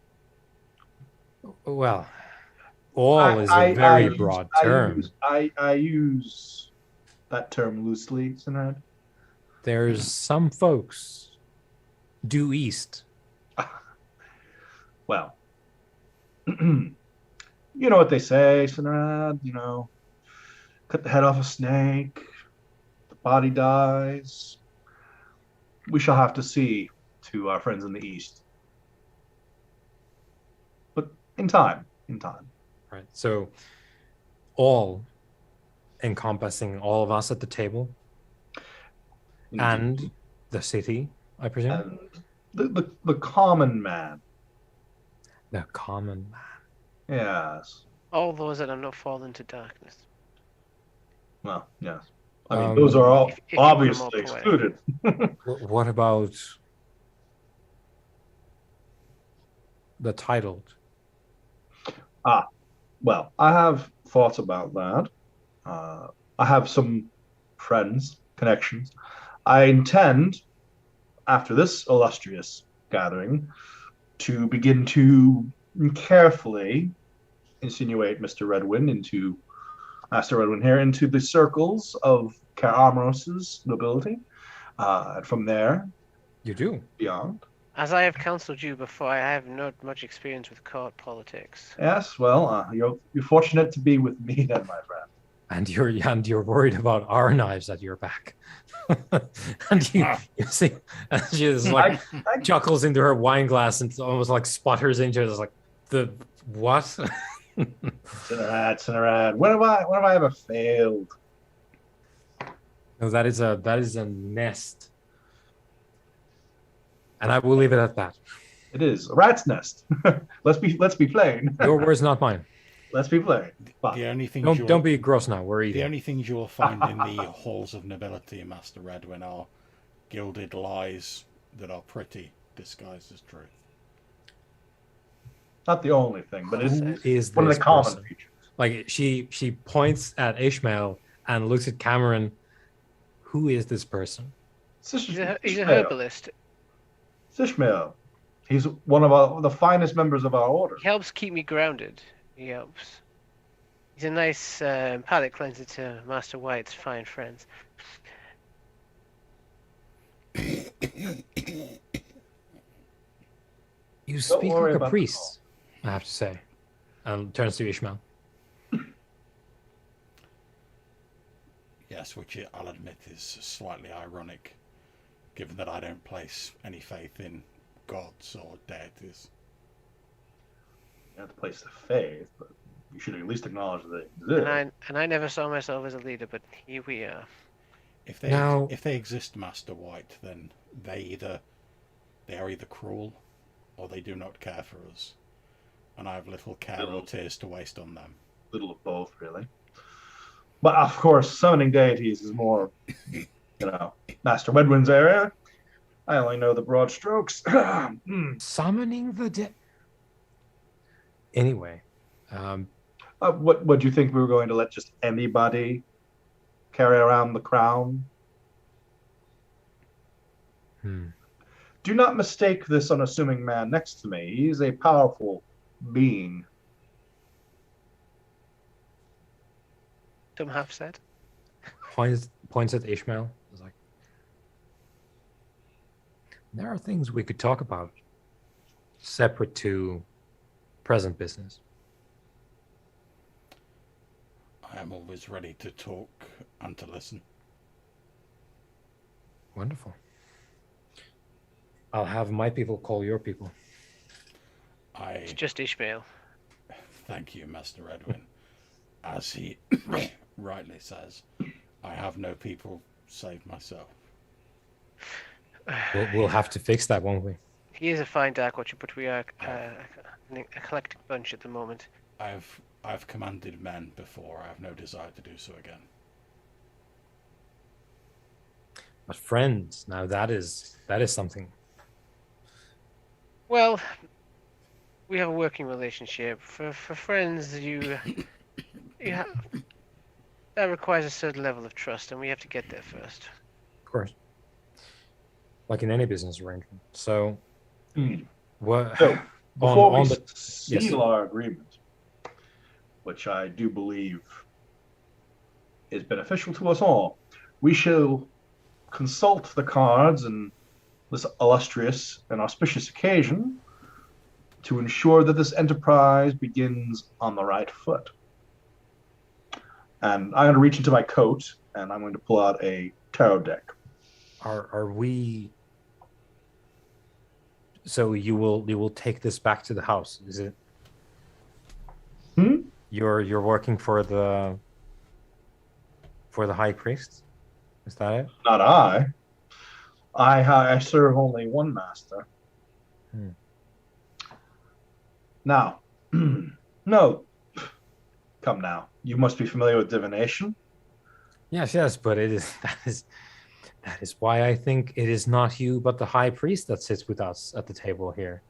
Well, all is a very broad term. I use that term loosely, Sinrad. There's some folks due east. Well, you know what they say, Sinrad. Cut the head off a snake, the body dies. We shall have to see to our friends in the east, but in time. Right. So all encompassing all of us at the table and the city, I presume. And the common man. The common man. Yes. all those that have not fallen to darkness. Well, yes. I mean, those are all if you want them all obviously poetic. excluded. What about the titled? Well, I have thoughts about that. I have some friends, connections. I intend, after this illustrious gathering, to begin to carefully insinuate Master Redwin here into the circles of Caer Amros's nobility. And from there, You do. beyond. As I have counseled you before, I have not much experience with court politics. Yes, well, you're fortunate to be with me then, my friend. And you're worried about our knives at your back. And you see, and she just like I chuckles into her wine glass and almost like sputters into it. It's like, the what? Cinerad. When have I ever failed? No, that is a nest. And I will leave it at that. It is a rat's nest. Let's be plain. Your words, not mine. Let's be plain. But The only things Don't be gross now. We're the eating. only things you'll find in the halls of nobility, Master Redwin, are gilded lies that are pretty disguised as truth. not the only thing, but it's Who is one of this the common person? features. Like she points at Ishmael and looks at Kameron. Who is this person? He's a herbalist. Ishmael. He's one of the finest members of our order. He helps keep me grounded. He helps. He's a nice palate cleanser to Master White's fine friends. You speak worry like a about the priest, I have to say. And turns to Ishmael. Yes, which I'll admit is slightly ironic, given that I don't place any faith in gods or deities. You have to place the faith, but you should at least acknowledge that they exist. And I never saw myself as a leader, but here we are. If Now- they exist, Master White, then they are either cruel or they do not care for us, and I have little care or tears to waste on them. Little of both, really. But of course, summoning deities is more, Master Wedwin's area. I only know the broad strokes. Summoning the dead. Anyway, What do you think we were going to let just anybody carry around the crown? Do not mistake this unassuming man next to me. He is a powerful being. Some have said. points at Ishmael. It's like, there are things we could talk about separate to present business. I am always ready to talk and to listen. Wonderful. I'll have my people call your people. It's just Ishmael. Thank you, Master Redwin. As he rightly says, I have no people save myself. We'll have to fix that, won't we? He is a fine Dark Watcher, but we are a eclectic bunch at the moment. I've commanded men before. I have no desire to do so again. But friends, now that is something. Well, we have a working relationship. For friends, you have, that requires a certain level of trust, and we have to get there first. Of course. Like in any business arrangement. So, what? So, before we yes. seal our agreement, which I do believe is beneficial to us all, we shall consult the cards in this illustrious and auspicious occasion to ensure that this enterprise begins on the right foot. And I'm going to reach into my coat and I'm going to pull out a tarot deck. Are we? So you will take this back to the house, is it? You're working for the high priest? Is that it? Not I. I serve only one master. Now, no. Come now. You must be familiar with divination. Yes, but that is why I think it is not you, but the high priest that sits with us at the table here.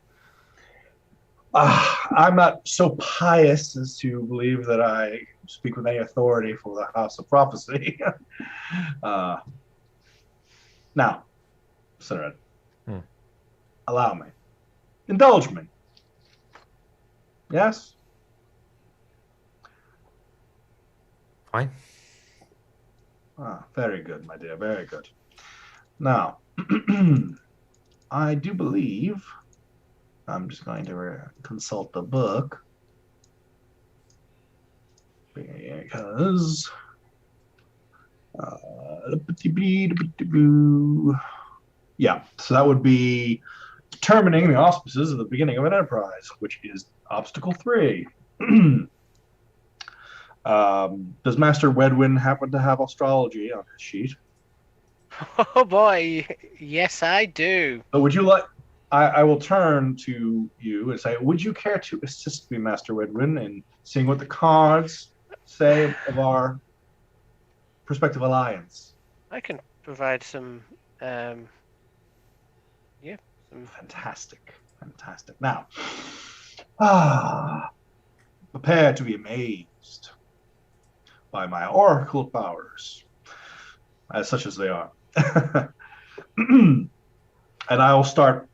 I'm not so pious as to believe that I speak with any authority for the House of Prophecy. Now, Sir Ed, allow me. Indulge me. Yes? Fine. Very good, my dear, very good. Now, I do believe, I'm just going to consult the book, because, yeah, so that would be determining the auspices of the beginning of an enterprise, which is obstacle 3. Does Master Wedwin happen to have astrology on his sheet? Oh boy, yes I do. So would you like? I will turn to you and say, would you care to assist me, Master Redwin, in seeing what the cards say of our prospective alliance? I can provide some. Some Fantastic. Now, prepare to be amazed by my oracle powers, as such as they are. And I will start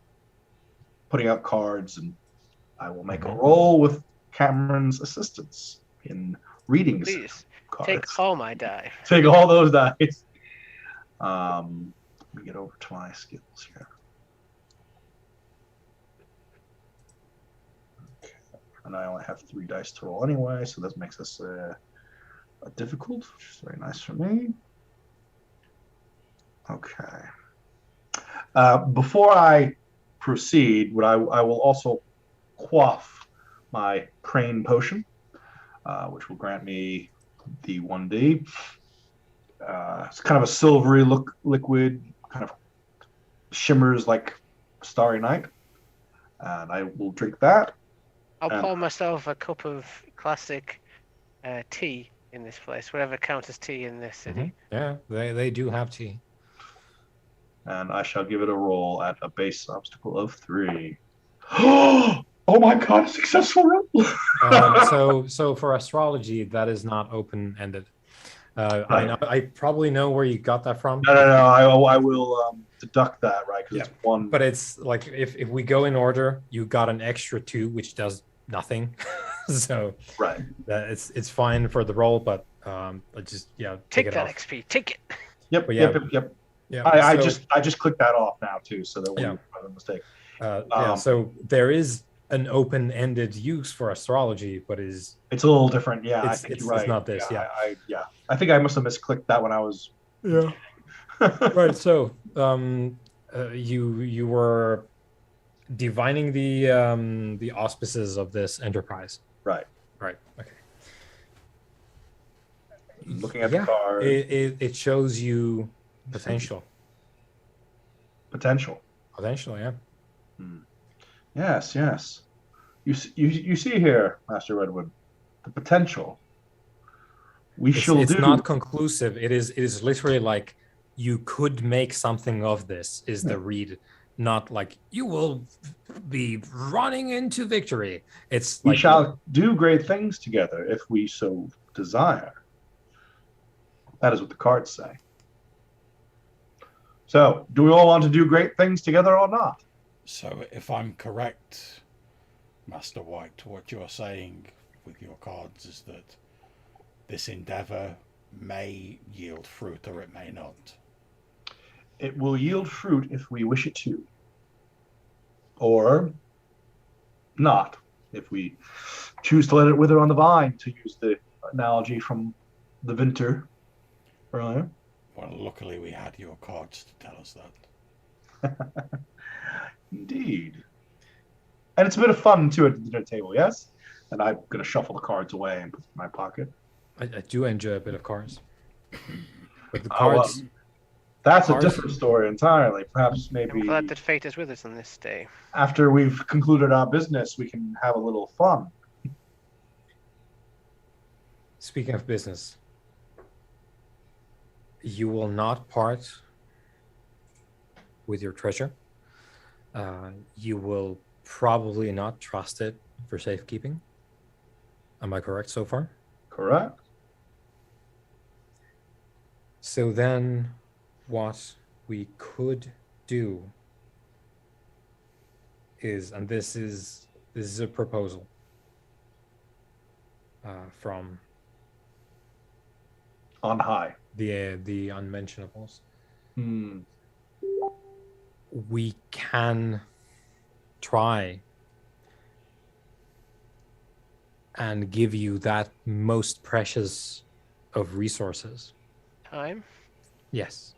putting out cards, and I will make a roll with Cameron's assistance in reading please cards. take all my die. Take all those dice. Let me get over to my skills here. Okay. And I only have 3 dice to roll anyway, so this makes this difficult, which is very nice for me. Okay. Before I proceed, I will also quaff my crane potion, which will grant me the 1D. It's kind of a silvery liquid, kind of shimmers like starry night, and I will drink that. I'll pour myself a cup of classic tea in this place, whatever counts as tea in this city. Yeah, they do have tea. And I shall give it a roll at a base obstacle of 3. Oh my god, a successful roll! So for astrology, that is not open-ended. Right. I probably know where you got that from. No. I will deduct that, right? Because it's 1. But it's like if we go in order, you got an extra 2, which does nothing. So right, it's fine for the roll, but just take it that off. XP. Take it. Yep. Yeah, I just clicked that off now too, so that we have a mistake. So there is an open-ended use for astrology, but it's a little different. Yeah, I think you're right. It's not this. I think I must have misclicked that when I was. Yeah. Right. So you were divining the auspices of this enterprise. Right. Okay. Looking at the card, it shows you potential. Potential, yeah. Yes. You see here, Master Redwood, the potential. It's not conclusive. It is literally like you could make something of this. Is the read, not like you will be running into victory. It's we like shall do great things together if we so desire. That is what the cards say. So, do we all want to do great things together or not? So, if I'm correct, Master White, what you're saying with your cards is that this endeavor may yield fruit or it may not. It will yield fruit if we wish it to. Or not, if we choose to let it wither on the vine, to use the analogy from the winter earlier. Well, luckily we had your cards to tell us that. Indeed. And it's a bit of fun, too, at the dinner table, yes? And I'm going to shuffle the cards away and put them in my pocket. I do enjoy a bit of cards. But the cards... that's a different story entirely. Perhaps maybe... I'm glad that fate is with us on this day. After we've concluded our business, we can have a little fun. Speaking of business, you will not part with your treasure. You will probably not trust it for safekeeping. Am I correct so far? Correct. So then what we could do is, and this is a proposal from on high, the unmentionables. Hmm. We can try and give you that most precious of resources. Time? Yes.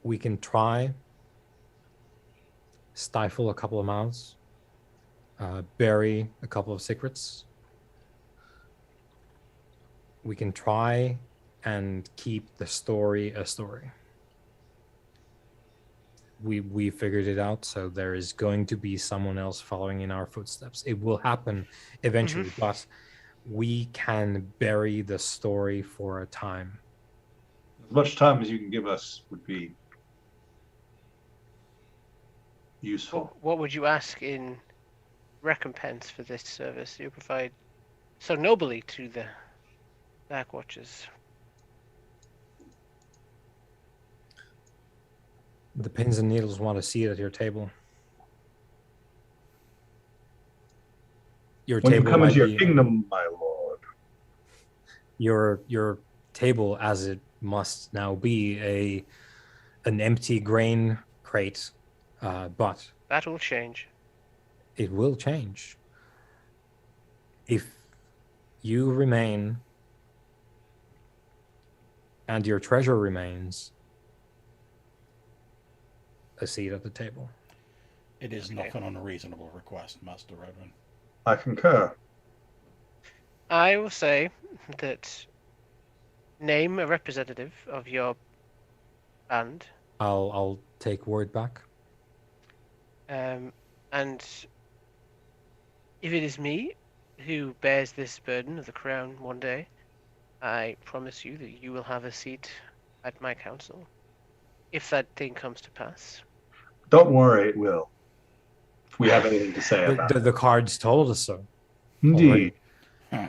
We can try stifle a couple of mouths, bury a couple of secrets. We can try and keep the story a story. we figured it out. So there is going to be someone else following in our footsteps. It will happen eventually, but we can bury the story for a time. As much time as you can give us would be useful. What would you ask in recompense for this service you provide so nobly to the Dark Watchers? The pins and needles want to see it at your table. Your When you table come might into your be kingdom, my lord. your table, as it must now be, an empty grain crate, but That will change. it will change. If you remain and your treasure remains, a seat at the table. It is not an unreasonable request, Master Redman. I concur. I will say that name a representative of your band, I'll take word back. and if it is me who bears this burden of the crown one day, I promise you that you will have a seat at my council. If that thing comes to pass. Don't worry, it will. If we have anything to say about it. The cards told us so. Indeed.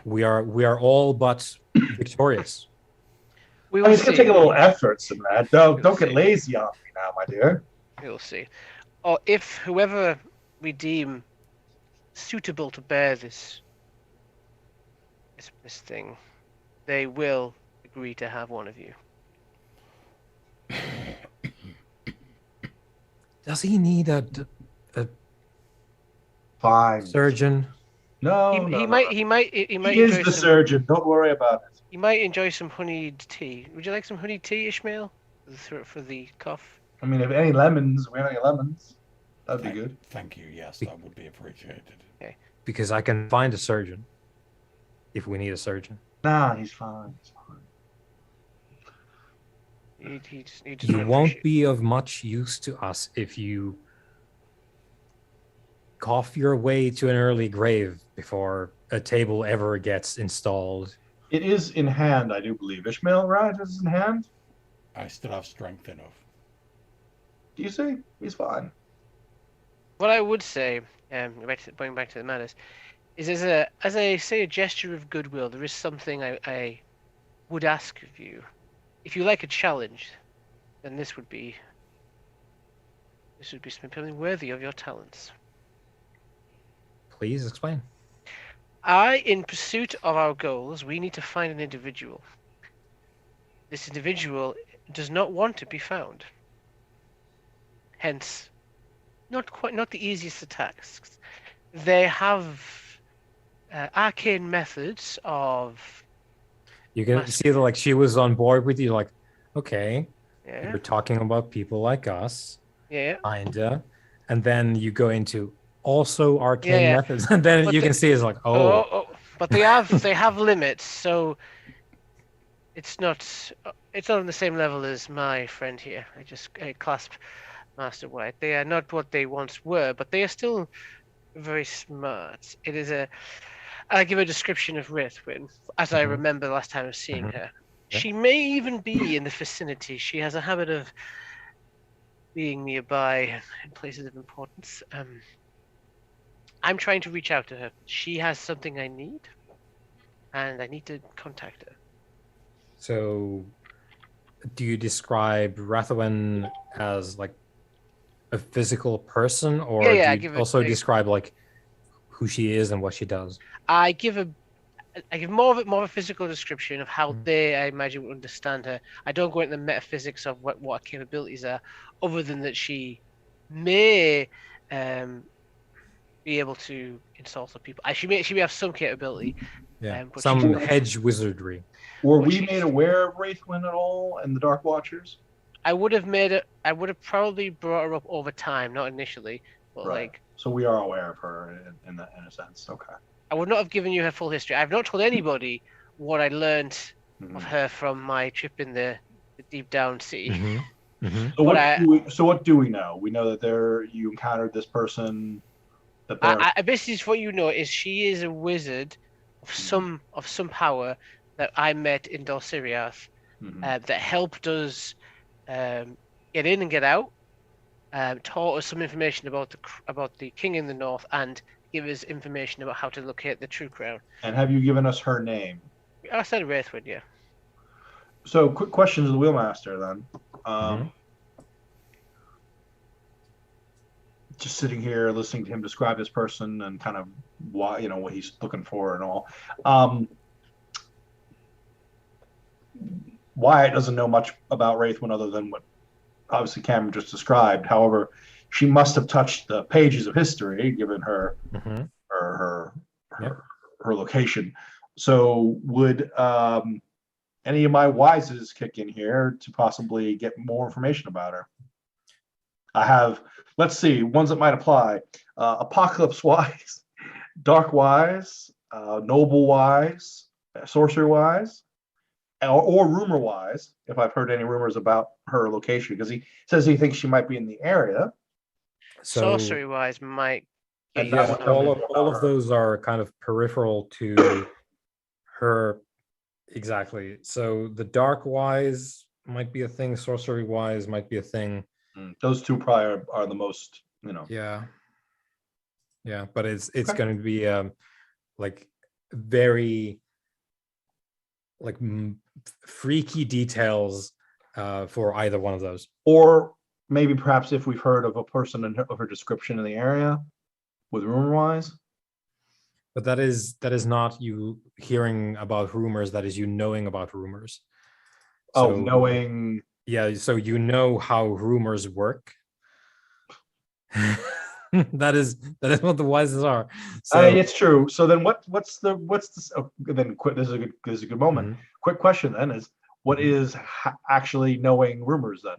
We are all but victorious. We I will mean, it's going see. to take a little effort, Samad. Don't We'll get see. lazy on me now, my dear. We will see. Or if whoever we deem suitable to bear this thing, they will agree to have one of you. Does he need a Fine. surgeon? No, He no, no, might. no. He might. He might He is enjoy the some. surgeon. Don't worry about it. He might enjoy some honeyed tea. Would you like some honeyed tea, Ishmael, for the cough? I mean, if any lemons, we have any lemons. That'd be good. Thank you. Yes, that would be appreciated. Because I can find a surgeon if we need a surgeon. Nah, he's fine. He's fine. He just You won't be of much use to us if you cough your way to an early grave before a table ever gets installed. It is in hand, I do believe. Ishmael, right? Is in hand? I still have strength enough. Do you see? He's fine. What I would say, going back to the matters, is as a gesture of goodwill, there is something I would ask of you. If you like a challenge, then this would be something worthy of your talents. Please explain. In pursuit of our goals, we need to find an individual. This individual does not want to be found. Hence, not the easiest of tasks. They have arcane methods of. You can see that, like, she was on board with you, like, okay, Yeah. we're talking about people like us, Yeah. kinda, and then you go into also arcane Yeah. methods, and then But you the- can see it's like, oh, But they have limits, so it's not on the same level as my friend here. I clasp Master White. They are not what they once were, but they are still very smart. I'll give a description of Rithwin, as I Mhm. remember the last time I was seeing Mhm. her. Yeah. She may even be in the vicinity. She has a habit of being nearby in places of importance. I'm trying to reach out to her. She has something I need, and I need to contact her. So do you describe Rathwen as like a physical person, or Yeah, I do give you it also a- describe like who she is and what she does? I give more of a physical description of how Mhm. they, I imagine, would understand her. I don't go into the metaphysics of what her capabilities are, other than that she may be able to insult the people. She may have some capability. Yeah, But some she- hedge wizardry. Were What we she's- made aware of Wraithwin at all and the Dark Watchers? I would have probably brought her up over time, not initially, but Right. like So we are aware of her in a sense. Okay. I would not have given you her full history. I've not told anybody what I learned of Mhm. her from my trip in the deep down sea. Mhm. Mhm. So But what do we know? We know that you encountered this person. That they're basically, what you know is she is a wizard of some power that I met in Dulciriath that helped us get in and get out, taught us some information about the king in the north, and give us information about how to locate the true crown. And have you given us her name? I said Wraithwood, yeah. So, quick question to the Wheelmaster then. Mhm. Just sitting here listening to him describe this person and kind of why, what he's looking for and all. Wyatt doesn't know much about Wraithwood other than what obviously Cameron just described. However, she must have touched the pages of history given her Mhm. her Yep. her location. So would any of my wises kick in here to possibly get more information about her? I have, let's see, ones that might apply. Apocalypse wise, dark wise, noble wise, sorcery wise, or rumor wise, if I've heard any rumors about her location, because he says he thinks she might be in the area. So Sorcery wise, might. And yeah, that would all tell me of those are kind of peripheral to her. Exactly. So the dark wise might be a thing. Sorcery wise might be a thing. those two probably are the most, Yeah. Yeah, but it's Okay. going to be like very like freaky details for either one of those. Or maybe perhaps if we've heard of a person of her description in the area with rumor wise. But that is not you hearing about rumors, that is you knowing about rumors. Oh, So, knowing. yeah, so you know how rumors work. that is what the wises are. So It's true. So then what's the then this is a good moment. Mhm. Quick question then is what is actually knowing rumors then?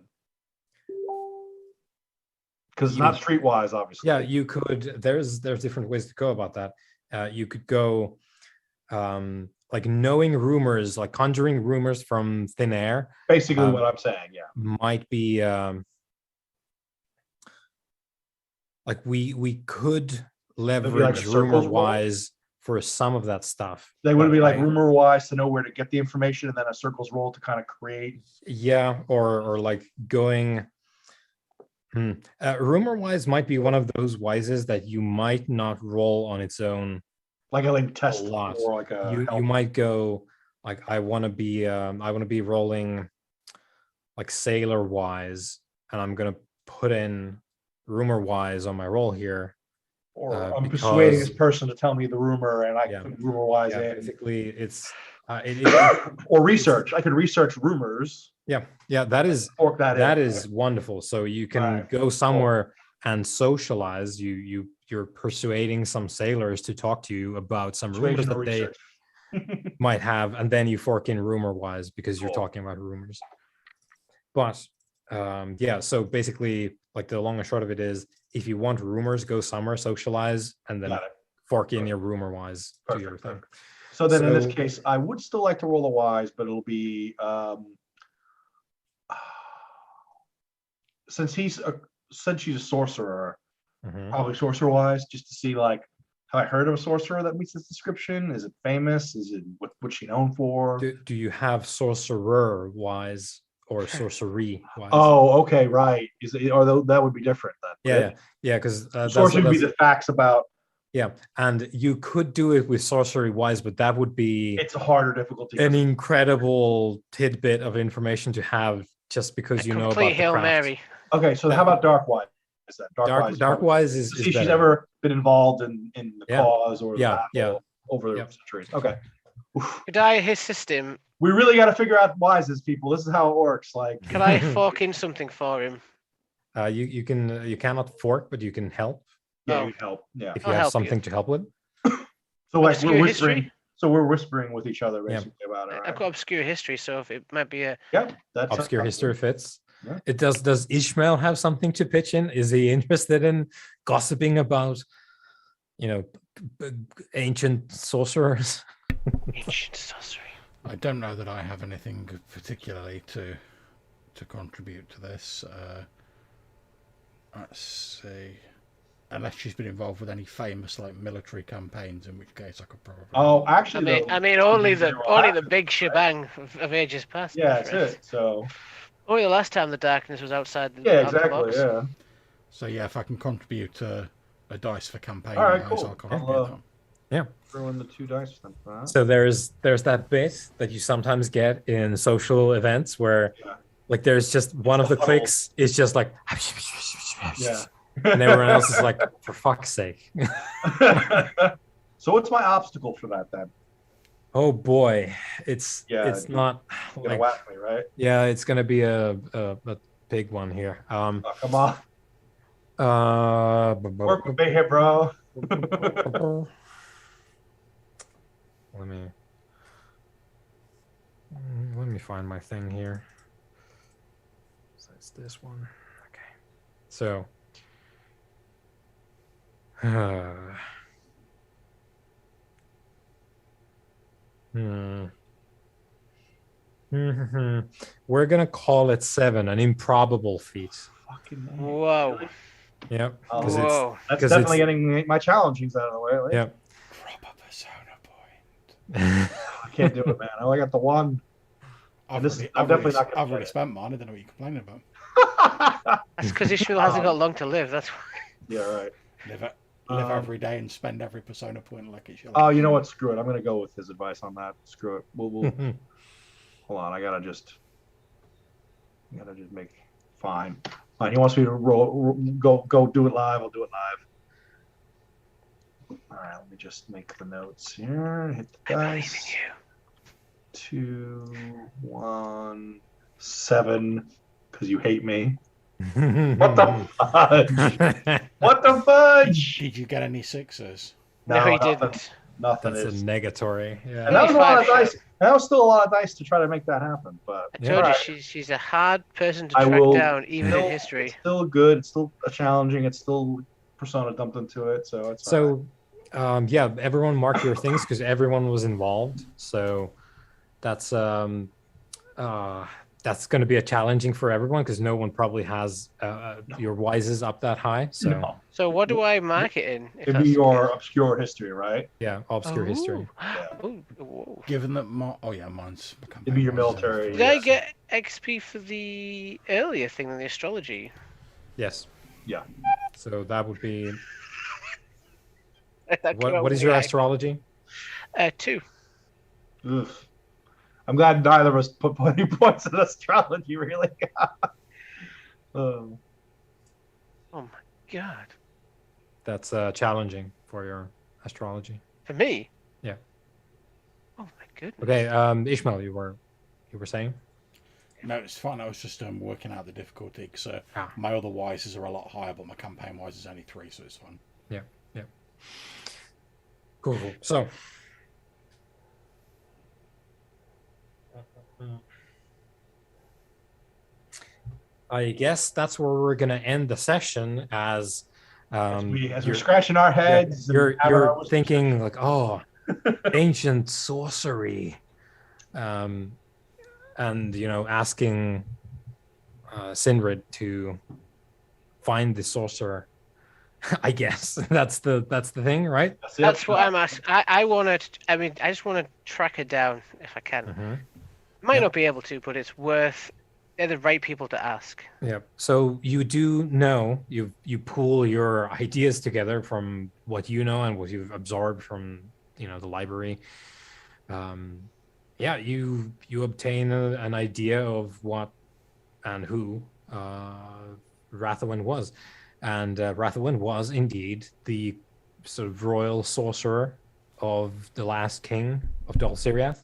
Because it's not streetwise, obviously. Yeah, you could. There's different ways to go about that. You could go like knowing rumors, like conjuring rumors from thin air. Basically, what I'm saying, yeah. Might be like we could leverage rumor wise for some of that stuff. They would be like rumor wise to know where to get the information, and then a circles roll to kind of create. Yeah, or like going. Rumor wise might be one of those wises that you might not roll on its own. Like a test a lot. or like a you might go like I want to be rolling like sailor wise, and I'm gonna put in rumor wise on my roll here. Or I'm persuading this person to tell me the rumor, and I put rumor wise in. Basically, it's or research. I could research rumors. Yeah, that is wonderful. So you can go somewhere and socialize. You're persuading some sailors to talk to you about some rumors that they might have, and then you fork in rumor wise because you're talking about rumors. But so basically, like the long and short of it is, if you want rumors, go somewhere, socialize, and then fork in your rumor wise to your thing. So then in this case, I would still like to roll a wise, but it'll be since she's a sorcerer, probably sorcerer wise, just to see like, have I heard of a sorcerer that meets this description? Is it famous? Is it what's she known for? Do you have sorcerer wise or sorcery wise? Oh, okay, right. Is it, or that would be different then? Yeah, because sorcery would be the facts about. Yeah, and you could do it with sorcery wise, but that would be it's a harder difficulty. An incredible tidbit of information to have just because you know about the Hail craft. Mary. Okay, so how about dark wise? Is that dark wise is she's better. never been involved in the cause or the battle over the centuries. Okay. Could I his system? We really got to figure out wises, people. This is how it works. Like, can I fork in something for him? You cannot fork, but you can help. Yeah, you help. Yeah, if you have something to help with. So like we're whispering. History? So we're whispering with each other basically about it. Right? I've got obscure history, so if it might be a that's obscure history fits. Yeah. It does. Does Ishmael have something to pitch in? Is he interested in gossiping about, ancient sorcerers? Ancient sorcery. I don't know that I have anything particularly to contribute to this. Let's see. Unless she's been involved with any famous like military campaigns, in which case I could probably. Oh, actually, I mean, only the big shebang of ages past. Yeah, that's it. So. Only the last time the darkness was outside the. Yeah, out the exactly. box. Yeah. So yeah, if I can contribute a dice for campaign, All right, wise, cool. I'll contribute that. Yeah. Throw in the 2 dice then. So there's that bit that you sometimes get in social events where like there's just one of the clicks is just like Yeah. and everyone else is like, for fuck's sake. So what's my obstacle for that then? Oh boy, it's Yeah, not You're gonna like, whack me, right? yeah, it's gonna be a big one here. Oh, come on. Work with Let me here, bro. me find my thing here. So it's this one. Okay. So we're gonna call it 7, an improbable feat. Fucking Whoa. Yep. Oh, Because Whoa. That's 'cause definitely it's- getting my challengings out of the way. Like, Yep. Drop a persona point. I can't do it, man. I only got the 1. I've This- already, I'm I've definitely already, not gonna I've get already it. spent mine. I don't know what you're complaining about. That's because Ishmael hasn't got long to live. That's why. Yeah, right. Live every day and spend every persona point like it's your Oh, life. you know what? Screw it. I'm gonna go with his advice on that. Screw it. We'll hold on. I gotta just make fine. Fine. He wants me to go do it live. I'll do it live. All right. Let me just make the notes here. Hit the I believe in dice. you. 2, 1, 7. Because you hate me. What the fudge? What the fudge? Did you get any 6s? No, he nothing. didn't. Nothing That's a is. negatory. Yeah. And that was a lot of 25 dice. That was still a lot of dice to try to make that happen. But I told Alright. you she's a hard person to I track will down, even in Still- history. It's still good. It's still challenging. It's still persona dumped into it. So it's all So yeah, everyone mark your things because everyone was involved. So that's going to be a challenging for everyone because no one probably has your wises up that high. So right. No. So what do I mark it in? If It'd that's be the your case? obscure history, right? yeah, obscure history. Oh, whoa. Given that mine's It'd be your military. Did I get XP for the earlier thing than the astrology? Yes. Yeah. So that would be That came out what is with your the astrology? 2. Ugh. I'm glad neither of us put any points in astrology, really. Oh my god. That's challenging for your astrology. For me? Yeah. Oh my goodness. Okay, Ishmael, you were saying? No, it's fine. I was just working out the difficulty because Ah. my other wises are a lot higher, but my campaign wise is only 3, so it's fine. Yeah. Cool. So I guess that's where we're gonna end the session as As we're you're- scratching our heads. and you're having our you're wisdom thinking like, oh, ancient sorcery, and asking Sinrid to find the sorcerer. I guess that's the thing, right? That's That's what I'm asking. I just want to track her down if I can. Mm-hmm. Might Yeah. not be able to, but it's worth. They're the right people to ask. Yeah. So you do know you pool your ideas together from what you know and what you've absorbed from the library. Yeah, you obtain an idea of what and who Rathawin was, and Rathawin was indeed the sort of royal sorcerer of the last king of Dol Siriath,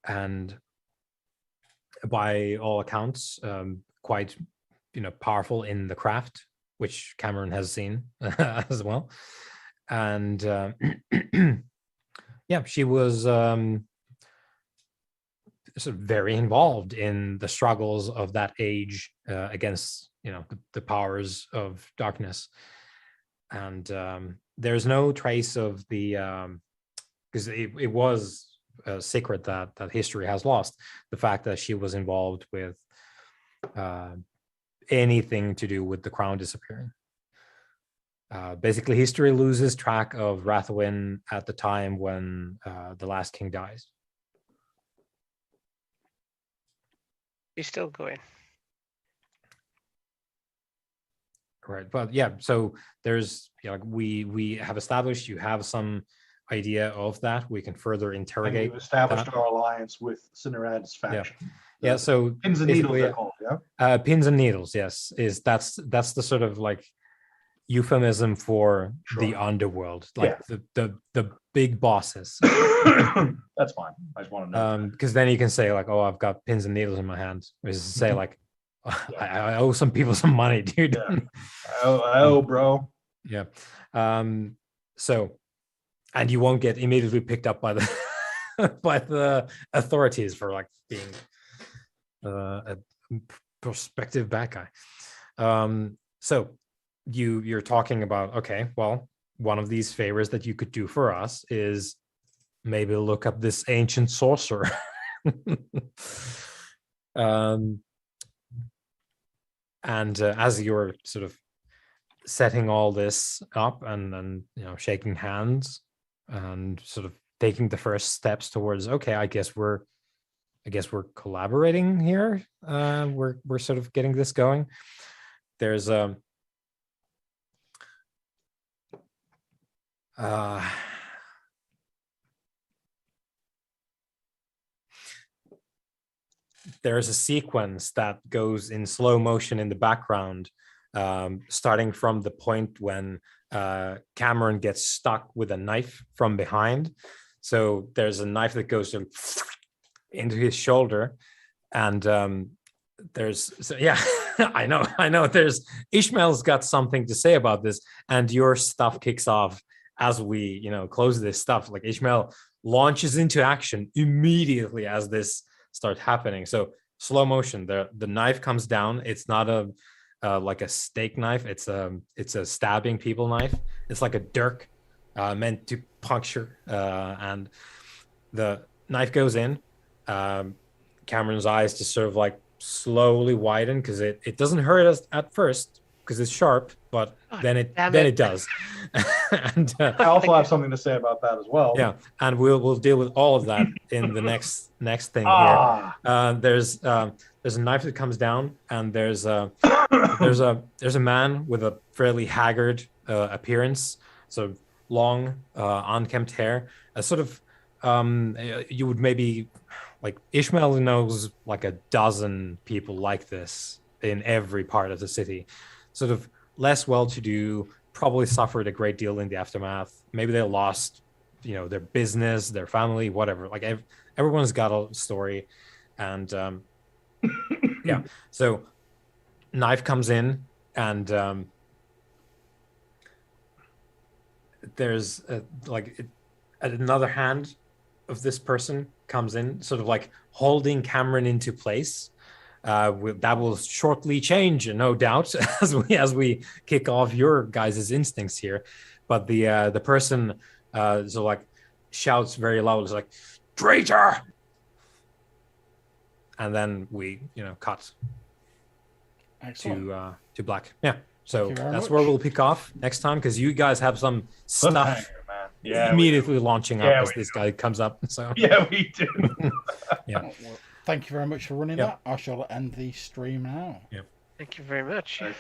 and by all accounts, quite powerful in the craft, which Kameron has seen as well. And yeah, she was sort of very involved in the struggles of that age against the powers of darkness. And there's no trace of the because it was a secret that history has lost, the fact that she was involved with anything to do with the crown disappearing. Basically, history loses track of Rathwin at the time when the last king dies. He's still going. Right, but yeah, so there's like we have established you have some idea of that. We can further And interrogate. we've established that. our alliance with Cinerad's faction. Yeah, so Pins and needles, basically, they're called, yeah? Pins and needles, yes, that's the sort of like euphemism for the Sure. underworld, like the big bosses. That's fine. I just want to know. Because then you can say like, oh, I've got pins and needles in my hand, which is to say like, Yeah. I owe some people some money, dude. Yeah. Oh, bro. Yeah. So, and you won't get immediately picked up by the by the authorities for like being a prospective bad guy. So you're talking about, okay, well, one of these favors that you could do for us is maybe look up this ancient sorcerer. And as you're sort of setting all this up and shaking hands and sort of taking the first steps towards, okay, I guess we're collaborating here. We're sort of getting this going. There's there's a sequence that goes in slow motion in the background, starting from the point when Kameron gets stuck with a knife from behind. So there's a knife that goes into his shoulder, and I know there's Ishmael's got something to say about this, and your stuff kicks off as we close this stuff. Like Ishmael launches into action immediately as this start happening. So slow motion, the knife comes down. It's not a like a steak knife. It's a stabbing people knife. It's like a dirk meant to puncture, and the knife goes in. Cameron's eyes just sort of like slowly widen because it doesn't hurt us at first because it's sharp, but then it does. And I also have something to say about that as well. yeah, and we'll deal with all of that in the next thing here. There's a knife that comes down, and there's a man with a fairly haggard appearance, sort of long, unkempt hair, a sort of you would maybe like Ishmael knows like a dozen people like this in every part of the city, sort of less well-to-do, probably suffered a great deal in the aftermath. Maybe they lost, their business, their family, whatever. Like everyone's got a story, and yeah. So knife comes in, and there's another hand of this person comes in, sort of like holding Kameron into place. That will shortly change, no doubt, as we kick off your guys' instincts here. But the person so like shouts very loud, it's like, "Traitor!" And then we cut to black. Yeah. So that's where we'll pick off next time, because you guys have some stuff immediately launching up as this guy comes up. So yeah, we do. Yeah. Well, thank you very much for running that. I shall end the stream now. Yeah. Thank you very much. Right.